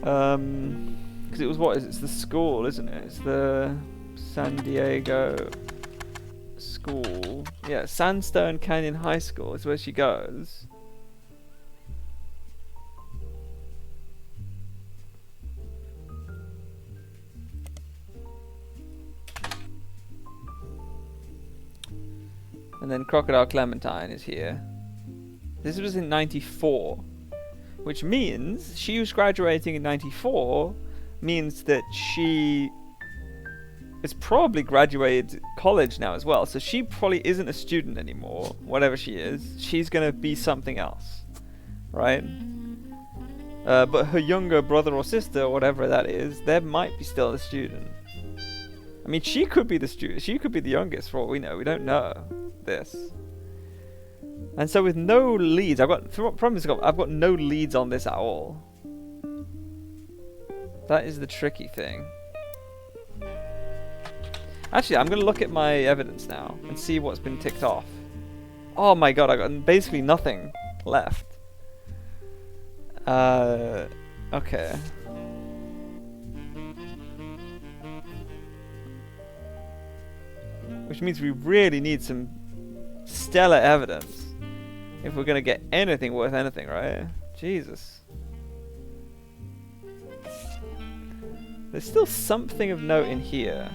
Speaker 2: Because it was it's the school, isn't it? It's the San Diego school. Yeah, Sandstone Canyon High School is where she goes. And then Crocodile Clementine is here. This was in 94, which means she was graduating in 94, means that she is probably graduated college now as well. So she probably isn't a student anymore, whatever she is. She's going to be something else, right? But her younger brother or sister, or whatever that is, they might be still a student. I mean, she could be the student. She could be the youngest, for all we know. We don't know this. And so with no leads, I've got no leads on this at all. That is the tricky thing. Actually, I'm going to look at my evidence now and see what's been ticked off. Oh my god, I got basically nothing left. Okay. Which means we really need some stellar evidence if we're going to get anything worth anything, right? Jesus. There's still something of note in here.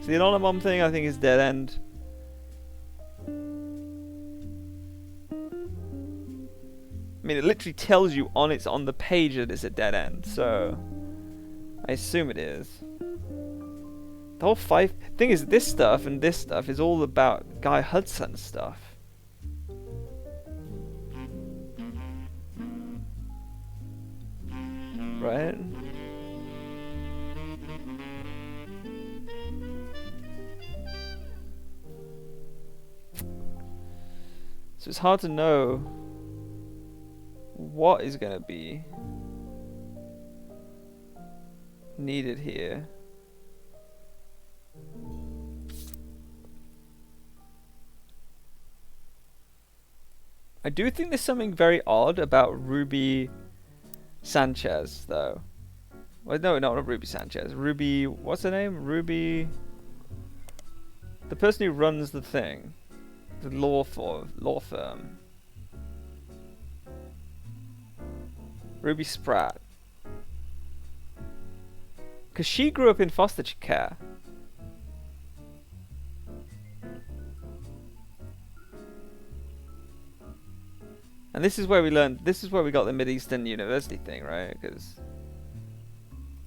Speaker 2: So the anonymous thing I think is dead end. I mean, it literally tells you on the page that it's a dead end, so I assume it is. The whole thing is, this stuff and this stuff is all about Guy Hudson stuff. Right? So it's hard to know what is going to be needed here. I do think there's something very odd about Ruby Sanchez, though. Well, no, not Ruby Sanchez. Ruby, what's her name? Ruby, the person who runs the thing. The law firm. Ruby Spratt. Because she grew up in foster care. And this is where we got the Mideastern University thing, right? Because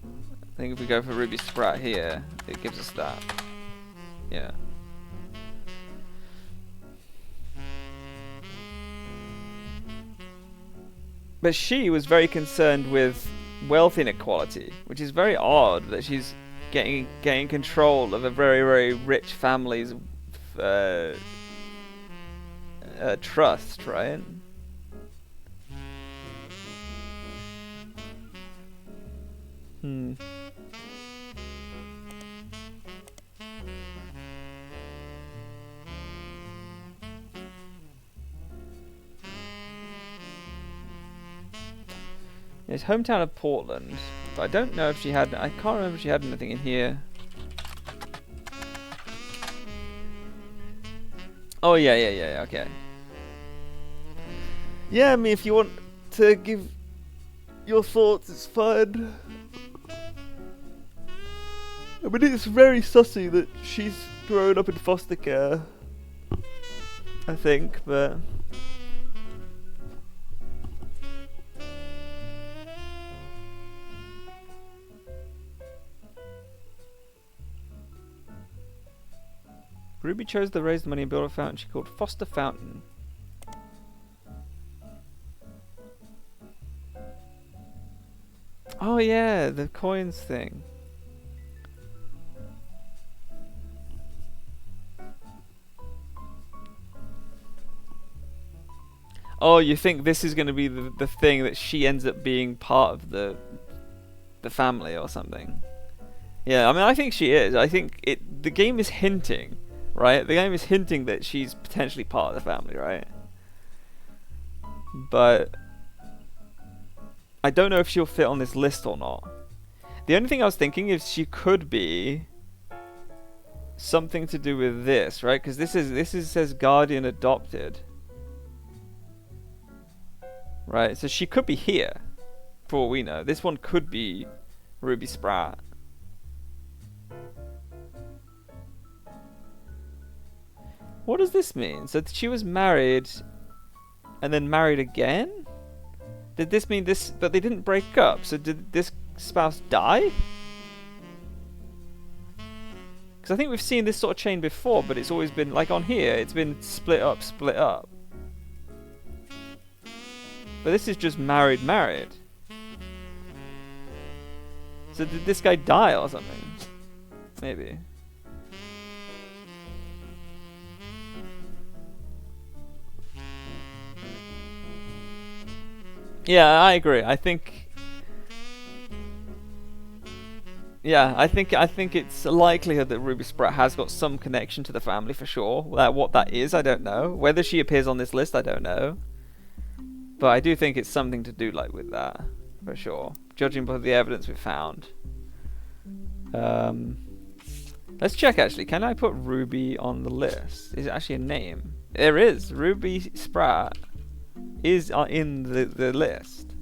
Speaker 2: I think if we go for Ruby Spratt here, it gives us that. Yeah. But she was very concerned with wealth inequality, which is very odd that she's getting control of a very, very rich family's trust, right? His hometown of Portland, but I don't know if she had. I can't remember if she had anything in here. Oh yeah. Okay. Yeah, I mean, if you want to give your thoughts, it's fine. I mean, it's very sussy that she's grown up in foster care, I think, but Ruby chose to raise the money and build a fountain she called Foster Fountain. Oh yeah, the coins thing. Oh, you think this is going to be the thing that she ends up being part of the family or something? Yeah, I mean, I think she is. I think the game is hinting, right? The game is hinting that she's potentially part of the family, right? But I don't know if she'll fit on this list or not. The only thing I was thinking is she could be something to do with this, right? Because this says guardian adopted. Right, so she could be here, for all we know. This one could be Ruby Spratt. What does this mean? So she was married and then married again? Did this mean this? But they didn't break up, so did this spouse die? Because I think we've seen this sort of chain before, but it's always been, like on here, it's been split up, split up. But this is just married, married. So did this guy die or something? Maybe. Yeah, I agree. I think it's a likelihood that Ruby Spratt has got some connection to the family for sure. What that is, I don't know. Whether she appears on this list, I don't know. But I do think it's something to do like with that, for sure. Judging by the evidence we found. Let's check actually. Can I put Ruby on the list? Is it actually a name? There is. Ruby Spratt is in the list.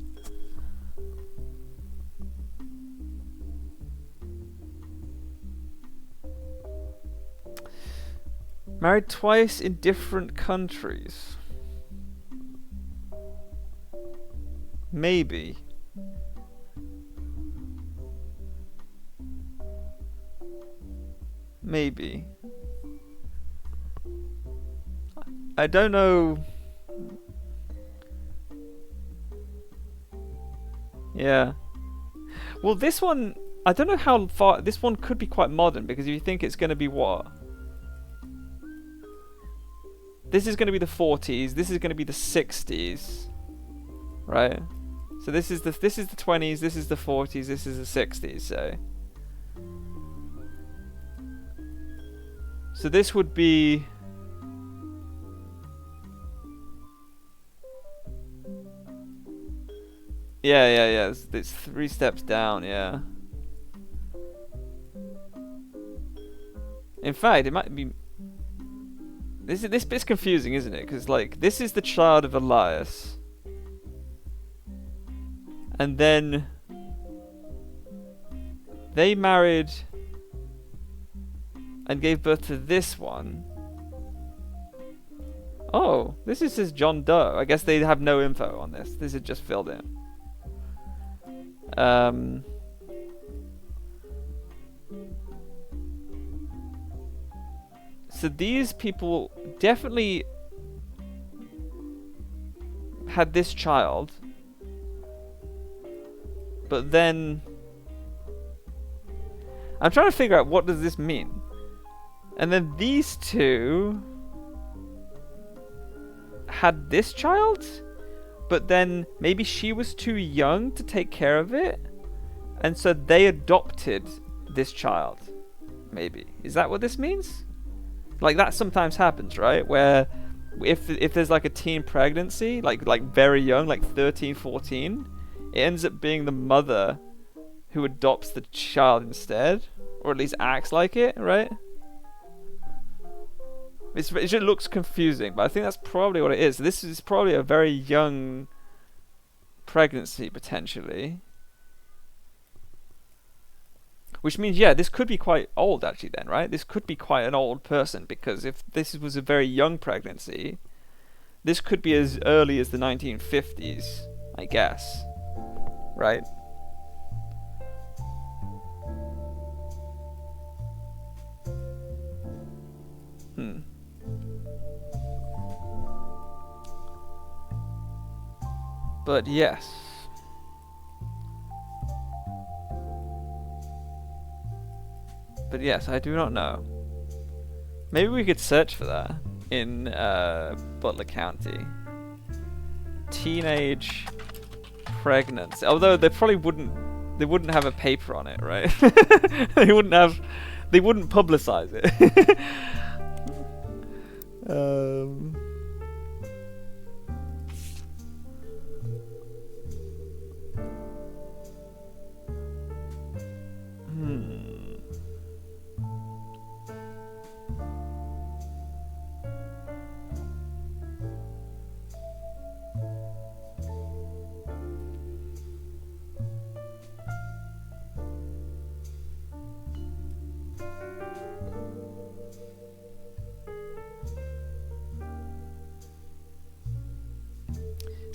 Speaker 2: Married twice in different countries. Maybe. Maybe. I don't know. Yeah. Well, this one, I don't know how far. This one could be quite modern, because if you think it's going to be what? This is going to be the 40s. This is going to be the 60s, right? So this is the 20s. This is the 40s. This is the 60s. So this would be. Yeah. It's 3 steps down. Yeah. In fact, it might be. This bit's confusing, isn't it? Because like this is the child of Elias, and then they married and gave birth to this one. Oh, this is his John Doe. I guess they have no info on this. This is just filled in. So these people definitely had this child, but then I'm trying to figure out what does this mean. And then these two had this child, but then maybe she was too young to take care of it, and so they adopted this child. Maybe. Is that what this means? Like that sometimes happens, right? Where if there's like a teen pregnancy, like very young, like 13, 14, it ends up being the mother who adopts the child instead, or at least acts like it, right? It just looks confusing, but I think that's probably what it is. This is probably a very young pregnancy, potentially. Which means, yeah, this could be quite old, actually, then, right? This could be quite an old person, because if this was a very young pregnancy, this could be as early as the 1950s, I guess. Right? But yes. But yes, I do not know. Maybe we could search for that in Butler County. Teenage pregnancy. Although they probably wouldn't have a paper on it, right? They wouldn't publicize it.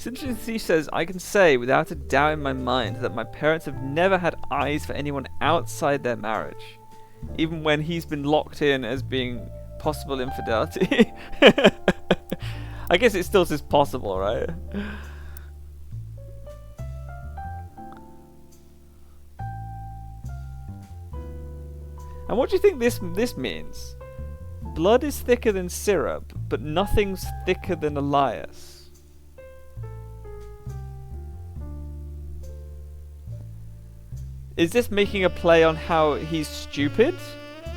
Speaker 2: She says, I can say without a doubt in my mind that my parents have never had eyes for anyone outside their marriage, even when he's been locked in as being possible infidelity. I guess it still says possible, right? And what do you think this means? Blood is thicker than syrup, but nothing's thicker than Elias. Is this making a play on how he's stupid?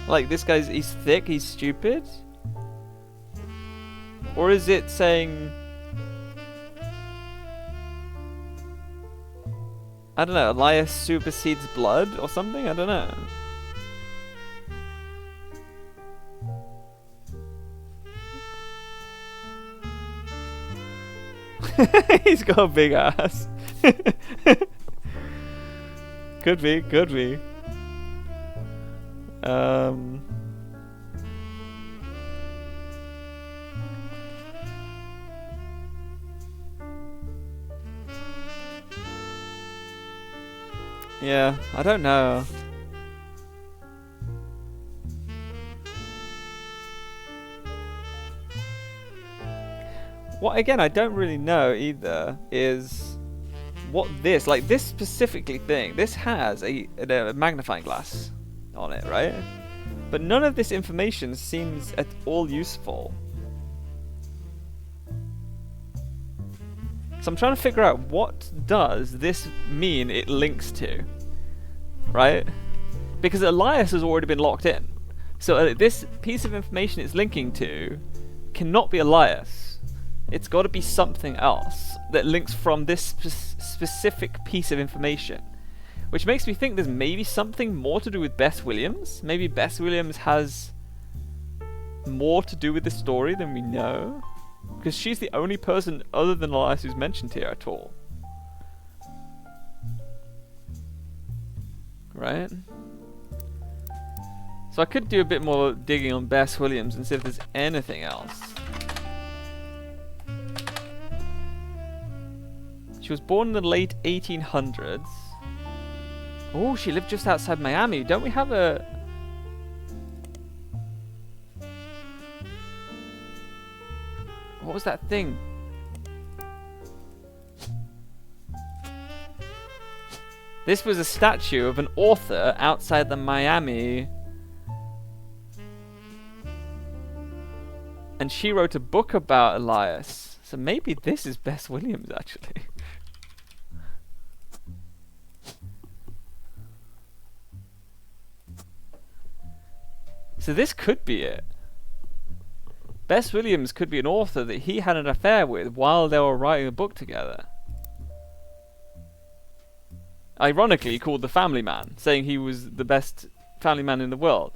Speaker 2: Like, he's thick, he's stupid? Or is it saying... I don't know, Elias supersedes blood or something? I don't know. He's got a big ass. Could be, could be. Yeah, I don't know. What, again, I don't really know either, is what this specifically thing, this has a magnifying glass on it, right? But none of this information seems at all useful. So I'm trying to figure out, what does this mean it links to, right? Because Elias has already been locked in. So this piece of information it's linking to cannot be Elias. It's got to be something else that links from this specific piece of information. Which makes me think there's maybe something more to do with Bess Williams. Maybe Bess Williams has more to do with this story than we know. Because she's the only person other than Elias who's mentioned here at all. Right? So I could do a bit more digging on Bess Williams and see if there's anything else. She was born in the late 1800s. Oh, she lived just outside Miami. Don't we have a... What was that thing? This was a statue of an author outside the Miami. And she wrote a book about Elias. So maybe this is Bess Williams, actually. So this could be it. Bess Williams could be an author that he had an affair with while they were writing a book together. Ironically called the Family Man, saying he was the best family man in the world.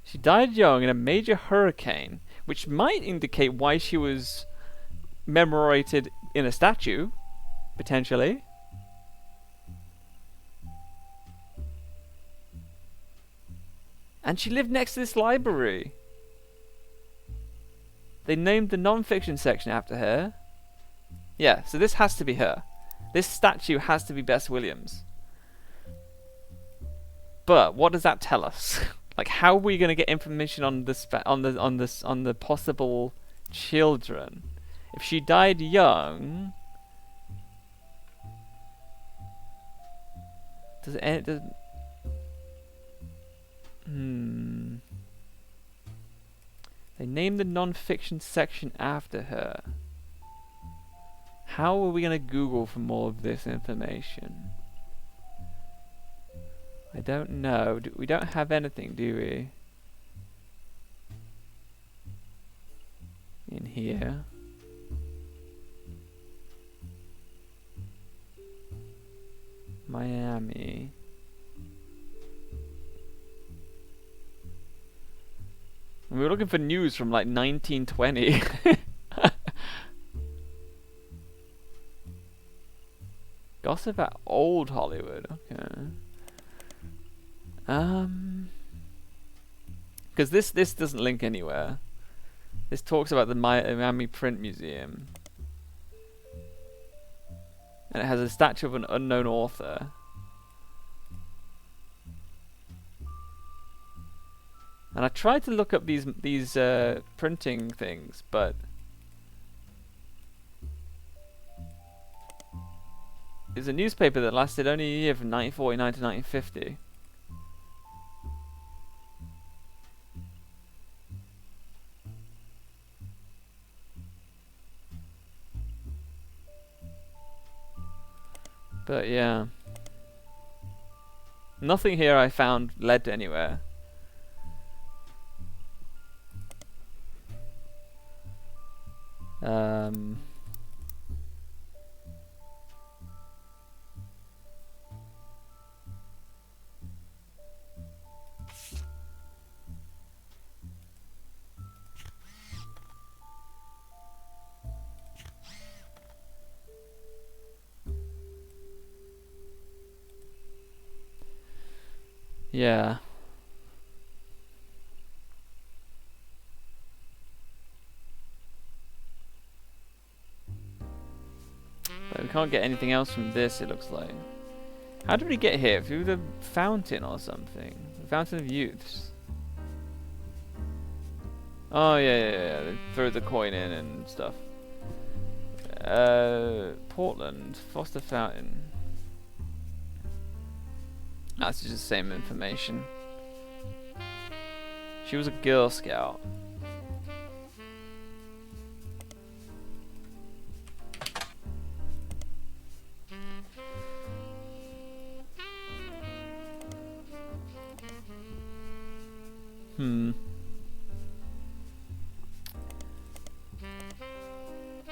Speaker 2: She died young in a major hurricane, which might indicate why she was commemorated in a statue, potentially. And she lived next to this library. They named the non-fiction section after her. Yeah, so this has to be her. This statue has to be Bess Williams. But what does that tell us? Like, how are we going to get information on the possible children? If she died young, does it? They named the non-fiction section after her. How are we going to Google for more of this information? I don't know. We don't have anything, do we? In here. Miami. We were looking for news from like 1920. Gossip at old Hollywood. Okay. Because this doesn't link anywhere. This talks about the Miami Print Museum. And it has a statue of an unknown author. And I tried to look up these printing things, but it's a newspaper that lasted only a year from 1949 to 1950. But yeah, nothing here I found led to anywhere. Yeah. But we can't get anything else from this, it looks like. How did we get here? Through the fountain or something? The Fountain of Youths. Oh, yeah. They throw the coin in and stuff. Portland. Foster Fountain. That's just the same information. She was a Girl Scout.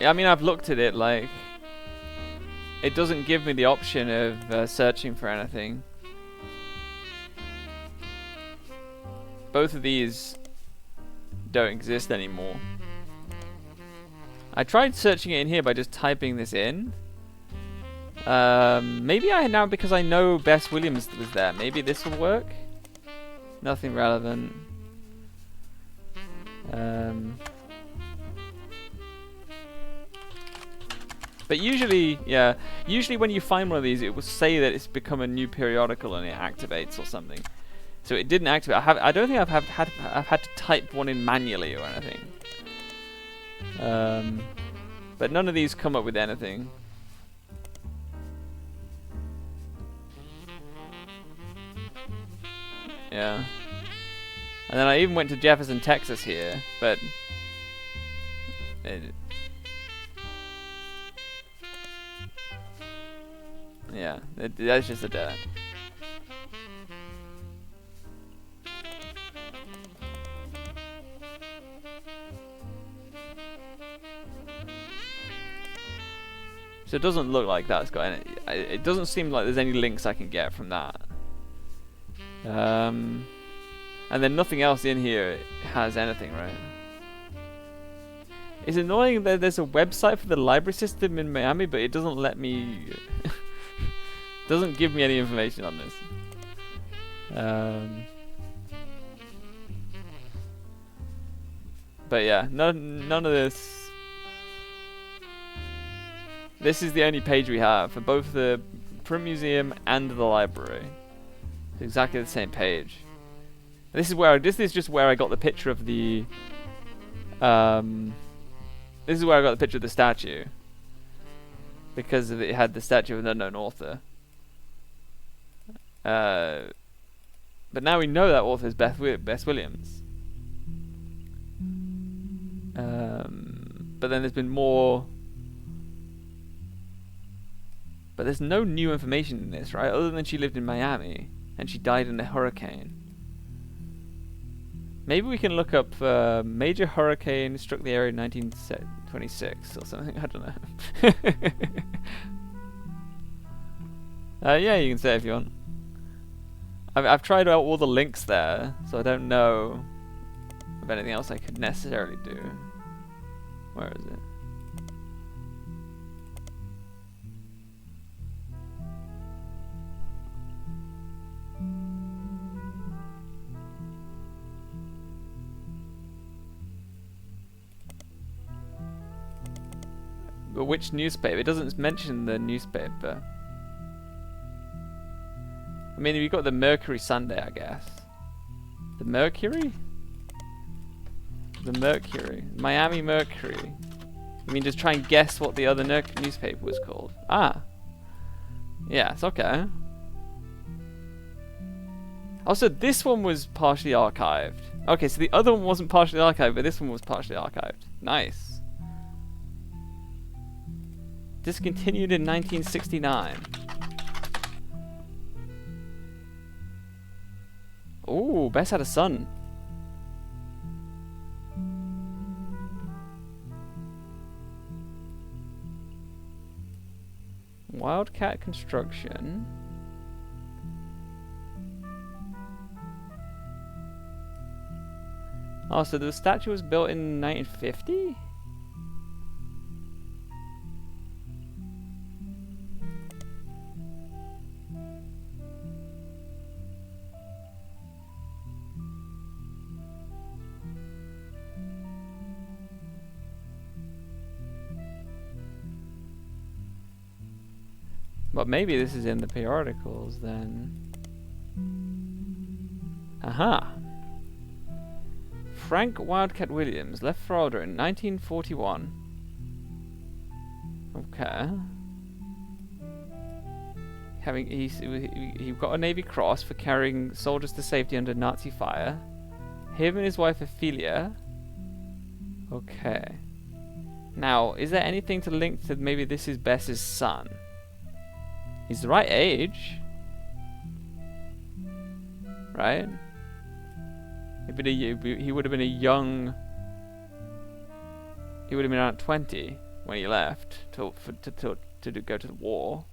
Speaker 2: Yeah, I mean, I've looked at it, like, it doesn't give me the option of searching for anything. Both of these don't exist anymore. I tried searching it in here by just typing this in. Maybe I now, because I know Bess Williams was there, maybe this will work? Nothing relevant. But usually, yeah, usually when you find one of these, it will say that it's become a new periodical and it activates or something. So it didn't activate. I don't think I've had to type one in manually or anything. But none of these come up with anything. Yeah. And then I even went to Jefferson, Texas here, but yeah, that's just a dead end. So it doesn't look like that's got any. It doesn't seem like there's any links I can get from that. And then nothing else in here has anything, right? It's annoying that there's a website for the library system in Miami, but it doesn't let me. Doesn't give me any information on this. But yeah, none of this. This is the only page we have for both the print museum and the library. It's exactly the same page. This is just where I got the picture of the. This is where I got the picture of the statue. Because it had the statue of an unknown author. But now we know that author is Bess Williams. But then there's been more. But there's no new information in this, right? Other than she lived in Miami and she died in a hurricane. Maybe we can look up major hurricane struck the area in 1926 or something. I don't know. Yeah, you can say it if you want. I've tried out all the links there, so I don't know of anything else I could necessarily do. Where is it? But which newspaper? It doesn't mention the newspaper. I mean, you've got the Mercury Sunday, I guess. The Mercury? The Mercury. Miami Mercury. I mean, just try and guess what the other newspaper was called. Ah. Yeah, it's okay. Also, this one was partially archived. Okay, so the other one wasn't partially archived, but this one was partially archived. Nice. Discontinued in 1969. Ooh, Bess had a son. Wildcat Construction. Oh, so the statue was built in 1950? But maybe this is in the periodicals then. Aha! Frank Wildcat Williams left Florida in 1941. Okay. He got a Navy Cross for carrying soldiers to safety under Nazi fire. Him and his wife Ophelia. Okay. Now, is there anything to link to maybe this is Bess's son? He's the right age. Right? He would have been a young... He would have been around 20 when he left to go to the war.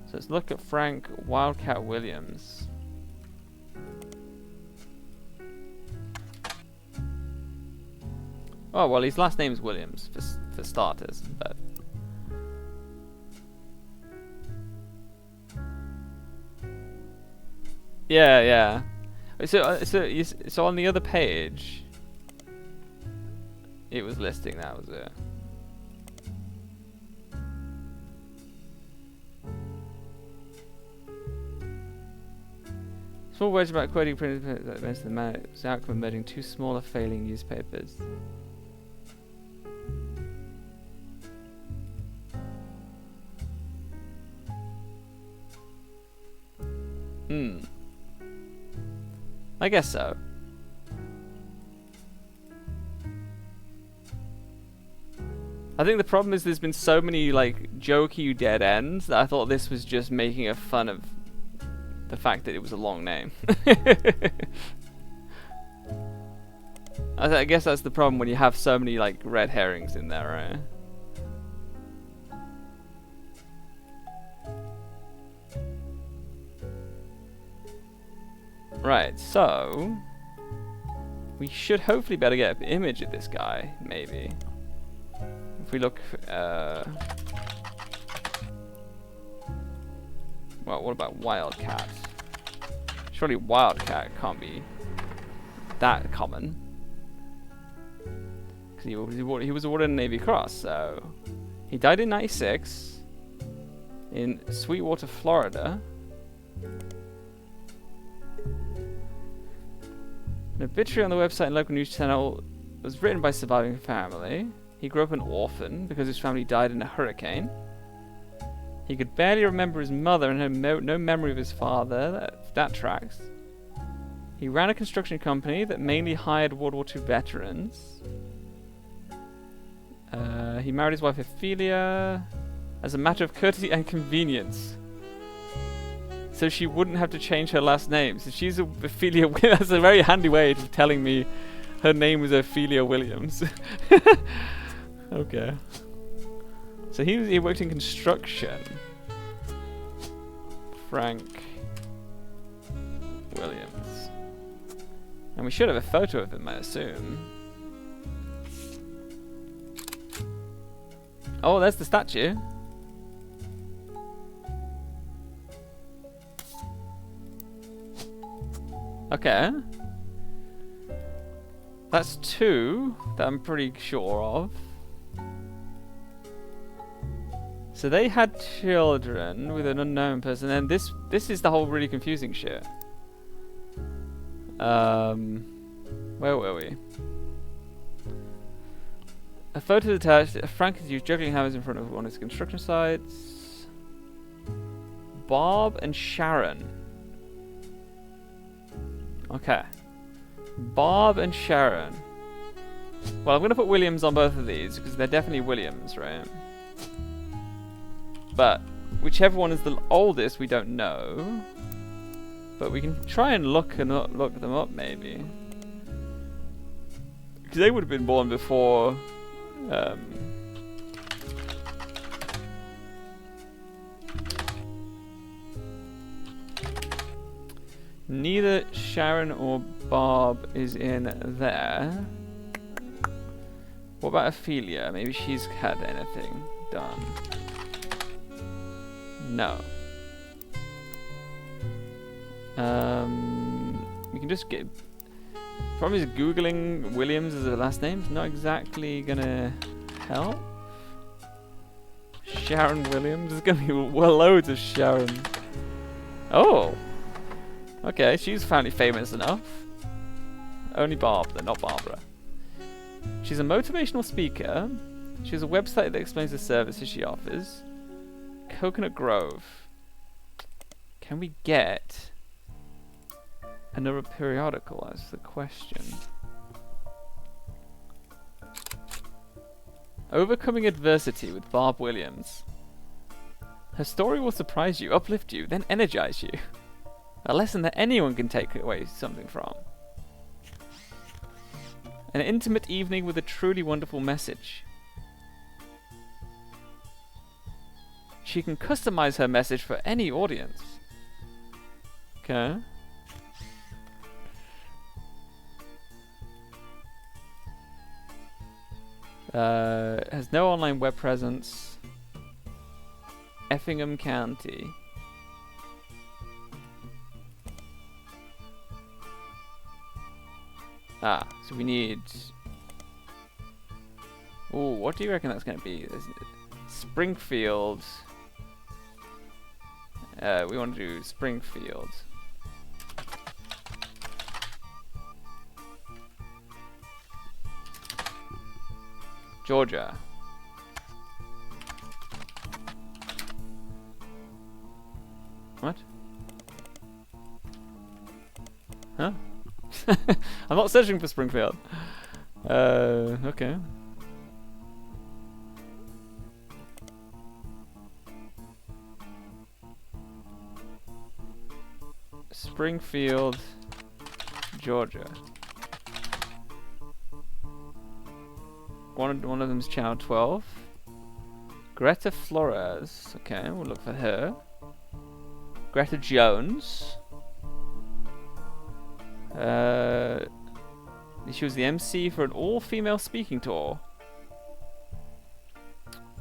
Speaker 2: So let's look at Frank Wildcat Williams. Oh, well, his last name's Williams, for starters, but... Yeah, yeah. So on the other page, it was listing, that was it. Small words about quoting printed events of the man, the outcome of merging two smaller failing newspapers. I guess so. I think the problem is there's been so many like jokey dead ends that I thought this was just making a fun of the fact that it was a long name. I guess that's the problem when you have so many like red herrings in there, right? Right, so we should hopefully be able to get an image of this guy, maybe. If we look, well, what about Wildcat? Surely Wildcat can't be that common. Because he was awarded a Navy Cross, so... He died in 96 in Sweetwater, Florida. An obituary on the website and local news channel was written by surviving family. He grew up an orphan because his family died in a hurricane. He could barely remember his mother and had no memory of his father. That tracks. He ran a construction company that mainly hired World War II veterans. He married his wife Ophelia as a matter of courtesy and convenience, so she wouldn't have to change her last name. So she's Ophelia. That's a very handy way of telling me her name was Ophelia Williams. Okay. So he worked in construction. Frank Williams. And we should have a photo of him, I assume. Oh, there's the statue. Okay. That's 2 that I'm pretty sure of. So they had children with an unknown person, and this is the whole really confusing shit. Where were we? A photo is attached. Frank is used juggling hammers in front of one of his construction sites. Bob and Sharon. Okay. Bob and Sharon. Well, I'm going to put Williams on both of these because they're definitely Williams, right? But whichever one is the oldest, we don't know. But we can try and look them up, maybe. Because they would have been born before. Neither Sharon or Bob is in there. What about Ophelia? Maybe she's had anything done. No. We can just get. Problem is, googling Williams as a last name is not exactly gonna help. Sharon Williams, there's gonna be loads of Sharon. Oh. Okay, she's finally famous enough. Only Barb, though, not Barbara. She's a motivational speaker. She has a website that explains the services she offers. Coconut Grove. Can we get another periodical? That's the question. Overcoming Adversity with Barb Williams. Her story will surprise you, uplift you, then energize you. A lesson that anyone can take away something from. An intimate evening with a truly wonderful message. She can customize her message for any audience. Okay. Has no online web presence. Effingham County. Ah, so we need. Ooh, what do you reckon that's going to be? There's Springfield. We want to do Springfield. Georgia. What? Huh? I'm not searching for Springfield. Okay. Springfield, Georgia. One of them's Channel 12. Greta Flores. Okay, we'll look for her. Greta Jones. She was the MC for an all-female speaking tour.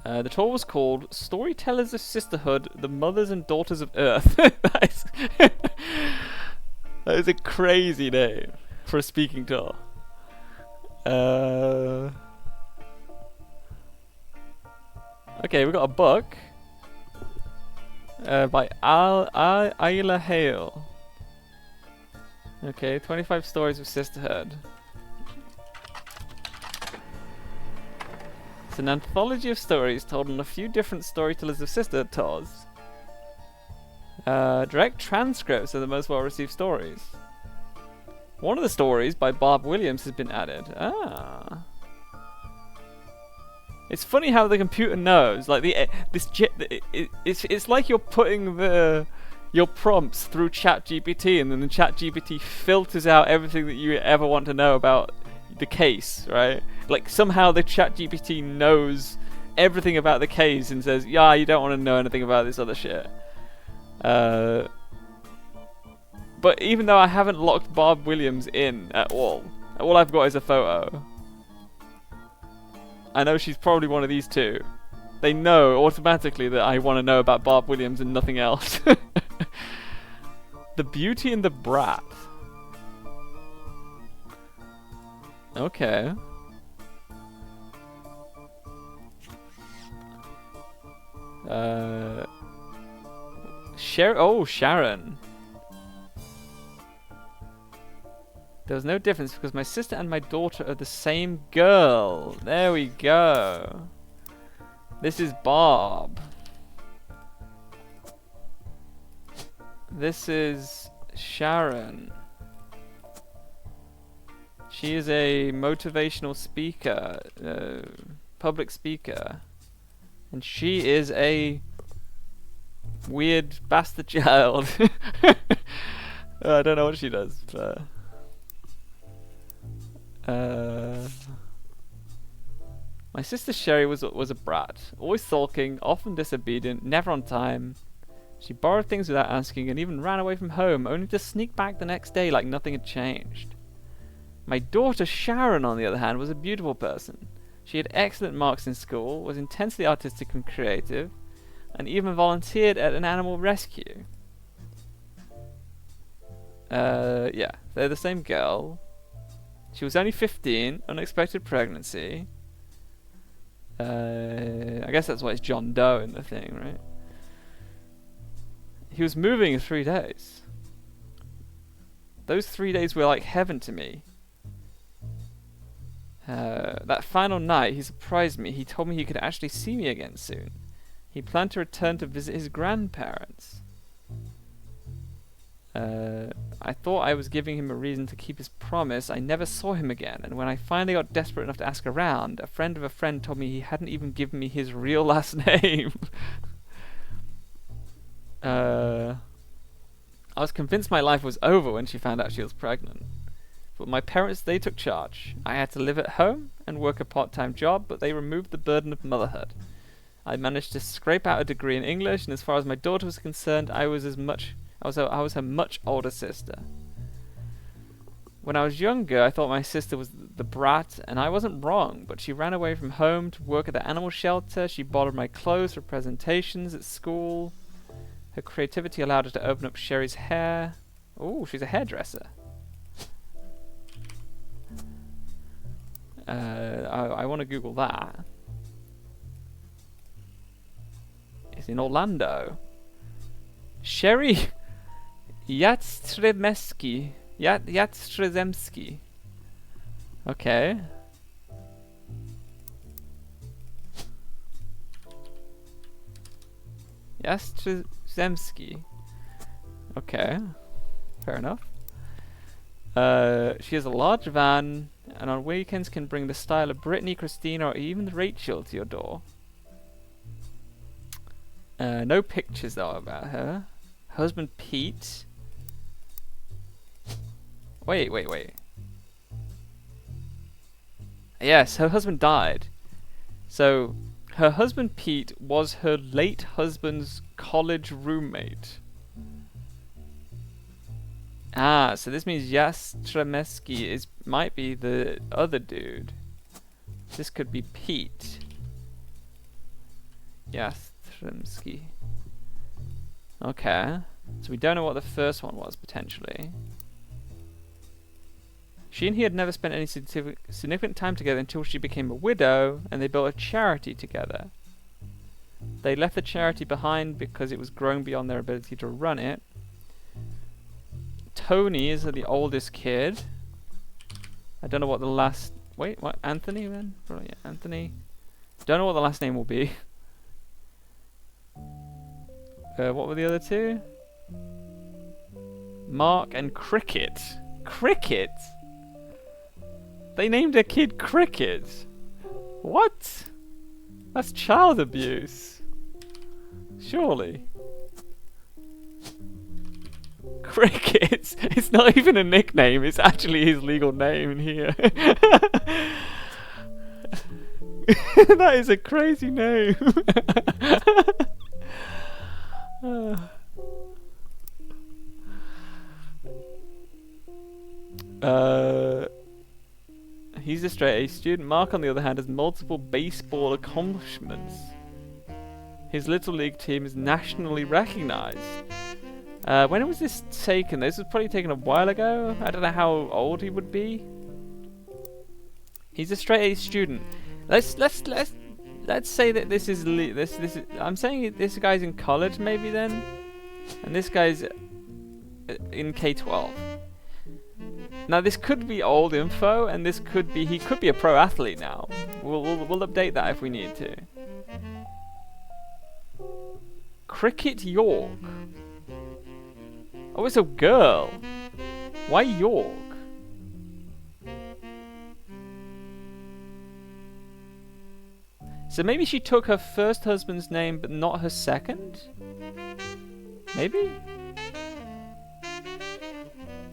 Speaker 2: The tour was called Storytellers of Sisterhood, the Mothers and Daughters of Earth. that is a crazy name for a speaking tour. Okay, we got a book by Ayla Hale. Okay, 25 stories of sisterhood. It's an anthology of stories told on a few different Storytellers of Sisterhood tours. Direct transcripts of the most well-received stories. One of the stories by Barb Williams has been added. Ah. It's funny how the computer knows. Like it's like you're putting your prompts through ChatGPT, and then the ChatGPT filters out everything that you ever want to know about the case, right? Like somehow the ChatGPT knows everything about the case and says, "Yeah, you don't want to know anything about this other shit." But even though I haven't locked Barb Williams in at all I've got is a photo. I know she's probably one of these two. They know automatically that I want to know about Barb Williams and nothing else. The Beauty and the Brat. Okay. Sharon. There was no difference because my sister and my daughter are the same girl. There we go. This is Bob. This is Sharon. She is a motivational speaker, public speaker. And she is a weird bastard child. I don't know what she does. But my sister Sherry was a brat, always sulking, often disobedient, never on time. She borrowed things without asking and even ran away from home, only to sneak back the next day like nothing had changed. My daughter Sharon, on the other hand, was a beautiful person. She had excellent marks in school, was intensely artistic and creative, and even volunteered at an animal rescue. Yeah, they're the same girl. She was only 15, unexpected pregnancy. I guess that's why it's John Doe in the thing, right? He was moving in 3 days. Those 3 days were like heaven to me. That final night, he surprised me. He told me he could actually see me again soon. He planned to return to visit his grandparents. I thought I was giving him a reason to keep his promise. I never saw him again, and when I finally got desperate enough to ask around, a friend of a friend told me he hadn't even given me his real last name. I was convinced my life was over when she found out she was pregnant. But my parents, they took charge. I had to live at home and work a part-time job, but they removed the burden of motherhood. I managed to scrape out a degree in English, and as far as my daughter was concerned, I was her much older sister. When I was younger, I thought my sister was the brat, and I wasn't wrong, but she ran away from home to work at the animal shelter. She borrowed my clothes for presentations at school. Her creativity allowed her to open up Sherry's hair. Oh, she's a hairdresser. I want to Google that. It's in Orlando. Sherry Jastrzemski. Jastrzemski. Okay. Jastrzemski. Okay. Fair enough. She has a large van, and on weekends can bring the style of Brittany, Christina, or even Rachel to your door. No pictures though about her. Husband Pete. Wait. Yes, her husband died. So, her husband Pete was her late husband's college roommate. Ah, so this means Jastrzemski might be the other dude. This could be Pete. Jastrzemski. Okay. So we don't know what the first one was, potentially. She and he had never spent any significant time together until she became a widow, and they built a charity together. They left the charity behind because it was growing beyond their ability to run it. Tony is the oldest kid. I don't know what the last... Wait, what? Anthony, then? Probably, yeah, Anthony. Don't know what the last name will be. What were the other two? Mark and Cricket. Cricket? They named a kid Cricket? What? That's child abuse. Surely. Cricket? It's not even a nickname, it's actually his legal name in here. That is a crazy name. He's a straight A student. Mark, on the other hand, has multiple baseball accomplishments. His little league team is nationally recognized. When was this taken? This was probably taken a while ago. I don't know how old he would be. He's a straight A student. Let's say that this is I'm saying this guy's in college maybe then, and this guy's in K-12. Now this could be old info, and this could be he could be a pro athlete now. We'll update that if we need to. Cricket York. Oh, it's a girl. Why York? So maybe she took her first husband's name but not her second? Maybe?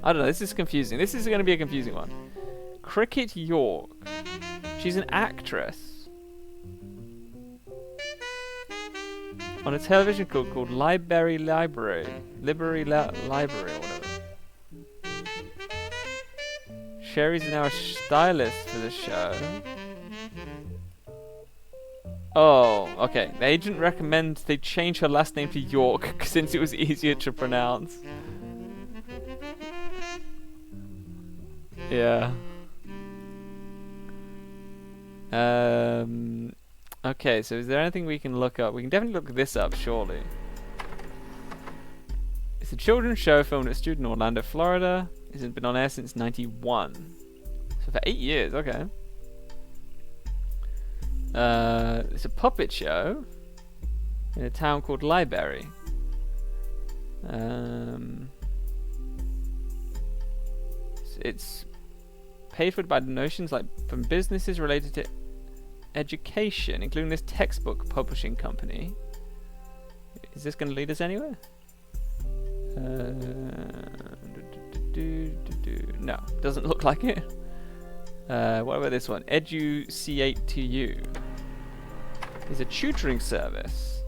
Speaker 2: I don't know, this is confusing. This is going to be a confusing one. Cricket York. She's an actress. On a television called Library or whatever. Sherry's now a stylist for the show. Oh, okay. The agent recommends they change her last name to York since it was easier to pronounce. Yeah. Okay, so is there anything we can look up? We can definitely look this up, surely. It's a children's show filmed at a studio in Orlando, Florida. It's been on air since '91. So for 8 years, okay. It's a puppet show in a town called Library. It's paid for by donations from businesses related to education, including this textbook publishing company. Is this going to lead us anywhere? No, doesn't look like it. What about this one? EduC8TU is a tutoring service.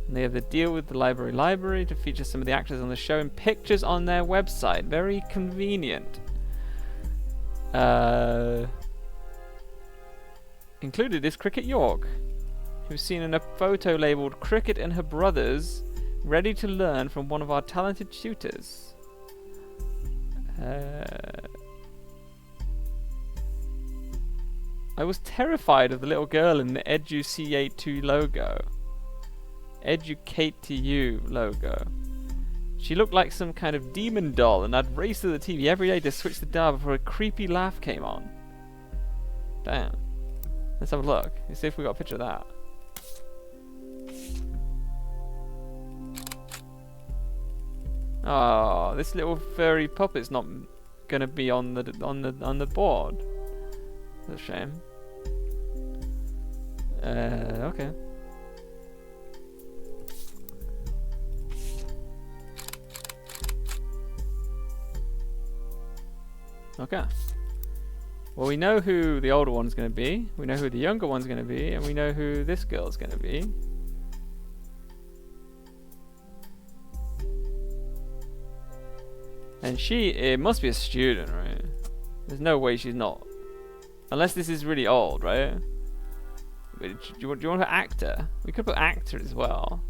Speaker 2: And they have the deal with the library to feature some of the actors on the show in pictures on their website. Very convenient. Included is Cricket York, who's seen in a photo labelled Cricket and Her Brothers, ready to learn from one of our talented tutors. I was terrified of the little girl in the EduC8TU logo. Educate to You logo. She looked like some kind of demon doll, and I'd race to the TV every day to switch the dial before a creepy laugh came on. Damn. Let's have a look. Let's see if we got a picture of that. Oh, this little furry puppet's not gonna be on the board. That's a shame. Okay. Okay. Well, we know who the older one's going to be, we know who the younger one's going to be, and we know who this girl's going to be. And it must be a student, right? There's no way she's not. Unless this is really old, right? Wait, do you want to put actor? We could put actor as well.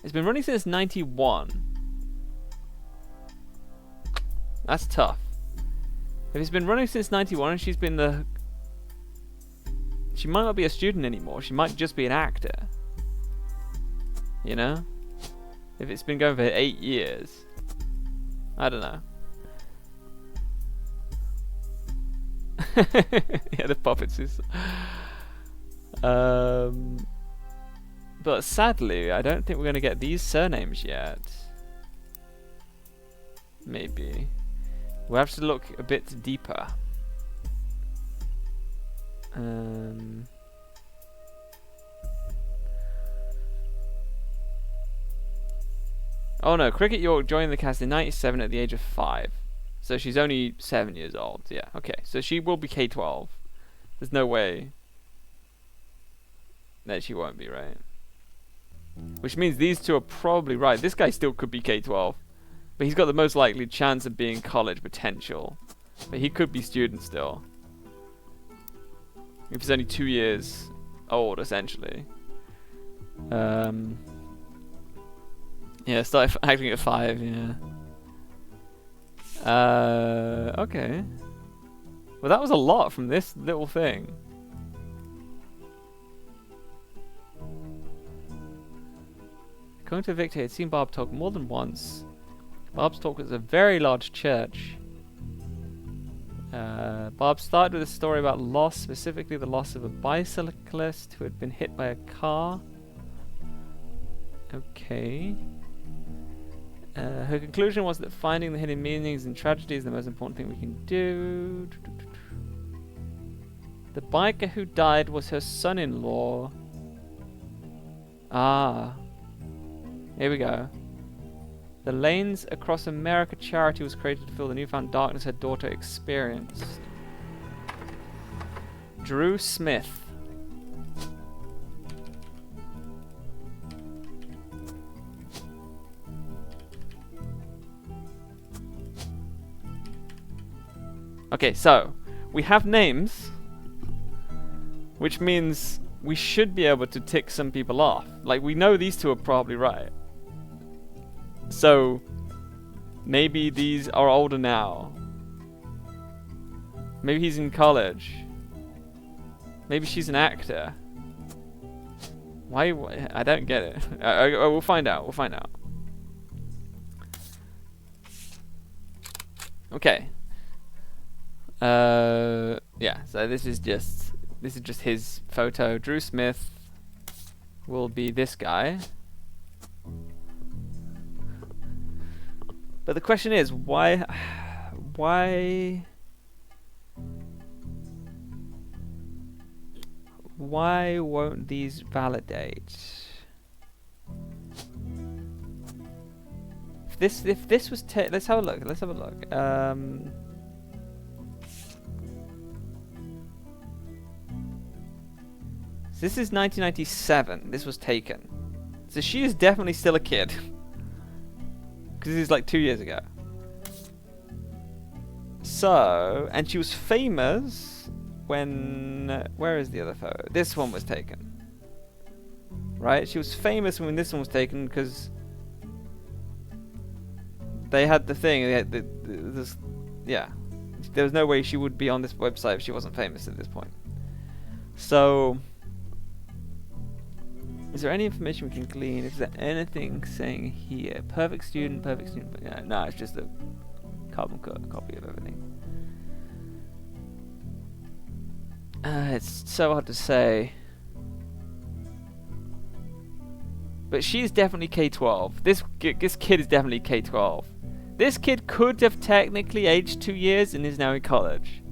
Speaker 2: It's been running since 91. That's tough. If it's been running since 91 and she's been the... She might not be a student anymore. She might just be an actor. You know? If it's been going for 8 years. I don't know. Yeah, the puppets is... But sadly, I don't think we're going to get these surnames yet. Maybe. We'll have to look a bit deeper. Oh no, Cricket York joined the cast in 97 at the age of 5. So she's only 7 years old. Yeah, okay. So she will be K-12. There's no way that she won't be, right? Which means these two are probably right. This guy still could be K-12. But he's got the most likely chance of being college potential. But he could be student still. If he's only 2 years old, essentially. Yeah, started acting at 5, yeah. Okay. Well, that was a lot from this little thing. According to Victor, he had seen Barb talk more than once. Barb's talk was a very large church. Barb started with a story about loss, specifically the loss of a bicyclist who had been hit by a car. Okay. Her conclusion was that finding the hidden meanings in tragedy is the most important thing we can do. The biker who died was her son-in-law. Ah. Here we go. The Lanes Across America charity was created to fill the newfound darkness her daughter experienced. Drew Smith. Okay, so we have names, which means we should be able to tick some people off. Like, we know these two are probably right. So, maybe these are older now. Maybe he's in college. Maybe she's an actor. Why? I don't get it. We'll find out. We'll find out. Okay. Yeah. So this is just his photo. Drew Smith will be this guy. But the question is, why won't these validate? If this was let's have a look. Let's have a look. So this is 1997. This was taken. So she is definitely still a kid. Because this is like 2 years ago. So, and she was famous when... where is the other photo? This one was taken. Right? She was famous when this one was taken because... they had the thing. They had this, yeah. There was no way she would be on this website if she wasn't famous at this point. So... is there any information we can glean? Is there anything saying here? Perfect student, perfect student. Yeah, no, it's just a carbon copy of everything. It's so hard to say. But she's definitely K-12. This kid is definitely K-12. This kid could have technically aged 2 years and is now in college.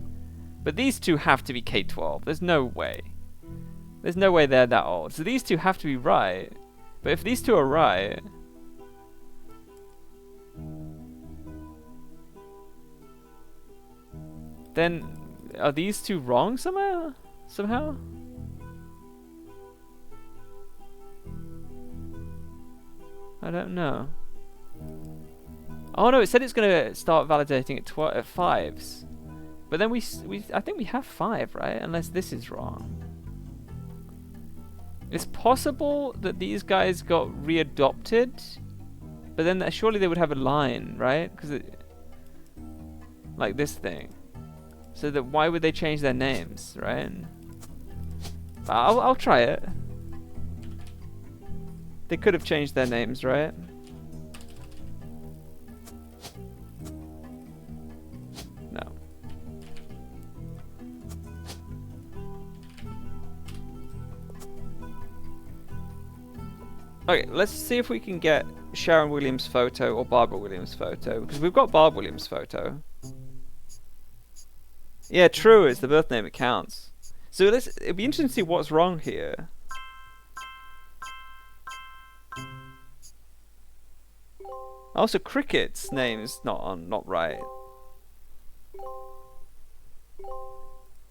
Speaker 2: But these two have to be K-12. There's no way. There's no way they're that old. So these two have to be right. But if these two are right... then are these two wrong somehow? I don't know. Oh no, it said it's going to start validating at 5s. But then I think we have 5, right? Unless this is wrong. It's possible that these guys got readopted, but then surely they would have a line, right? Because like this thing. So that why would they change their names, right? I'll try it. They could have changed their names, right? No. Okay, let's see if we can get Sharon Williams' photo or Barbara Williams' photo, because we've got Barbara Williams' photo. Yeah, true, it's the birth name, it counts. So it'd be interesting to see what's wrong here. Also, Cricket's name is not right.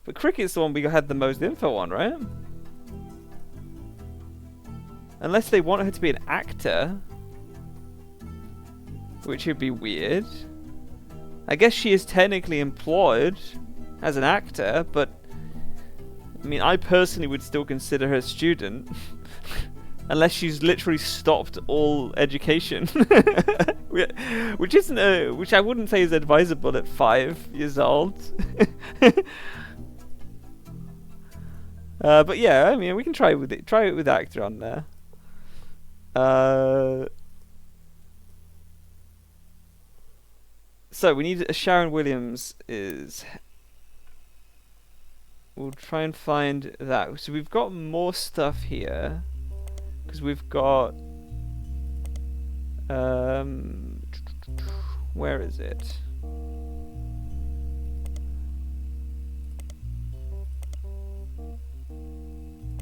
Speaker 2: But Cricket's the one we had the most info on, right? Unless they want her to be an actor, which would be weird. I guess she is technically employed as an actor, but I mean, I personally would still consider her a student. Unless she's literally stopped all education, which isn't which I wouldn't say is advisable at 5 years old. But yeah, I mean, we can try it with actor on there. So we need Sharon Williams is. We'll try and find that. So we've got more stuff here. Because we've got... where is it?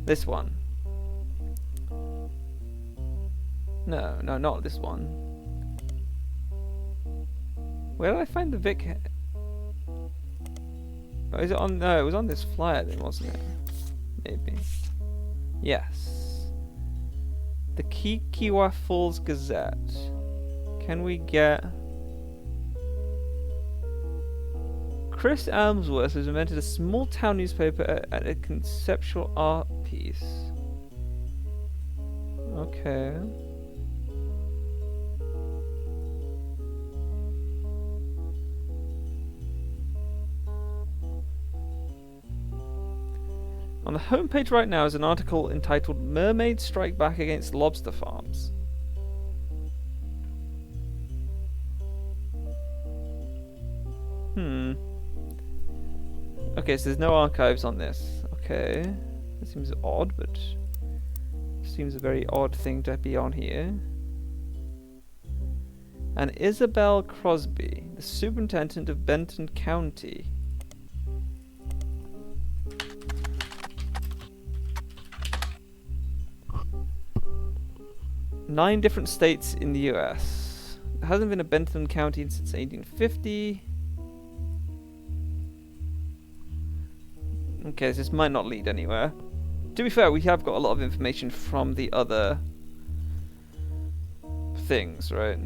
Speaker 2: This one. No, not this one. Where did I find the Vic? Oh, is it on? No, it was on this flyer then, wasn't it? Maybe. Yes. The Kikiwa Falls Gazette. Can we get... Chris Elmsworth has invented a small town newspaper at a conceptual art piece. Okay. On the homepage right now is an article entitled Mermaids Strike Back Against Lobster Farms. Okay, so there's no archives on this. Okay. That seems odd, but... seems a very odd thing to be on here. And Isabel Crosby, the superintendent of Benton County. Nine different states in the US. There hasn't been a Benton County since 1850. Okay, so this might not lead anywhere. To be fair, we have got a lot of information from the other things, right?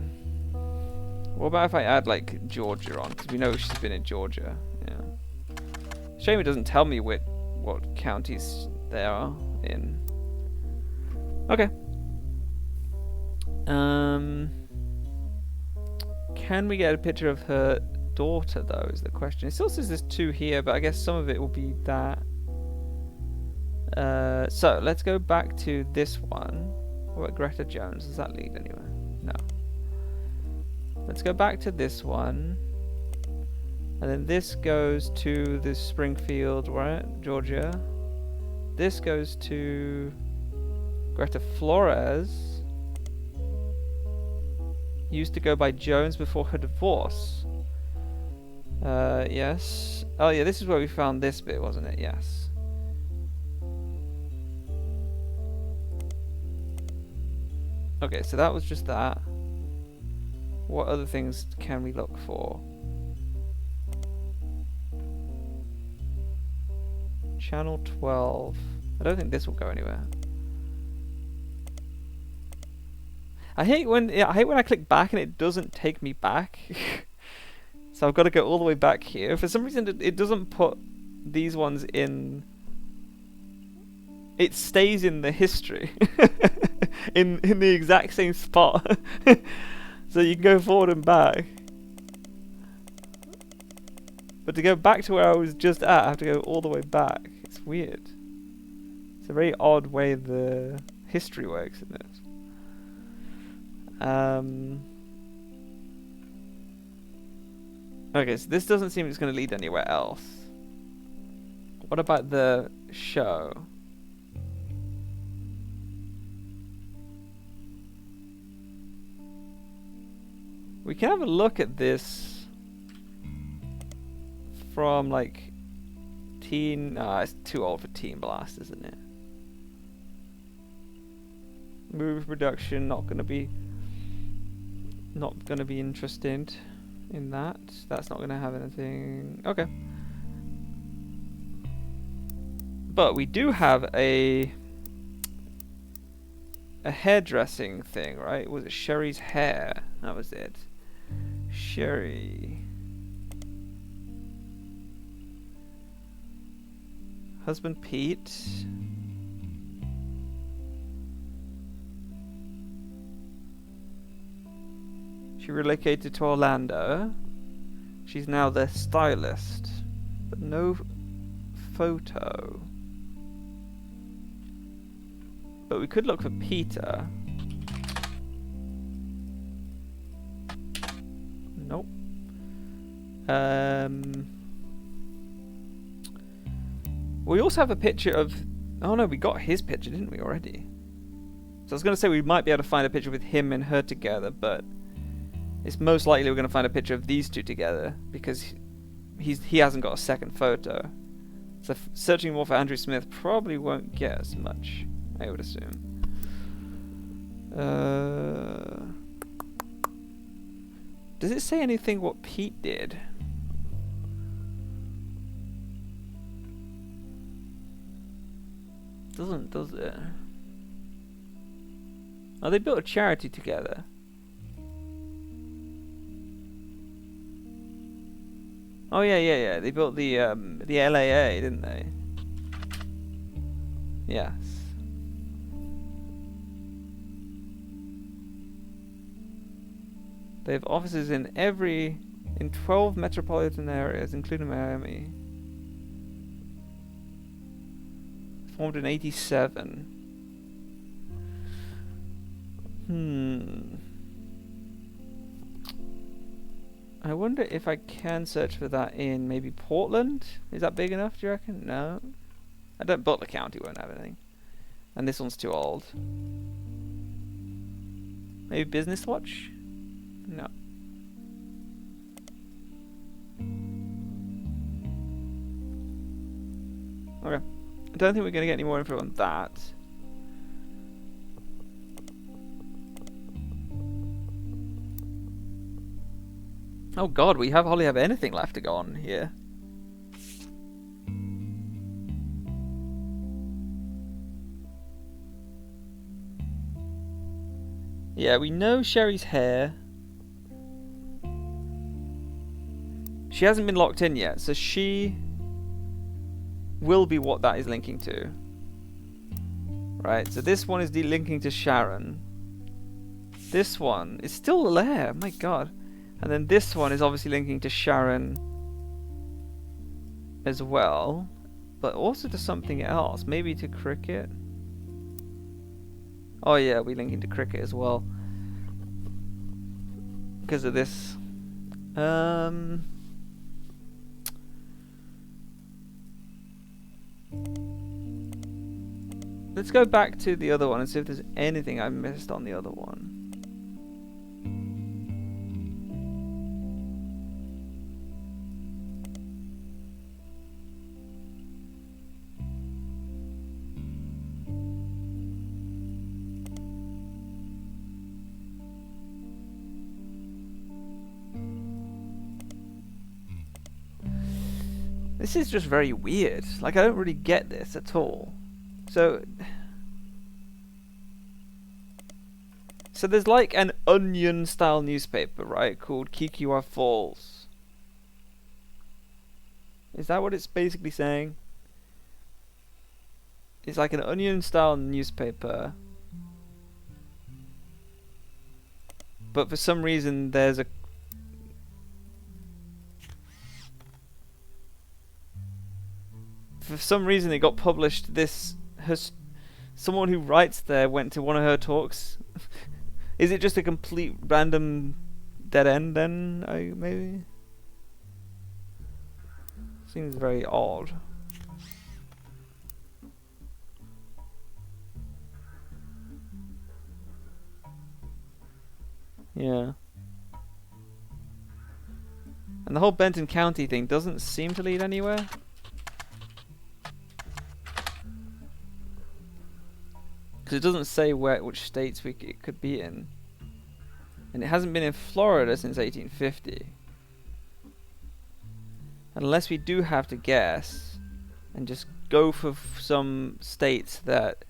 Speaker 2: What about if I add, like, Georgia on? Because we know she's been in Georgia. Yeah. Shame it doesn't tell me what counties they are in. Okay. Can we get a picture of her daughter, though, is the question. It still says there's 2 here, but I guess some of it will be that. So, let's go back to this one. What about Greta Jones? Does that lead anywhere? No. Let's go back to this one. And then this goes to the Springfield, right? Georgia. This goes to Greta Flores. Used to go by Jones before her divorce. Yes. Oh yeah, this is where we found this bit, wasn't it? Yes. Okay, so that was just that. What other things can we look for? Channel 12. I don't think this will go anywhere. I hate when I click back and it doesn't take me back. So I've got to go all the way back here. For some reason it doesn't put these ones in. It stays in the history. in the exact same spot. So you can go forward and back. But to go back to where I was just at, I have to go all the way back. It's weird. It's a very odd way the history works in this. Okay, so this doesn't seem it's going to lead anywhere else. What about the show? We can have a look at this from like teen... it's too old for Teen Blast, isn't it? Movie production, not gonna be interested in that. That's not gonna have anything. Okay. But we do have a hairdressing thing, right? Was it Sherry's hair? That was it. Sherry. Husband Pete. She relocated to Orlando. She's now their stylist. But no photo. But we could look for Peter. Nope. We also have a picture of... Oh no, we got his picture, didn't we, already? So I was going to say we might be able to find a picture with him and her together, but it's most likely we're going to find a picture of these two together, because he hasn't got a second photo. So searching more for Andrew Smith probably won't get as much, I would assume. Does it say anything what Pete did? Doesn't, does it? Oh, they built a charity together. Oh yeah. They built the LAA, didn't they? Yes. They have offices in 12 metropolitan areas, including Miami. Formed in 87. I wonder if I can search for that in maybe Portland? Is that big enough, do you reckon? No. I don't. Butler County won't have anything. And this one's too old. Maybe Business Watch? No. Okay. I don't think we're going to get any more info on that. Oh god, we hardly have anything left to go on here. Yeah, we know Sherry's hair. She hasn't been locked in yet, so she will be what that is linking to. Right, so this one is linking to Sharon. This one is still there, my god. And then this one is obviously linking to Sharon as well, but also to something else, maybe to Cricket. Oh yeah, we're linking to Cricket as well because of this. Let's go back to the other one and see if there's anything I missed on the other one. This is just very weird. Like, I don't really get this at all. So there's like an Onion style newspaper, right, called Kikiwa Falls. Is that what it's basically saying? It's like an Onion style newspaper, but for some reason there's a it got published. Someone who writes there went to one of her talks. Is it just a complete random dead end then? Maybe? Seems very odd. Yeah. And the whole Benton County thing doesn't seem to lead anywhere. Because it doesn't say which states it could be in. And it hasn't been in Florida since 1850. Unless we do have to guess and just go for some states that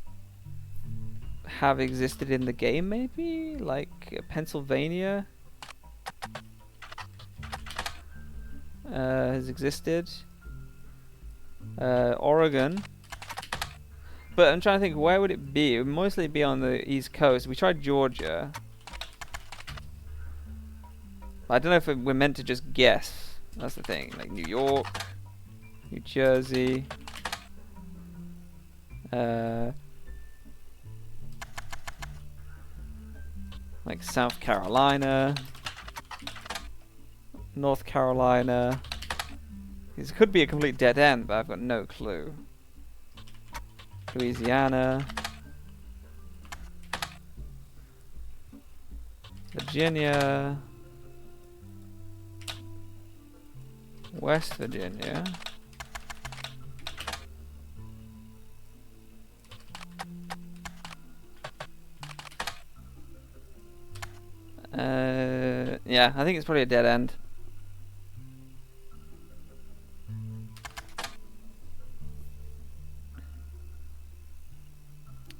Speaker 2: have existed in the game, maybe? Like Pennsylvania has existed. Oregon. But I'm trying to think, where would it be? It would mostly be on the East Coast. We tried Georgia. I don't know if we're meant to just guess. That's the thing. Like New York, New Jersey, like South Carolina, North Carolina. This could be a complete dead end, but I've got no clue. Louisiana, Virginia, West Virginia, yeah, I think it's probably a dead end.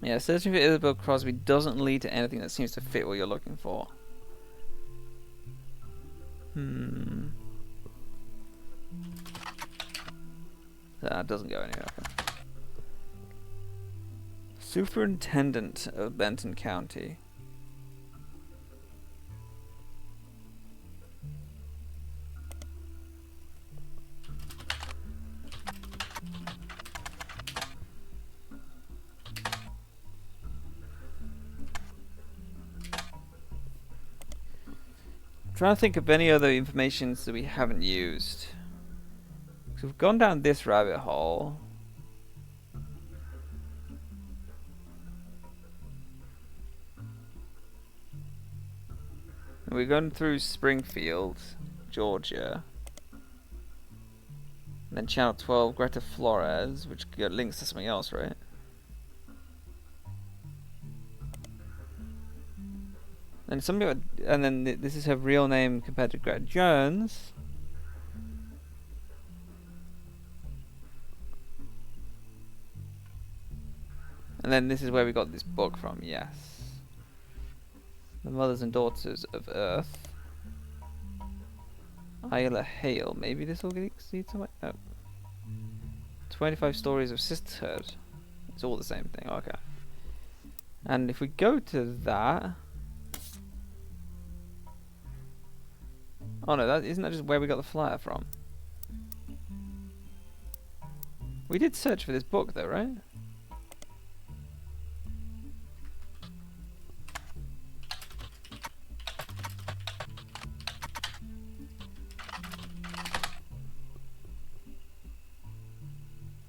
Speaker 2: Yeah, searching for Isabel Crosby doesn't lead to anything that seems to fit what you're looking for. That doesn't go anywhere. Okay. Superintendent of Benton County. Trying to think of any other information that we haven't used. So we've gone down this rabbit hole. And we're going through Springfield, Georgia. And then Channel 12, Greta Flores, which links to something else, right? And this is her real name compared to Greta Jones. And then this is where we got this book from, yes. The Mothers and Daughters of Earth. Isla Hale. Maybe this will lead somewhere? No. 25 Stories of Sisterhood. It's all the same thing, okay. And if we go to that... Oh no, isn't that just where we got the flyer from? We did search for this book though, right?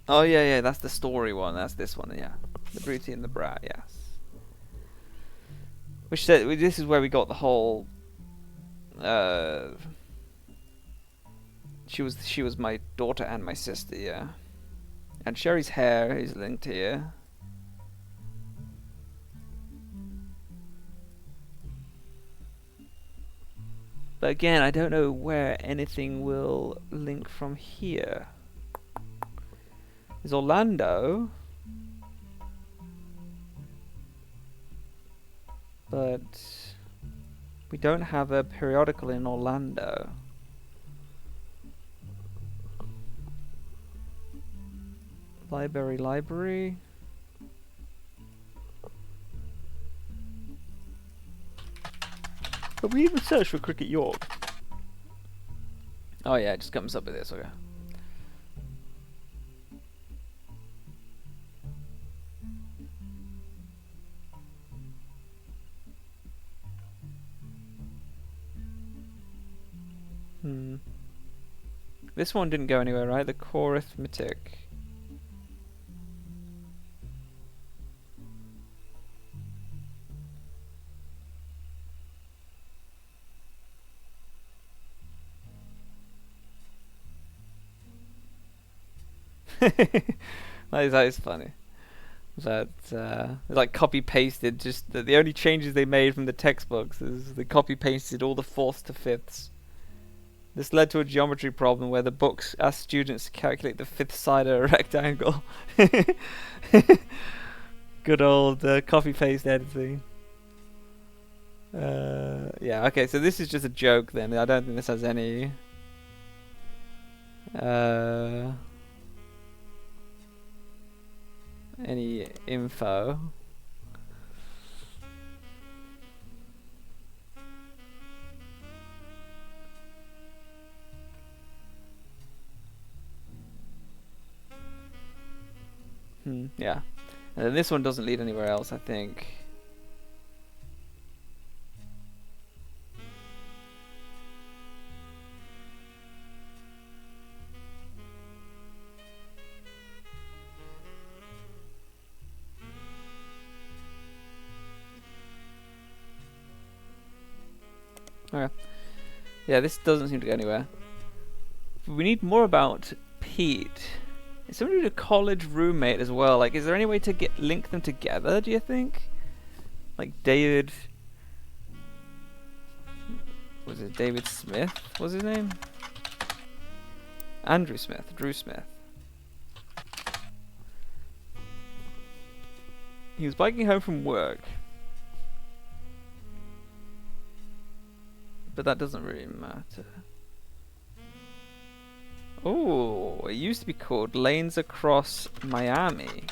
Speaker 2: Oh yeah, that's the story one. That's this one, yeah. The Beauty and the Brat, yes. Which said this is where we got the whole. She was my daughter and my sister, yeah. And Sherry's hair is linked here. But again, I don't know where anything will link from here. There's Orlando. But we don't have a periodical in Orlando. Library. But we even searched for Cricket York. Oh yeah, it just comes up with this, okay. This one didn't go anywhere, right? The core arithmetic. That is funny. That like copy pasted. Just the only changes they made from the textbooks is they copy pasted all the fourths to fifths. This led to a geometry problem where the books asked students to calculate the fifth side of a rectangle. Good old copy paste editing. Yeah. Okay. So this is just a joke then. I don't think this has any. Any info. Yeah. And then this one doesn't lead anywhere else, I think. Okay. Yeah, this doesn't seem to go anywhere. We need more about Pete. Is somebody a college roommate as well? Like, is there any way to link them together, do you think? Like David... Was it David Smith? Was his name? Andrew Smith. Drew Smith. He was biking home from work. But that doesn't really matter. Oh, it used to be called Lanes Across Miami.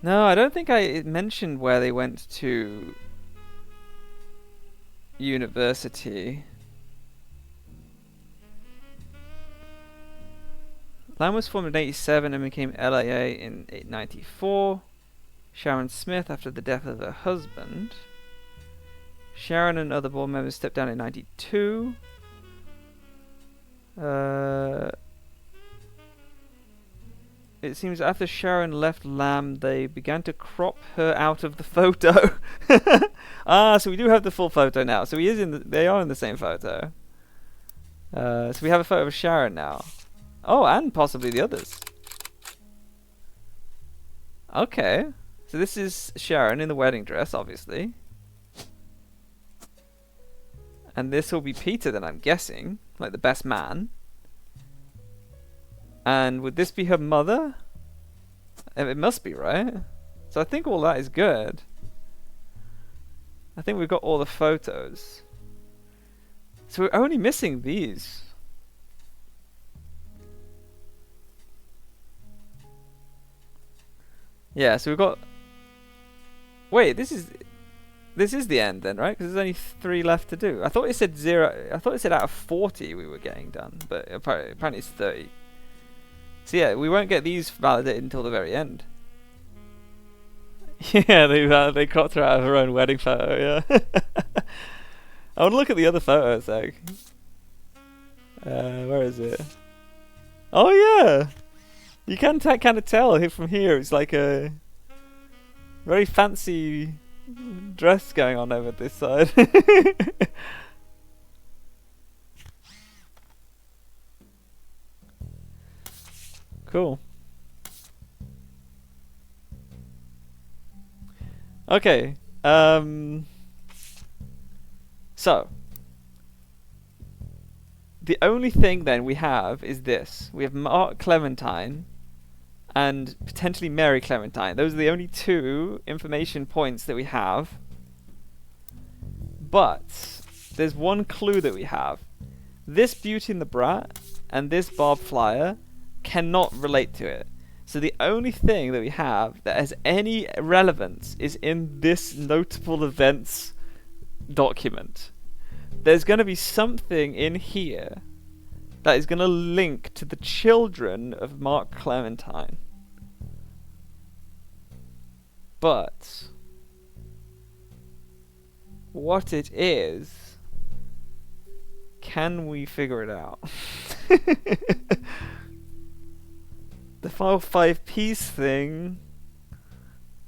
Speaker 2: No, I don't think I mentioned where they went to university. Lamb was formed in 87 and became LIA in 94. Sharon Smith after the death of her husband. Sharon and other board members stepped down in 92. It seems after Sharon left Lamb, they began to crop her out of the photo. So we do have the full photo now. So he is they are in the same photo. So we have a photo of Sharon now. Oh, and possibly the others. Okay. So this is Sharon in the wedding dress, obviously. And this will be Peter then, I'm guessing. Like the best man. And would this be her mother? It must be, right? So I think all that is good. I think we've got all the photos. So we're only missing these. Yeah, so we've got... Wait, this is the end then, right? Because there's only 3 left to do. I thought it said 0. I thought it said out of 40 we were getting done, but apparently it's 30. So yeah, we won't get these validated until the very end. Yeah, they cropped her out of her own wedding photo. Yeah. I want to look at the other photos, like. Where is it? Oh yeah, you can kind of tell from here. It's like a very fancy dress going on over this side. Cool. Okay. So the only thing then we have is this. We have Mark Clementine and potentially Mary Clementine. Those are the only 2 information points that we have. But there's one clue that we have. This Beauty and the Brat and this Bob Flyer cannot relate to it. So the only thing that we have that has any relevance is in this notable events document. There's going to be something in here that is going to link to the children of Mark Clementine. But what it is, can we figure it out? The File 5 piece thing,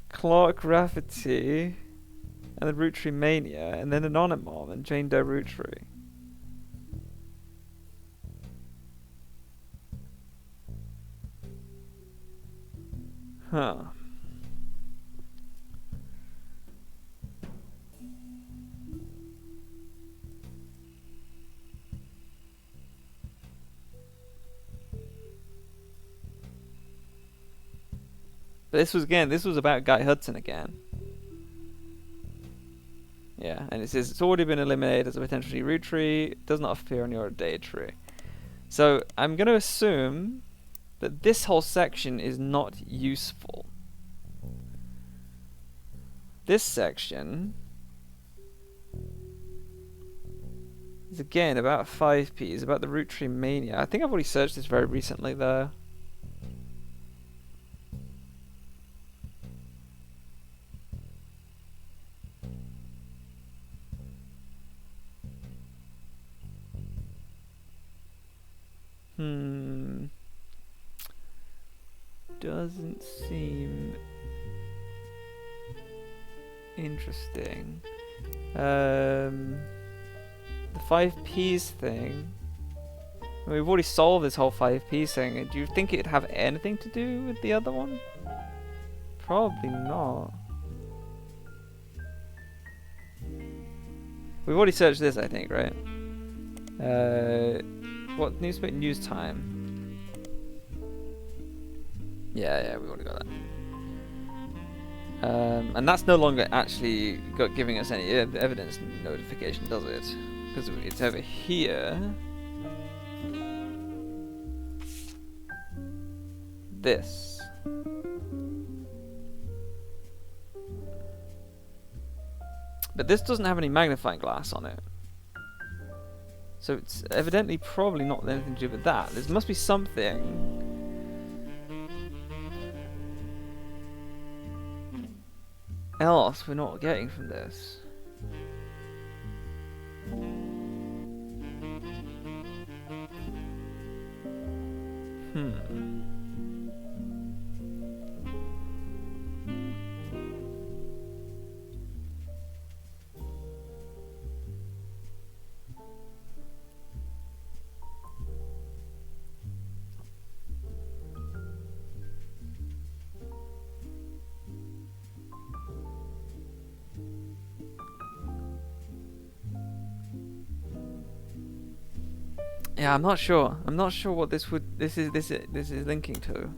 Speaker 2: Clark Rafferty, and the Roottreemania, and then Anonymom and Jane Doe Roottree. Huh. But this was about Guy Hudson again. Yeah, and it says it's already been eliminated as a potentially root tree. It does not appear on your day tree. So I'm going to assume that this whole section is not useful. This section is again about 5Ps, about the Roottreemania. I think I've already searched this very recently though. Doesn't seem interesting. The 5Ps thing. We've already solved this whole 5Ps thing. Do you think it'd have anything to do with the other one? Probably not. We've already searched this, I think, right? What newspaper? News Time. Yeah, we already got that. And that's no longer actually giving us any evidence notification, does it? Because it's over here. This. But this doesn't have any magnifying glass on it. So it's evidently probably not anything to do with that. There must be something else we're not getting from this. Yeah, I'm not sure. I'm not sure what this is linking to.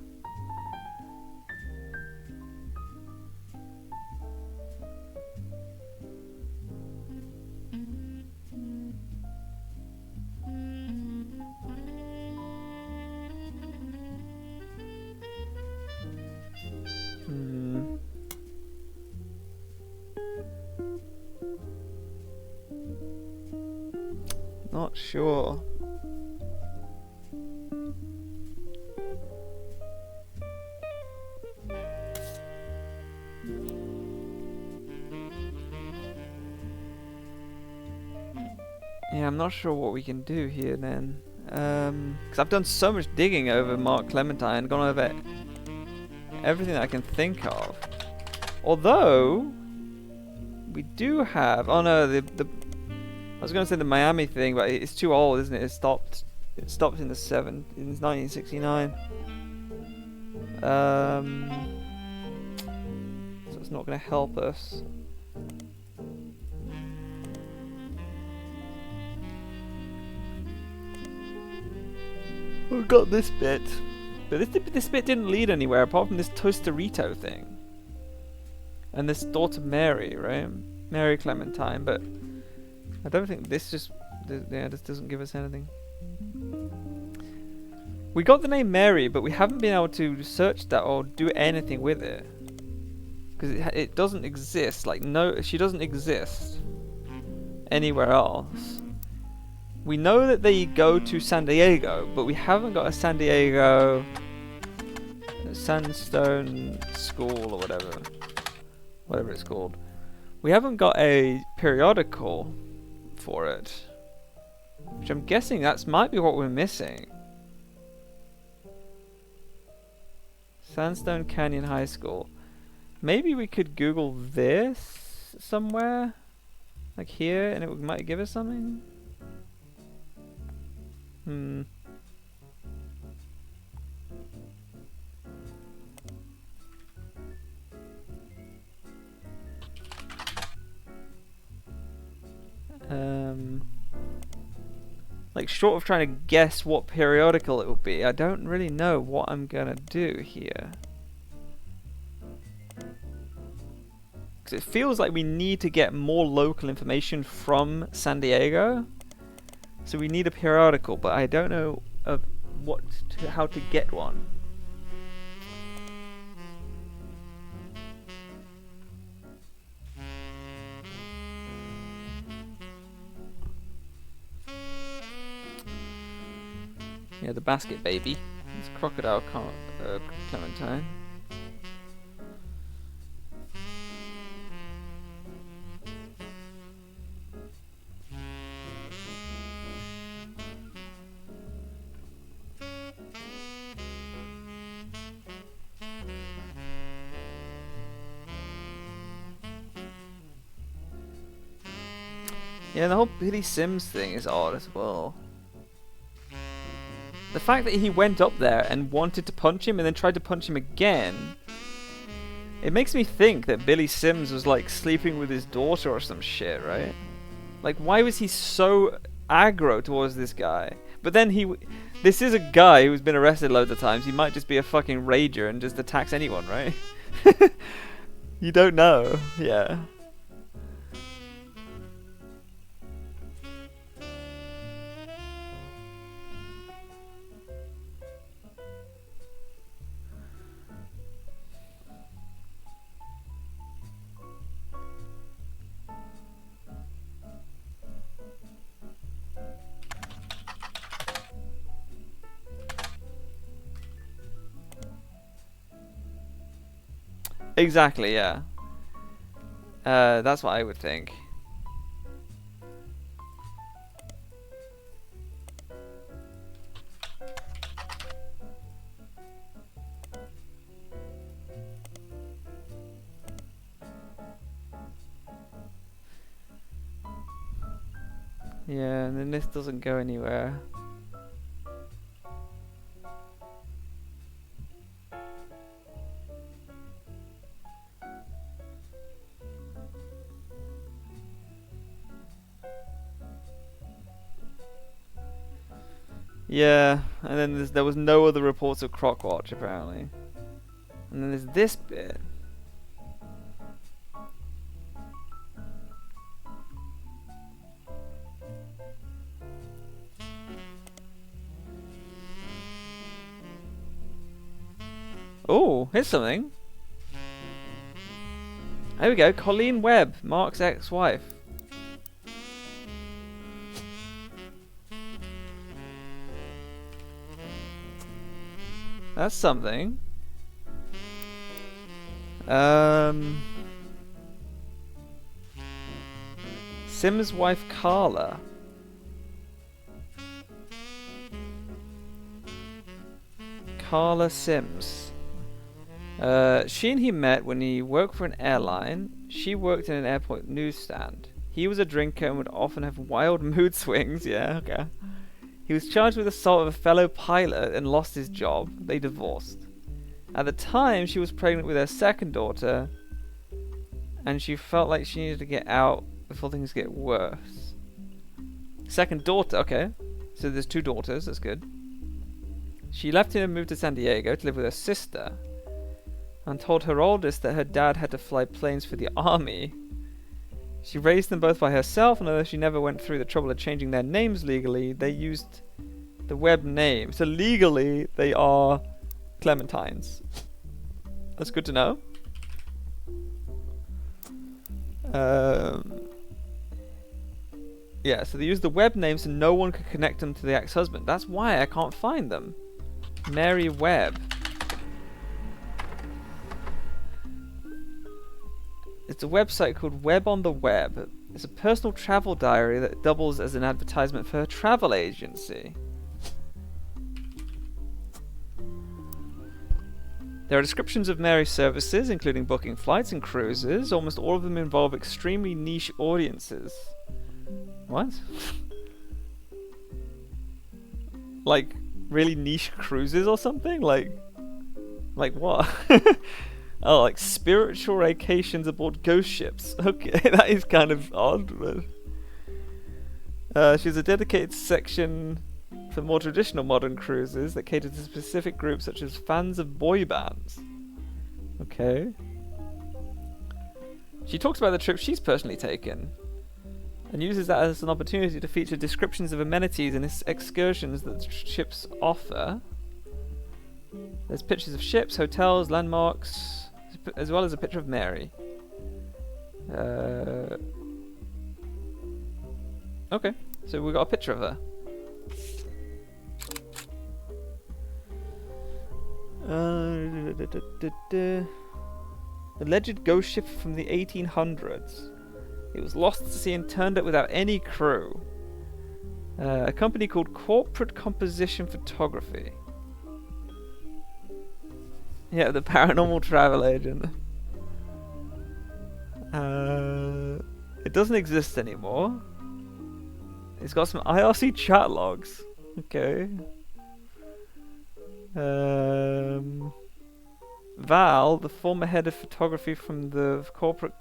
Speaker 2: Not sure. Yeah, I'm not sure what we can do here then. Because I've done so much digging over Mark Clementine, gone over everything that I can think of. Although, we do have... Oh no, I was going to say the Miami thing, but it's too old, isn't it? It stopped in 1969. So it's not going to help us. We've got this bit, but this bit didn't lead anywhere apart from this Tostarito thing, and this daughter Mary, right? Mary Clementine, but I don't think this this doesn't give us anything. We got the name Mary, but we haven't been able to search that or do anything with it because it doesn't exist. Like, no, she doesn't exist anywhere else. We know that they go to San Diego, but we haven't got a San Diego Sandstone School or whatever it's called. We haven't got a periodical for it, which I'm guessing might be what we're missing. Sandstone Canyon High School. Maybe we could Google this somewhere, like here, and it might give us something. Like, short of trying to guess what periodical it will be, I don't really know what I'm gonna do here. Because it feels like we need to get more local information from San Diego. So we need a periodical, but I don't know of how to get one. Yeah, the basket baby. It's crocodile Clementine. Yeah, the whole Billy Sims thing is odd as well. The fact that he went up there and wanted to punch him and then tried to punch him again, it makes me think that Billy Sims was like sleeping with his daughter or some shit, right? Like, why was he so aggro towards this guy? But then this is a guy who's been arrested loads of times. He might just be a fucking rager and just attacks anyone, right? You don't know. Yeah. Exactly, yeah. That's what I would think. Yeah, and then this doesn't go anywhere. Yeah, and then there was no other reports of Crockwatch apparently. And then there's this bit. Oh, here's something. There we go, Colleen Webb, Mark's ex-wife. That's something. Sims' wife Carla. Carla Sims. She and he met when he worked for an airline. She worked in an airport newsstand. He was a drinker and would often have wild mood swings. Yeah, okay. He was charged with assault of a fellow pilot and lost his job. They divorced. At the time, she was pregnant with her second daughter, and she felt like she needed to get out before things get worse. Second daughter, okay. So there's two daughters, that's good. She left him and moved to San Diego to live with her sister, and told her oldest that her dad had to fly planes for the army. She raised them both by herself, and although she never went through the trouble of changing their names legally, they used the Webb name. So legally, they are Clementines. That's good to know. Yeah, so they used the Webb name so no one could connect them to the ex-husband. That's why I can't find them. Mary Webb. It's a website called Web on the Web. It's a personal travel diary that doubles as an advertisement for her travel agency. There are descriptions of Mary's services, including booking flights and cruises. Almost all of them involve extremely niche audiences. What? Like, really niche cruises or something? Like what? Oh, like spiritual vacations aboard ghost ships. Okay, that is kind of odd. But she has a dedicated section for more traditional modern cruises that cater to specific groups such as fans of boy bands. Okay. She talks about the trip she's personally taken, and uses that as an opportunity to feature descriptions of amenities and excursions that ships offer. There's pictures of ships, hotels, landmarks, as well as a picture of Mary. Okay, so we got a picture of her. Alleged ghost ship from the 1800s. It was lost at sea and turned up without any crew. A company called Corporate Composition Photography. Yeah, the paranormal travel agent. It doesn't exist anymore. It's got some IRC chat logs. Okay. Val, the former head of photography from the corporate...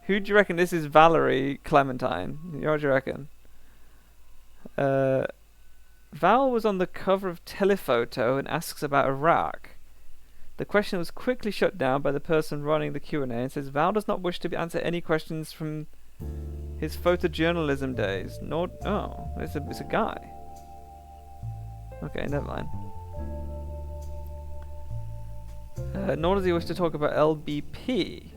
Speaker 2: Who do you reckon this is? Valerie Clementine. What do you reckon? Val was on the cover of Telephoto and asks about Iraq. The question was quickly shut down by the person running the Q&A and says Val does not wish to answer any questions from his photojournalism days. Nor... Oh, it's a guy. Okay, never mind. Nor does he wish to talk about LBP.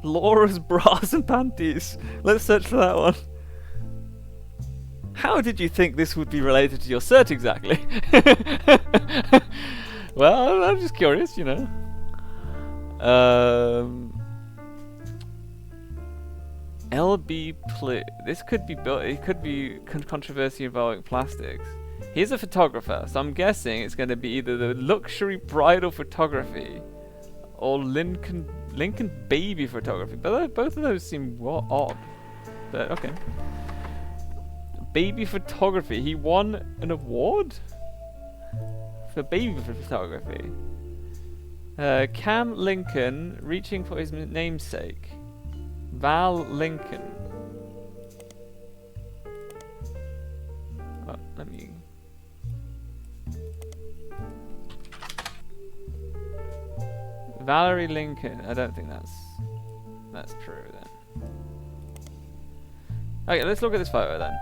Speaker 2: Laura's bras and panties. Let's search for that one. How did you think this would be related to your search exactly? Well, I'm just curious, you know. This could be built. It could be controversy involving plastics. He's a photographer, so I'm guessing it's going to be either the luxury bridal photography or Lincoln baby photography. But both of those seem odd. But okay. Baby photography. He won an award for baby photography. Cam Lincoln reaching for his namesake. Val Lincoln. Oh, let me... Valerie Lincoln. I don't think that's true then. Okay, let's look at this photo then.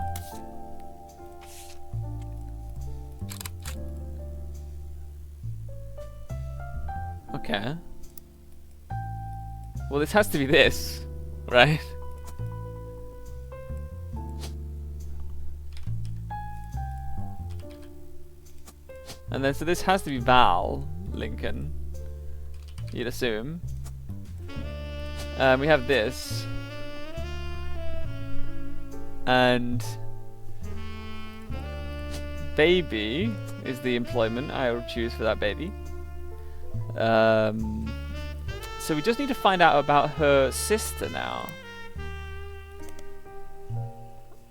Speaker 2: Okay. Well, this has to be this, right? And then, so this has to be Val Lincoln, you'd assume. We have this. And baby is the employment I will choose for that baby. So we just need to find out about her sister now.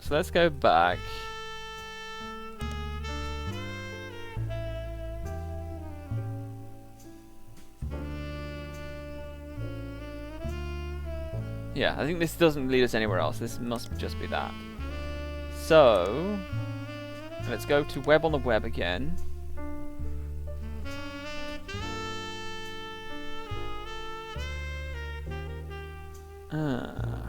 Speaker 2: So let's go back. Yeah, I think this doesn't lead us anywhere else. This must just be that. So let's go to web on the web again. I'm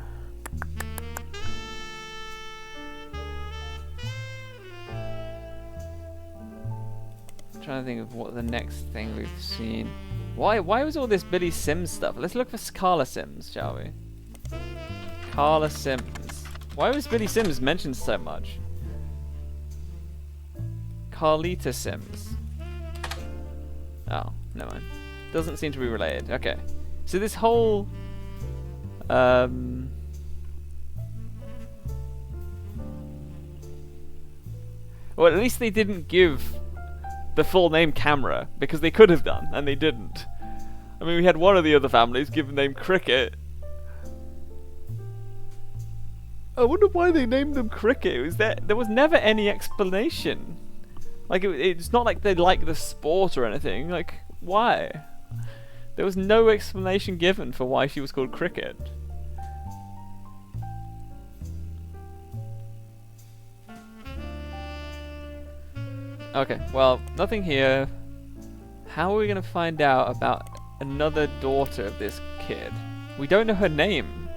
Speaker 2: trying to think of what the next thing we've seen. Why was all this Billy Sims stuff? Let's look for Carla Sims, shall we? Carla Sims. Why was Billy Sims mentioned so much? Carlita Sims. Oh, never mind. Doesn't seem to be related. Okay. So this whole... well, at least they didn't give the full name Camera, because they could have done, and they didn't. I mean, we had one of the other families give the name Cricket. I wonder why they named them Cricket. There was never any explanation. Like, it's not like they like the sport or anything. Like, why? There was no explanation given for why she was called Cricket. Okay, well, nothing here. How are we going to find out about another daughter of this kid? We don't know her name.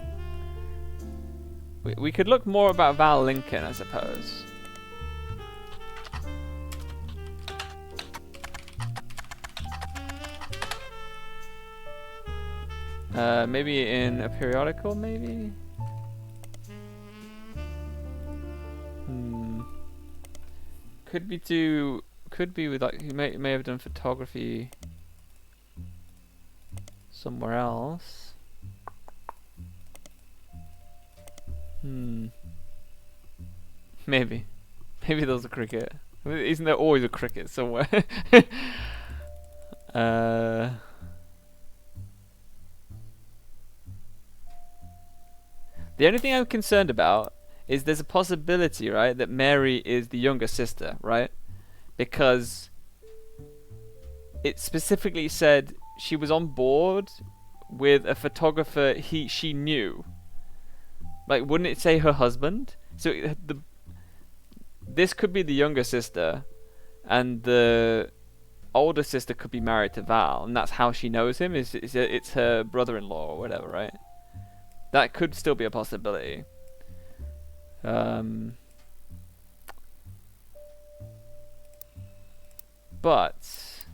Speaker 2: We could look more about Val Lincoln, I suppose. Maybe in a periodical, maybe? Could be with like, he may have done photography somewhere else. Maybe there was a cricket. Isn't there always a cricket somewhere? The only thing I'm concerned about is there's a possibility, right, that Mary is the younger sister, right? Because it specifically said she was on board with a photographer she knew. Like, wouldn't it say her husband? So this could be the younger sister, and the older sister could be married to Val, and that's how she knows him. It's her brother-in-law or whatever, right? That could still be a possibility. But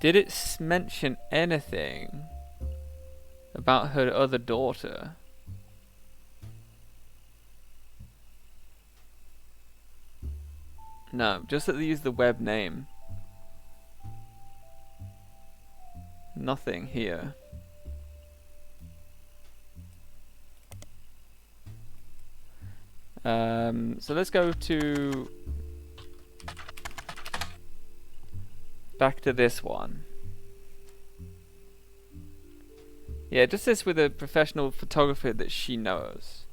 Speaker 2: did it mention anything about her other daughter? No, just that they used the web name. Nothing here. So let's go to back to this one. Yeah, just this with a professional photographer that she knows.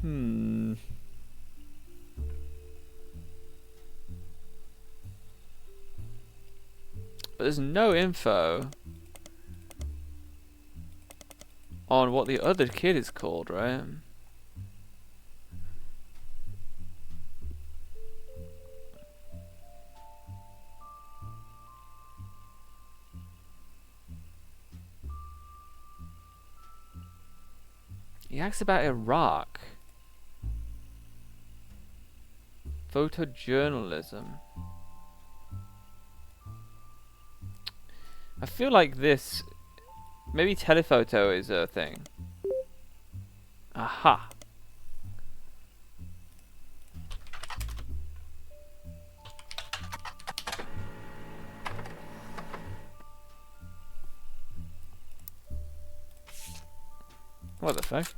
Speaker 2: But there's no info on what the other kid is called, right? He asks about Iraq. Photojournalism. I feel like this... Maybe telephoto is a thing. Aha! What the fuck?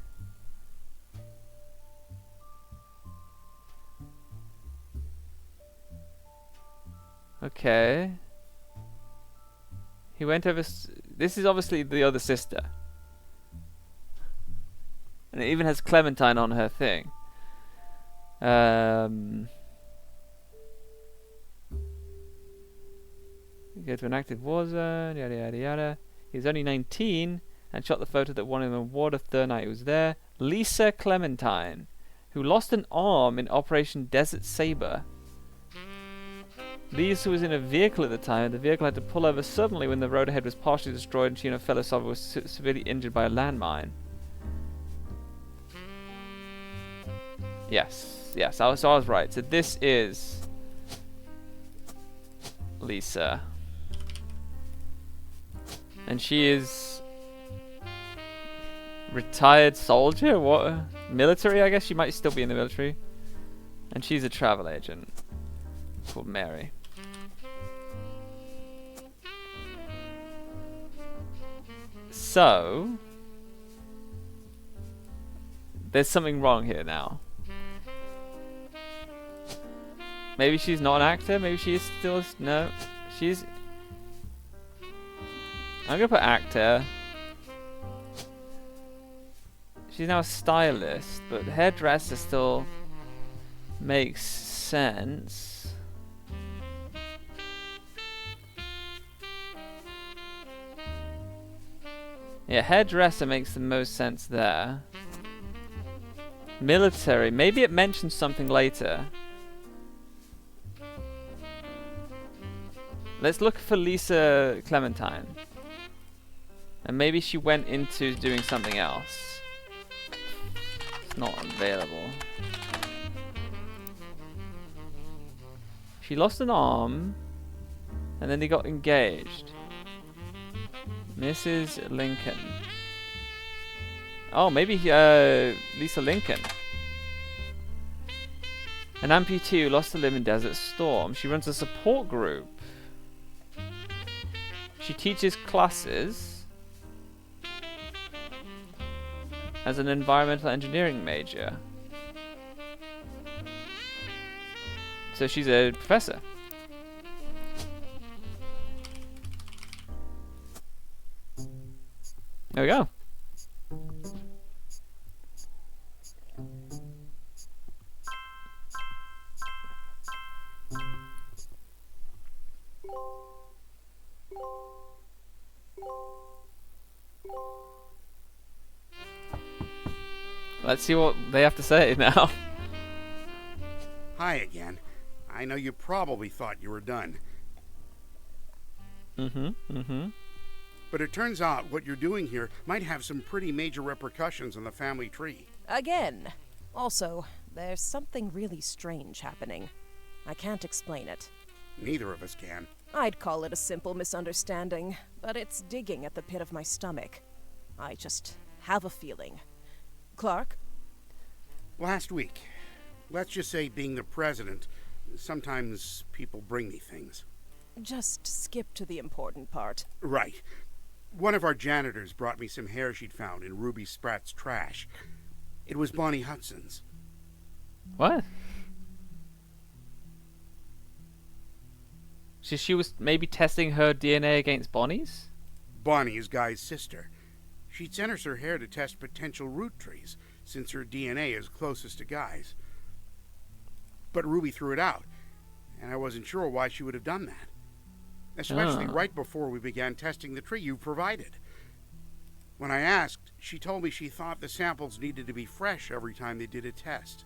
Speaker 2: Okay. He went over... This is obviously the other sister. And it even has Clementine on her thing. You go to an active war zone, yada yada yada. He was only 19 and shot the photo that won him an award the third night he was there. Lisa Clementine, who lost an arm in Operation Desert Saber. Lisa was in a vehicle at the time. The vehicle had to pull over suddenly when the road ahead was partially destroyed and she and her fellow soldier were severely injured by a landmine. Yes, so I was right. So this is Lisa. And she is retired soldier? What? Military, I guess? She might still be in the military. And she's a travel agent called Mary. So there's something wrong here now. Maybe she's not an actor. Maybe she is still... No. She's... I'm gonna put actor. She's now a stylist, but hairdresser still makes sense. Yeah, hairdresser makes the most sense there. Military. Maybe it mentions something later. Let's look for Lisa Clementine. And maybe she went into doing something else. It's not available. She lost an arm, and then they got engaged. Mrs. Lincoln. Oh, maybe Lisa Lincoln. An amputee who lost a limb in Desert Storm. She runs a support group. She teaches classes as an environmental engineering major. So she's a professor. There we go. Let's see what they have to say now.
Speaker 4: Hi again. I know you probably thought you were done. But it turns out what you're doing here might have some pretty major repercussions on the family tree.
Speaker 3: Again. Also, there's something really strange happening. I can't explain it.
Speaker 4: Neither of us can.
Speaker 3: I'd call it a simple misunderstanding, but it's digging at the pit of my stomach. I just have a feeling. Clark?
Speaker 4: Last week, let's just say being the president, sometimes people bring me things.
Speaker 3: Just skip to the important part.
Speaker 4: Right. One of our janitors brought me some hair she'd found in Ruby Spratt's trash. It was Bonnie Hudson's.
Speaker 2: What? So she was maybe testing her DNA against Bonnie's?
Speaker 4: Bonnie is Guy's sister. She'd sent us her hair to test potential Roottrees, since her DNA is closest to Guy's. But Ruby threw it out, and I wasn't sure why she would have done that. Especially right before we began testing the tree you provided. When I asked, she told me she thought the samples needed to be fresh every time they did a test.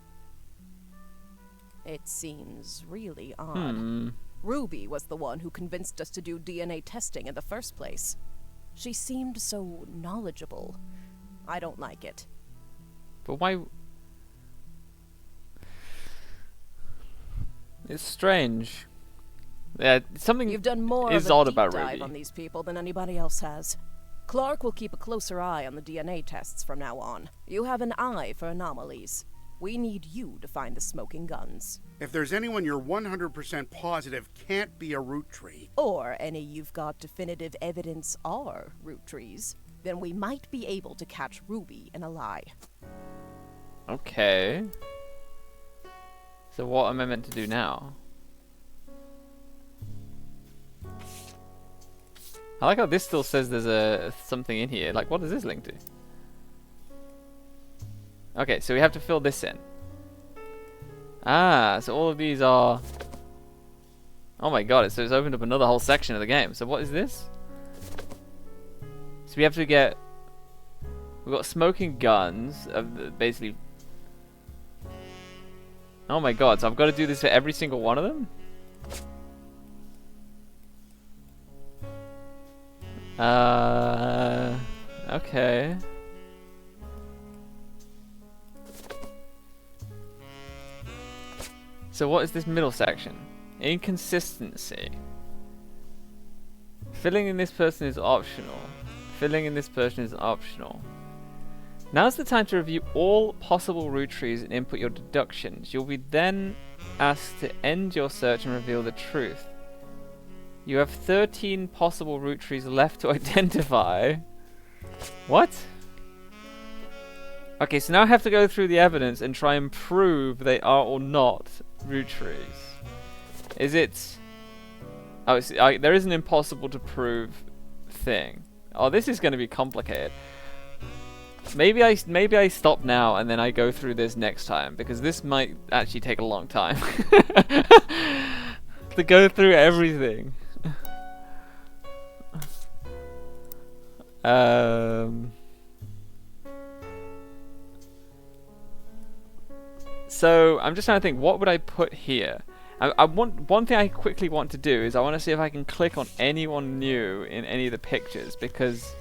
Speaker 3: It seems really odd. Ruby was the one who convinced us to do DNA testing in the first place. She seemed so knowledgeable. I don't like it.
Speaker 2: But why? It's strange. Yeah, something
Speaker 3: You've done more
Speaker 2: is
Speaker 3: of a
Speaker 2: odd
Speaker 3: deep
Speaker 2: about
Speaker 3: dive
Speaker 2: Ruby.
Speaker 3: on these people than anybody else has. Clark will keep a closer eye on the DNA tests from now on. You have an eye for anomalies. We need you to find the smoking guns.
Speaker 4: If there's anyone you're 100% positive can't be a Roottree,
Speaker 3: Or any you've got definitive evidence are Roottrees, then we might be able to catch Ruby in a lie.
Speaker 2: Okay. So what am I meant to do now? I like how this still says there's something in here. Like, what does this link to? Okay, so we have to fill this in. Ah, so all of these are... Oh my god, so it's opened up another whole section of the game. So what is this? So we have to get... We've got smoking guns, basically... Oh my god, so I've got to do this for every single one of them? Okay. So what is this middle section? Inconsistency. Filling in this person is optional. Filling in this person is optional. Now's the time to review all possible Roottrees and input your deductions. You'll be then asked to end your search and reveal the truth. You have 13 possible Roottrees left to identify. What? Okay, so now I have to go through the evidence and try and prove they are or not Roottrees. Is it... Oh, there is an impossible to prove thing. Oh, this is going to be complicated. Maybe I stop now and then I go through this next time, because this might actually take a long time. To go through everything. So I'm just trying to think, what would I put here? I want one thing I quickly want to do is I want to see if I can click on anyone new in any of the pictures, because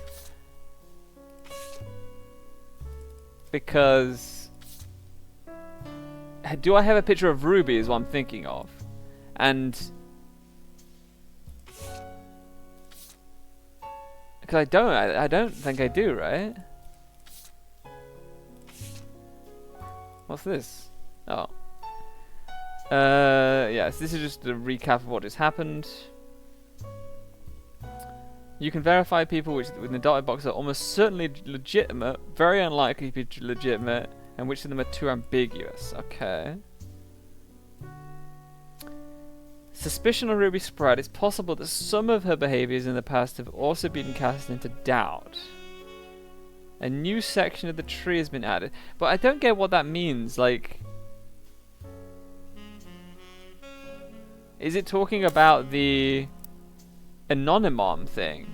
Speaker 2: do I have a picture of Ruby is what I'm thinking of. And because I don't think I do, right? What's this? Oh. Yes, this is just a recap of what just happened. You can verify people which within the dotted box are almost certainly legitimate, very unlikely to be legitimate, and which of them are too ambiguous. Okay. Suspicion of Ruby Sprite. It's possible that some of her behaviors in the past have also been cast into doubt. A new section of the tree has been added. But I don't get what that means. Like, is it talking about the Anonymom thing?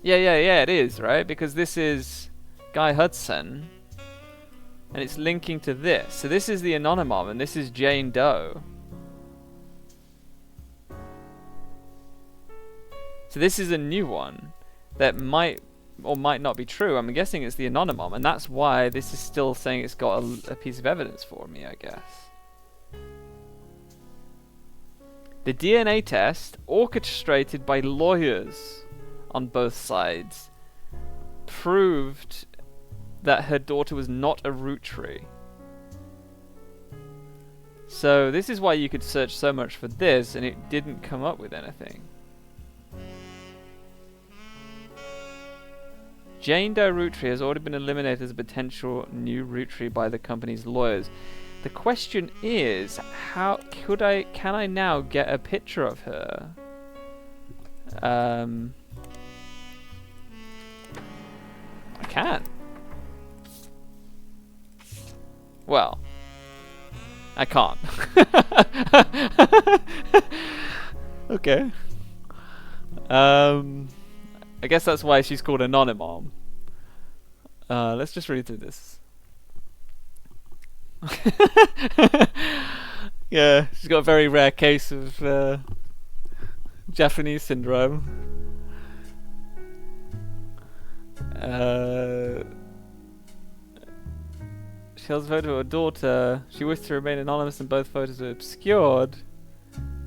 Speaker 2: Yeah, it is, right? Because this is Guy Hudson. And it's linking to this. So this is the Anonymom, and this is Jane Doe. So this is a new one that might or might not be true. I'm guessing it's the Anonymom, and that's why this is still saying it's got a piece of evidence for me, I guess. The DNA test, orchestrated by lawyers on both sides, proved that her daughter was not a Rootree. So this is why you could search so much for this and it didn't come up with anything. Jane Doe Rootree has already been eliminated as a potential new Rootree by the company's lawyers. The question is, can I now get a picture of her? I can. Well, I can't. Okay. I guess that's why she's called Anonymom. Let's just read through this. Yeah, she's got a very rare case of Japanese syndrome. She holds a photo of her daughter. She wished to remain anonymous and both photos were obscured.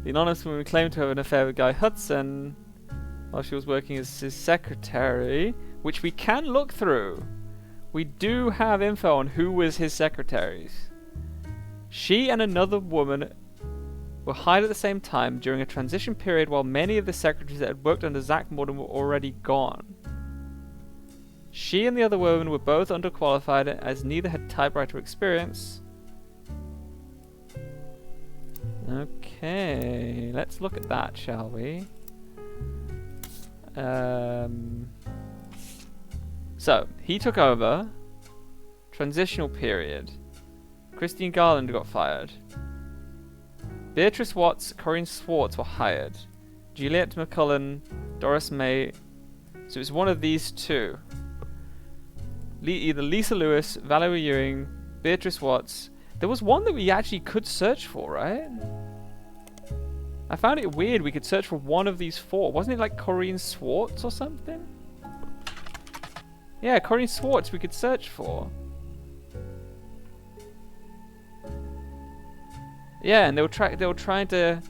Speaker 2: The anonymous woman claimed to have an affair with Guy Hudson while she was working as his secretary, which we can look through. We do have info on who was his secretaries. She and another woman were hired at the same time during a transition period while many of the secretaries that had worked under Zach Morden were already gone. She and the other woman were both underqualified as neither had typewriter experience. Okay, let's look at that, shall we? So, he took over. Transitional period. Christine Garland got fired. Beatrice Watts, Corinne Swartz were hired. Juliet McCullen, Doris May. So it's one of these two. Either Lisa Lewis, Valerie Ewing, Beatrice Watts. There was one that we actually could search for, right? I found it weird we could search for one of these four. Wasn't it like Corinne Swartz or something? Yeah, Corinne Swartz we could search for. Yeah, and they were trying to...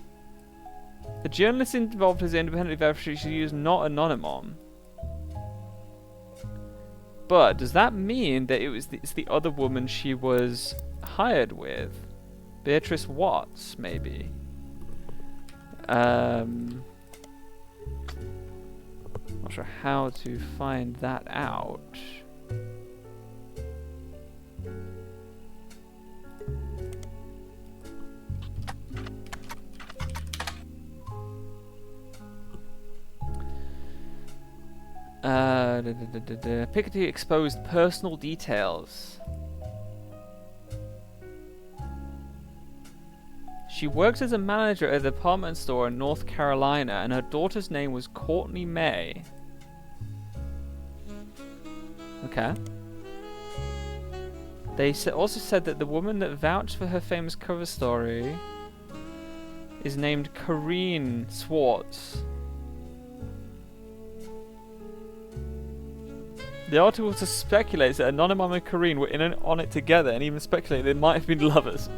Speaker 2: The journalist involved has independently verified she used not Anonymom. But does that mean that it's the other woman she was hired with? Beatrice Watts, maybe? Not sure how to find that out. Piketty exposed personal details. She worked as a manager at a department store in North Carolina, and her daughter's name was Courtney May. Okay. They also said that the woman that vouched for her famous cover story is named Corinne Swartz. The article speculates that Anonymous and Corrine were on it together, and even speculated they might have been lovers.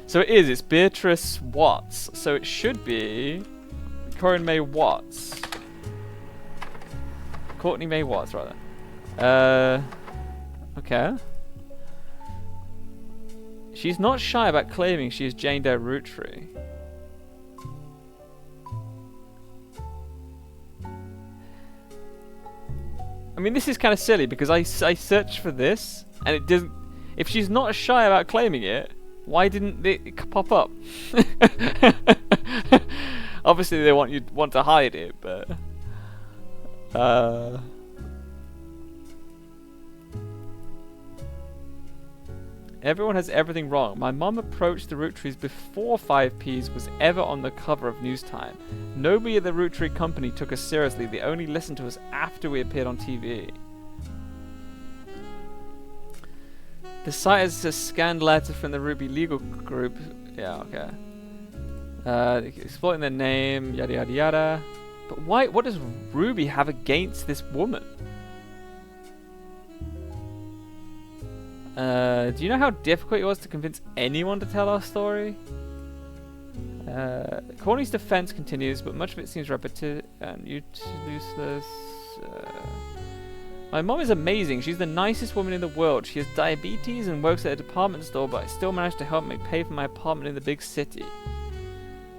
Speaker 2: So it is. It's Beatrice Watts. So it should be Corinne May Watts. Courtney May Watts, rather. Okay. She's not shy about claiming she is Jane Doe Roottree. I mean, this is kind of silly because I searched for this and it doesn't. If she's not shy about claiming it, why didn't it pop up? Obviously, they want to hide it, but everyone has everything wrong. My mum approached the Roottrees before 5Ps was ever on the cover of News Time. Nobody at the Roottree company took us seriously. They only listened to us after we appeared on TV. The site has a scanned letter from the Ruby legal group. Yeah, okay. Exploiting their name, yada yada yada. But why? What does Ruby have against this woman? Do you know how difficult it was to convince anyone to tell our story? Corny's defense continues, but much of it seems repetitive and useless. My mom is amazing. She's the nicest woman in the world. She has diabetes and works at a department store, but I still managed to help me pay for my apartment in the big city.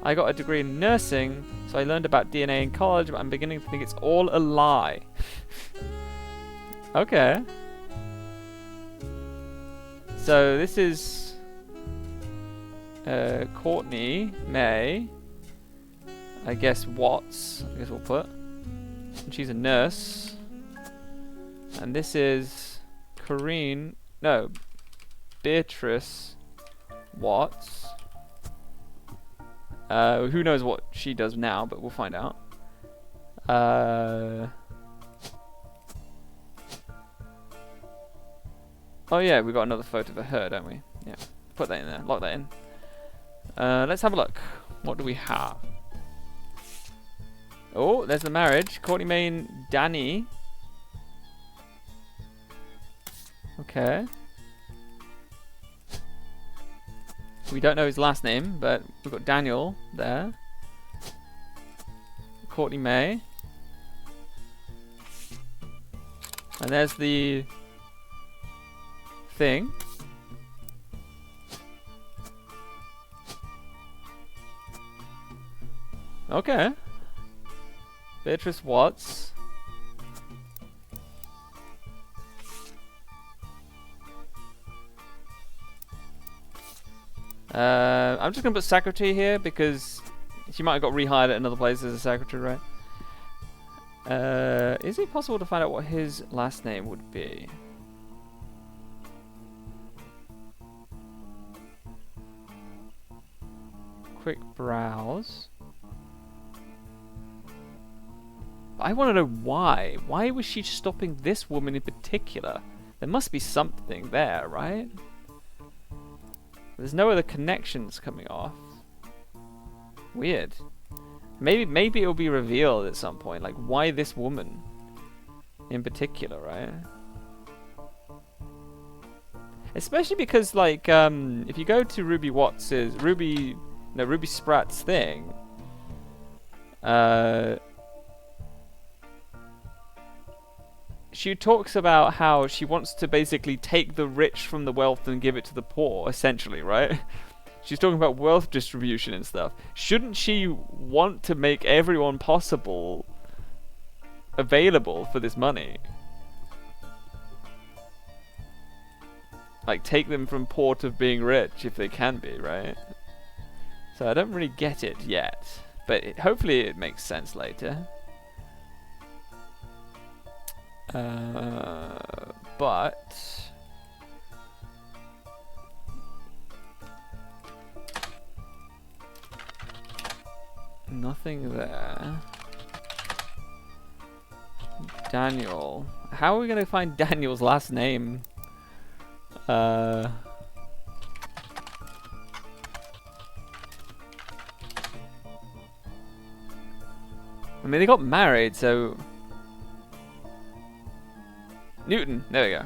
Speaker 2: I got a degree in nursing, so I learned about DNA in college, but I'm beginning to think it's all a lie. Okay. So this is Courtney May, I guess Watts, I guess we'll put. And she's a nurse. And this is Beatrice Watts. Who knows what she does now, but we'll find out. Oh yeah, we got another photo of her, don't we? Yeah. Put that in there. Lock that in. Let's have a look. What do we have? Oh, there's the marriage. Courtney May and Danny. Okay. We don't know his last name, but we've got Daniel there. Courtney May. And there's the thing. Okay. Beatrice Watts. I'm just gonna put secretary here because she might have got rehired at another place as a secretary, right? Is it possible to find out what his last name would be? Quick browse. I want to know why. Why was she stopping this woman in particular? There must be something there, right? There's no other connections coming off. Weird. Maybe it'll be revealed at some point, like why this woman in particular, right? Especially because, like, if you go to Ruby Spratt's thing, she talks about how she wants to basically take the rich from the wealth and give it to the poor, essentially, right? She's talking about wealth distribution and stuff. Shouldn't she want to make everyone possible available for this money? Like, take them from poor to being rich if they can be, right? So I don't really get it yet, but hopefully it makes sense later. But nothing there. Daniel. How are we going to find Daniel's last name? I mean, they got married, so Newton. There we go.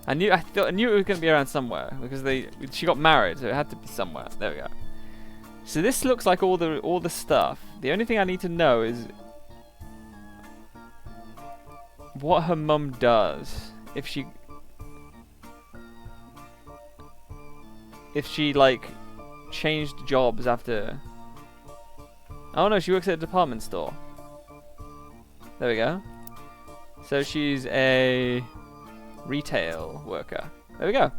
Speaker 2: I knew it was going to be around somewhere because she got married, so it had to be somewhere. There we go. So this looks like all the stuff. The only thing I need to know is what her mum does. If she like changed jobs after. Oh no, she works at a department store. There we go. So she's a retail worker. There we go.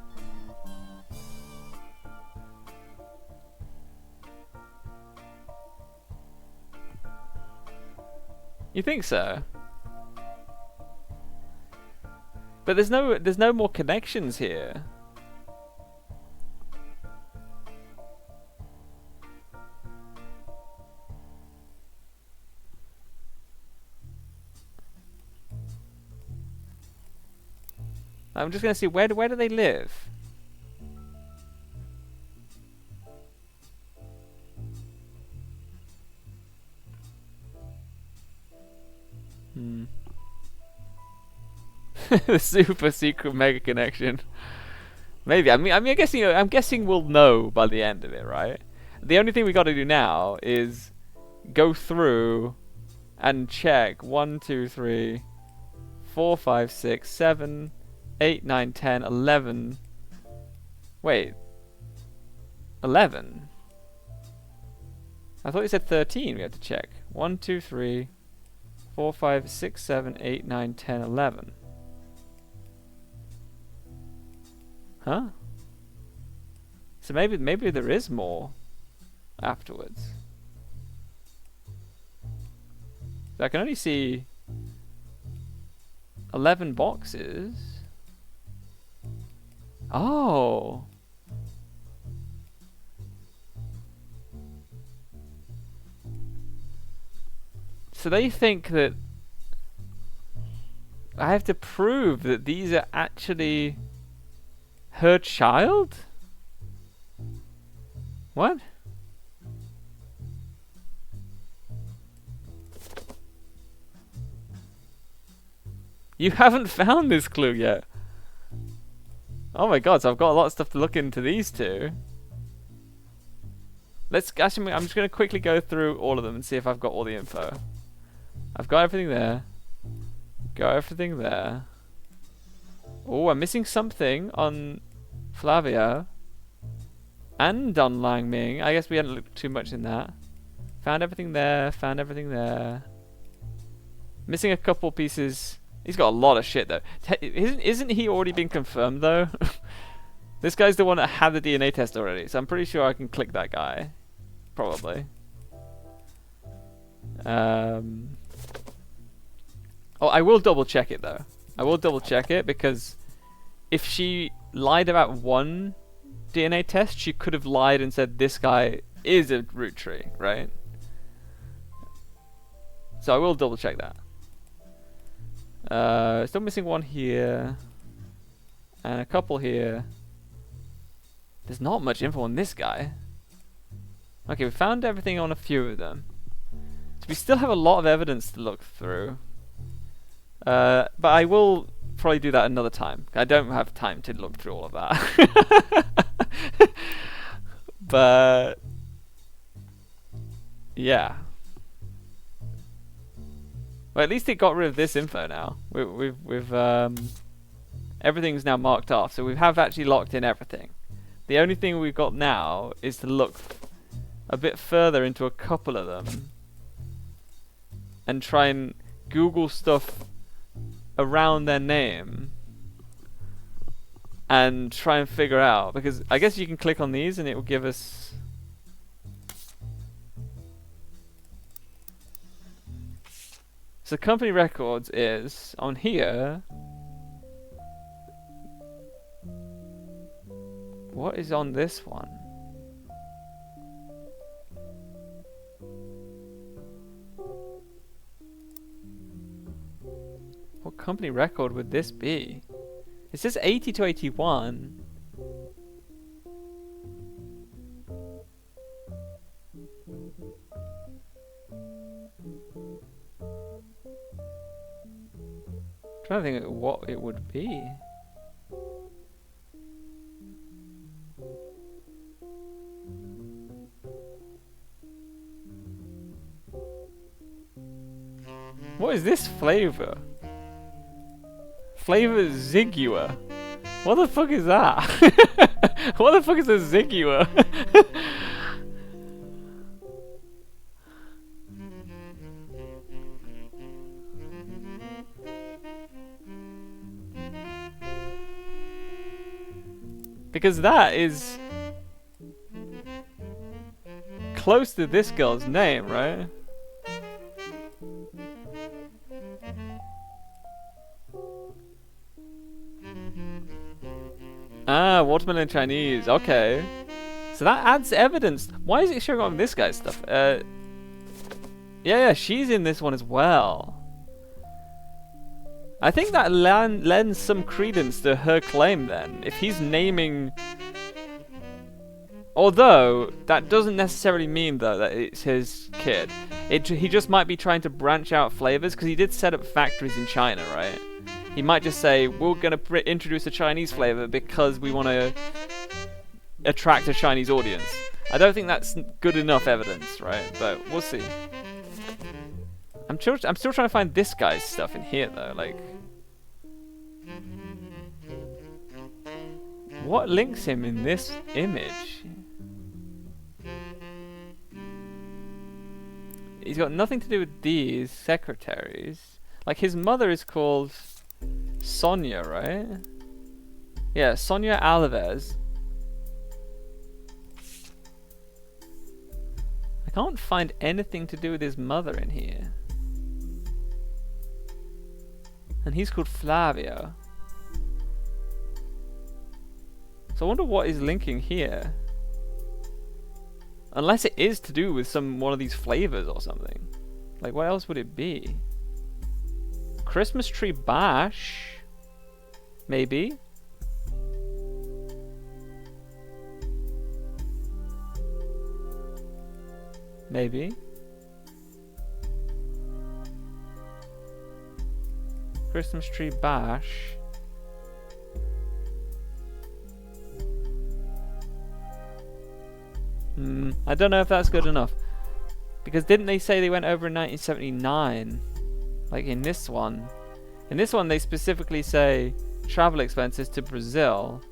Speaker 2: You think so? But there's no more connections here. I'm just gonna see where do they live? The super secret mega connection. Maybe. I'm guessing we'll know by the end of it, right? The only thing we got to do now is go through and check 1, 2, 3, 4, 5, 6, 7, 8, 9, 10, 11. Wait. 11? I thought you said 13 we had to check. 1, 2, 3, 4, 5, 6, 7, 8, 9, 10, 11. Huh? So maybe there is more afterwards. So I can only see 11 boxes. Oh. So they think that I have to prove that these are actually her child? What? You haven't found this clue yet. Oh my god, so I've got a lot of stuff to look into these two. Actually, I'm just going to quickly go through all of them and see if I've got all the info. I've got everything there. Got everything there. Oh, I'm missing something on Flavia. And on Lang Ming. I guess we hadn't looked too much in that. Found everything there. Found everything there. Missing a couple pieces. He's got a lot of shit though. Isn't he already been confirmed though? This guy's the one that had the DNA test already, so I'm pretty sure I can click that guy. Probably. Oh, I will double check it though. I will double check it because if she lied about one DNA test, she could have lied and said this guy is a Roottrie, right? So I will double check that. Still missing one here. And a couple here. There's not much info on this guy. Okay, we found everything on a few of them. So we still have a lot of evidence to look through. But I will probably do that another time. I don't have time to look through all of that. But yeah. Well, at least it got rid of this info now. We've everything's now marked off, so we have actually locked in everything. The only thing we've got now is to look a bit further into a couple of them and try and Google stuff around their name and try and figure out, because I guess you can click on these and it will give us so company records is on here. What is on this one? What company record would this be? It says 80 to 81. Trying trying to think of what it would be. What is this flavor? Flavor Zigua. What the fuck is that? What the fuck is a Zigua? Because that is close to this girl's name, right? Ah, watermelon Chinese. Okay. So that adds evidence. Why is it showing on this guy's stuff? Yeah, she's in this one as well. I think that lends some credence to her claim then. If he's naming... Although, that doesn't necessarily mean, though, that it's his kid. He just might be trying to branch out flavors, because he did set up factories in China, right? He might just say, we're going to introduce a Chinese flavor because we want to attract a Chinese audience. I don't think that's good enough evidence, right? But we'll see. I'm still trying to find this guy's stuff in here, though. Like, what links him in this image? He's got nothing to do with these secretaries. Like, his mother is called Sonia, right? Yeah, Sonia Alves. I can't find anything to do with his mother in here. And he's called Flavio. So I wonder what is linking here. Unless it is to do with one of these flavors or something. Like, what else would it be? Christmas tree bash? Maybe? Maybe? Christmas tree bash. I don't know if that's good enough. Because didn't they say they went over in 1979? Like in this one. In this one they specifically say travel expenses to Brazil.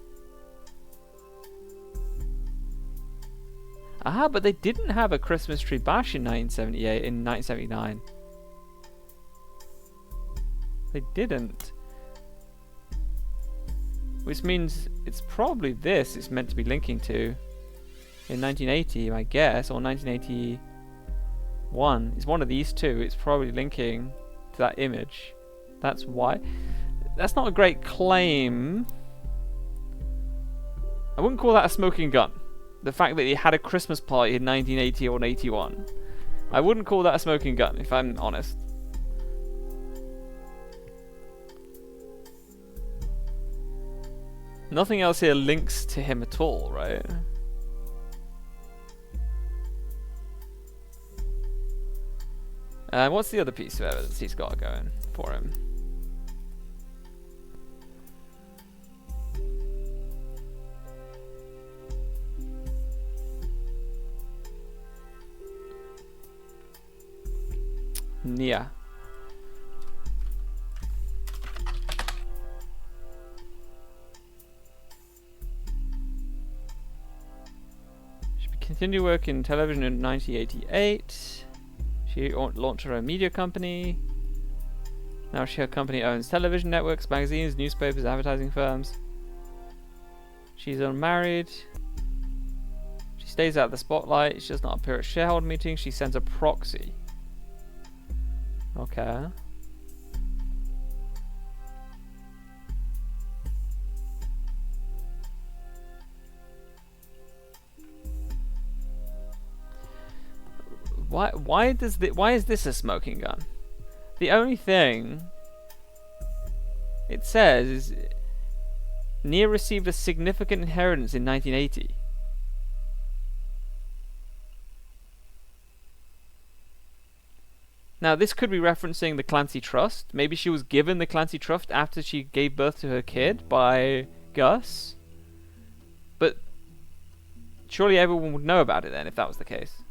Speaker 2: Ah, but they didn't have a Christmas tree bash in 1978, in 1979. They didn't. Which means it's probably this it's meant to be linking to. In 1980, I guess, or 1981. It's one of these two. It's probably linking to that image. That's why. That's not a great claim. I wouldn't call that a smoking gun. The fact that he had a Christmas party in 1980 or 81. I wouldn't call that a smoking gun, if I'm honest. Nothing else here links to him at all, right? What's the other piece of evidence he's got going for him? Nia. She continued work in television in 1988. She launched her own media company. Now her company owns television networks, magazines, newspapers, advertising firms. She's unmarried. She stays out of the spotlight. She does not appear at shareholder meetings. She sends a proxy. Okay. Why is this a smoking gun? The only thing it says is Nia received a significant inheritance in 1980. Now, this could be referencing the Clancy Trust. Maybe she was given the Clancy Trust after she gave birth to her kid by Gus. But surely everyone would know about it then, if that was the case.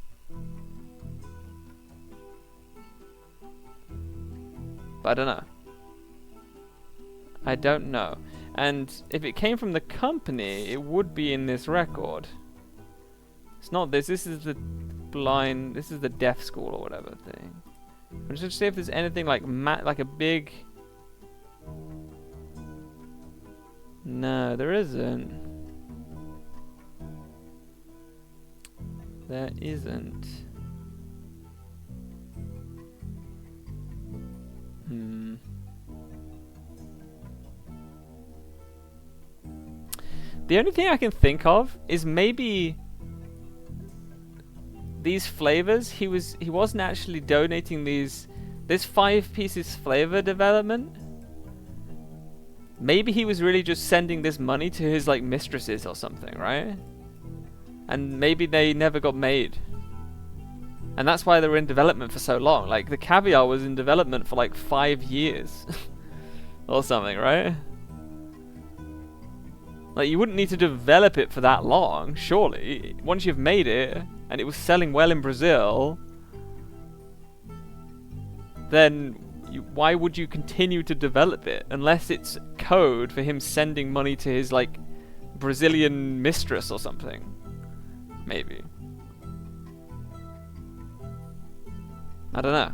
Speaker 2: But I don't know. I don't know. And if it came from the company, it would be in this record. It's not this. This is the blind. This is the deaf school or whatever thing. I'm just gonna see if there's anything like like a big. No, there isn't. There isn't. The only thing I can think of is maybe these flavors. He wasn't actually donating these. This 5 pieces flavor development. Maybe he was really just sending this money to his like mistresses or something, right? And maybe they never got made. And that's why they were in development for so long. Like the caviar was in development for like 5 years or something, right? Like, you wouldn't need to develop it for that long, surely. Once you've made it, and it was selling well in Brazil, then why would you continue to develop it? Unless it's code for him sending money to his, like, Brazilian mistress or something. Maybe. I don't know.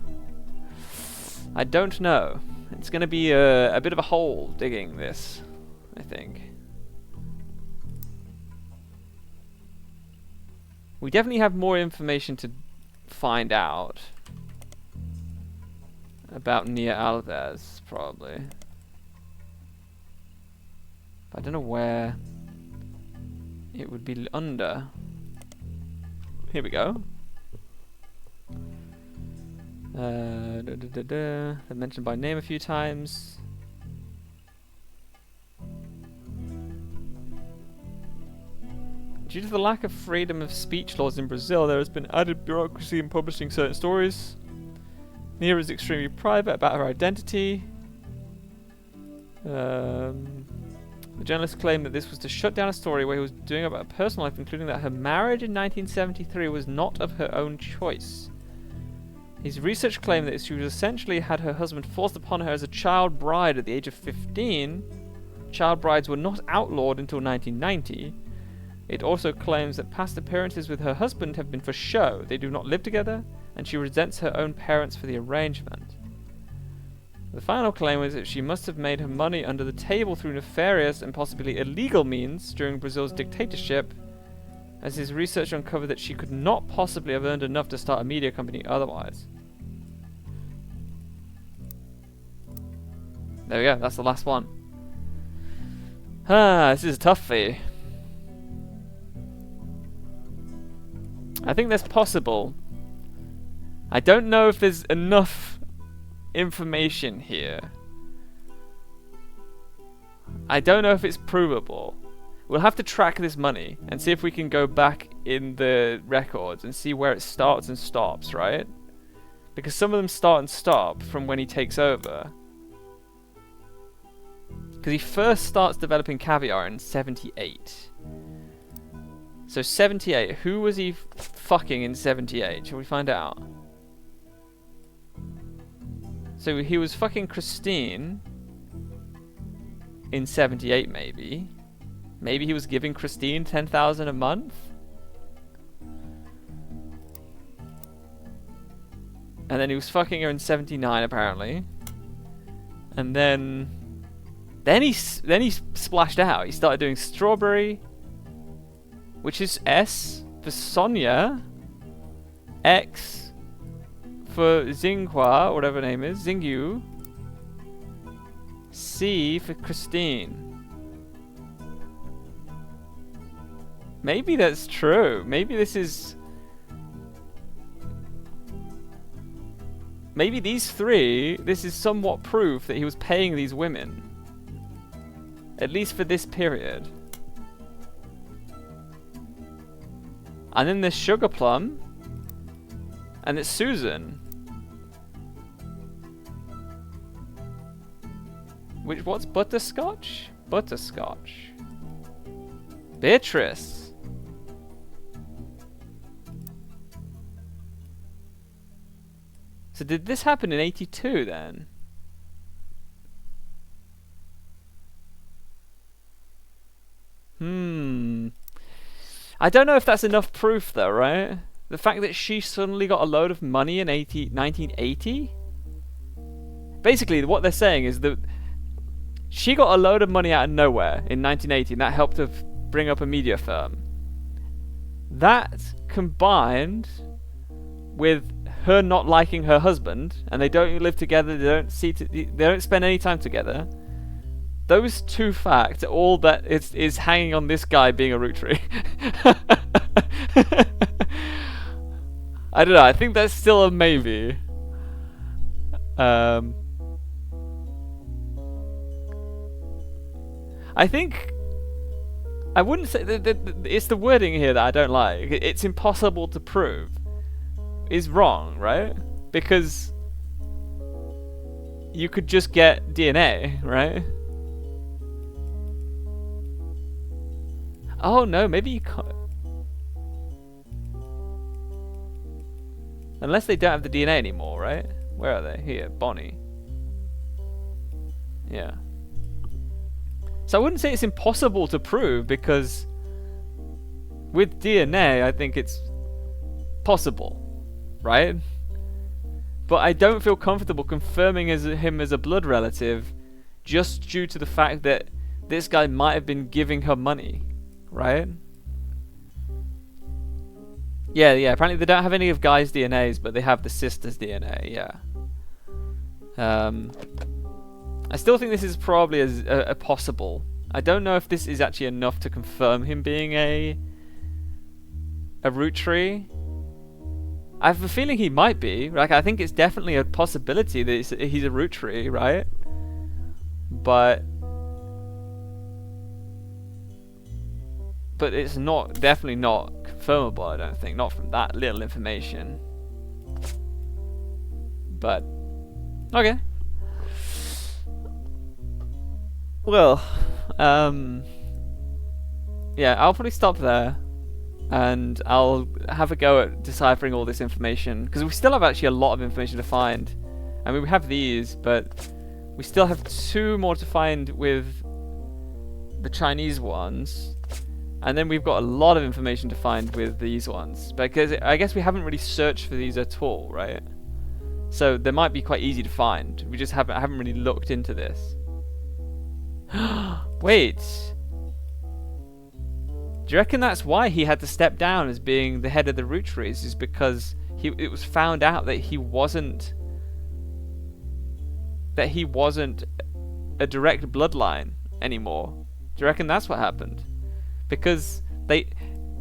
Speaker 2: I don't know. It's gonna be a bit of a hole digging this, I think. We definitely have more information to find out about Nia Alves, probably. I don't know where it would be under. Here we go. They're mentioned by name a few times. Due to the lack of freedom of speech laws in Brazil, there has been added bureaucracy in publishing certain stories. Nia is extremely private about her identity. The journalist claimed that this was to shut down a story where he was doing about her personal life, including that her marriage in 1973 was not of her own choice. His research claimed that she was essentially had her husband forced upon her as a child bride at the age of 15. Child brides were not outlawed until 1990. It also claims that past appearances with her husband have been for show. They do not live together, and she resents her own parents for the arrangement. The final claim was that she must have made her money under the table through nefarious and possibly illegal means during Brazil's dictatorship, as his research uncovered that she could not possibly have earned enough to start a media company otherwise. There we go, that's the last one. This is a toughie. I think that's possible. I don't know if there's enough information here. I don't know if it's provable. We'll have to track this money and see if we can go back in the records and see where it starts and stops, right? Because some of them start and stop from when he takes over. Because he first starts developing caviar in 78. So 78, who was he fucking in 78? Shall we find out? So he was fucking Christine in 78 maybe. Maybe he was giving Christine 10,000 a month? And then he was fucking her in 79 apparently. And then he splashed out. He started doing Strawberry, which is S for Sonia, X for Xinghua, whatever her name is, Xingyu, C for Christine. Maybe that's true. Maybe this is... Maybe these three, this is somewhat proof that he was paying these women. At least for this period. And then there's Sugar Plum. And it's Susan. What's butterscotch? Butterscotch. Beatrice. So did this happen in 82 then? I don't know if that's enough proof though, right? The fact that she suddenly got a load of money in 1980? Basically, what they're saying is that she got a load of money out of nowhere in 1980, and that helped her bring up a media firm. That combined with her not liking her husband, and they don't live together, they don't spend any time together. Those two facts are all that is hanging on this guy being a Rootree. I don't know, I think that's still a maybe. I think I wouldn't say it's the wording here that I don't like. It's impossible to prove is wrong, right? Because you could just get DNA, right? Oh no, maybe you can't. Unless they don't have the DNA anymore, right? Where are they? Here, Bonnie. Yeah. So I wouldn't say it's impossible to prove, because with DNA, I think it's possible, right? But I don't feel comfortable confirming him as a blood relative just due to the fact that this guy might have been giving her money, right? Yeah, apparently they don't have any of Guy's DNAs, but they have the sister's DNA, yeah. I still think this is probably a possible. I don't know if this is actually enough to confirm him being a Rootree. I have a feeling he might be. Like, I think it's definitely a possibility that he's a Rootree, right? But it's definitely not confirmable, I don't think. Not from that little information. But, okay. Well, yeah, I'll probably stop there. And I'll have a go at deciphering all this information. Because we still have actually a lot of information to find. I mean, we have these, but we still have 2 more to find with the Chinese ones. And then we've got a lot of information to find with these ones. Because I guess we haven't really searched for these at all, right? So they might be quite easy to find. We just haven't really looked into this. Wait. Do you reckon that's why he had to step down as being the head of the Roottrees? Is because it was found out that he wasn't a direct bloodline anymore. Do you reckon that's what happened? Because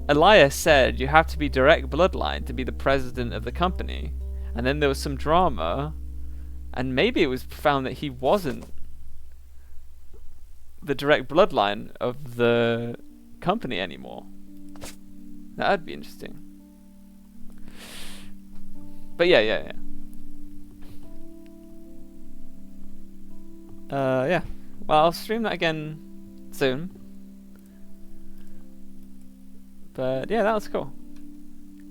Speaker 2: Elias said you have to be direct bloodline to be the president of the company, and then there was some drama, and maybe it was found that he wasn't the direct bloodline of the company anymore. That'd be interesting. But yeah. Yeah. Well, I'll stream that again soon. But yeah, that was cool.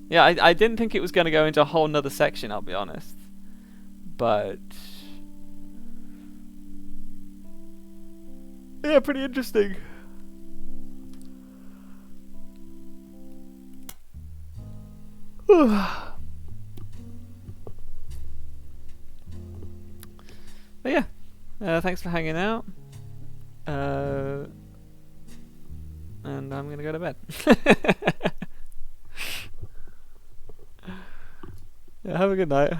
Speaker 2: Yeah, I didn't think it was going to go into a whole nother section, I'll be honest. But yeah, pretty interesting. But yeah, thanks for hanging out. And I'm gonna go to bed. Yeah, have a good night.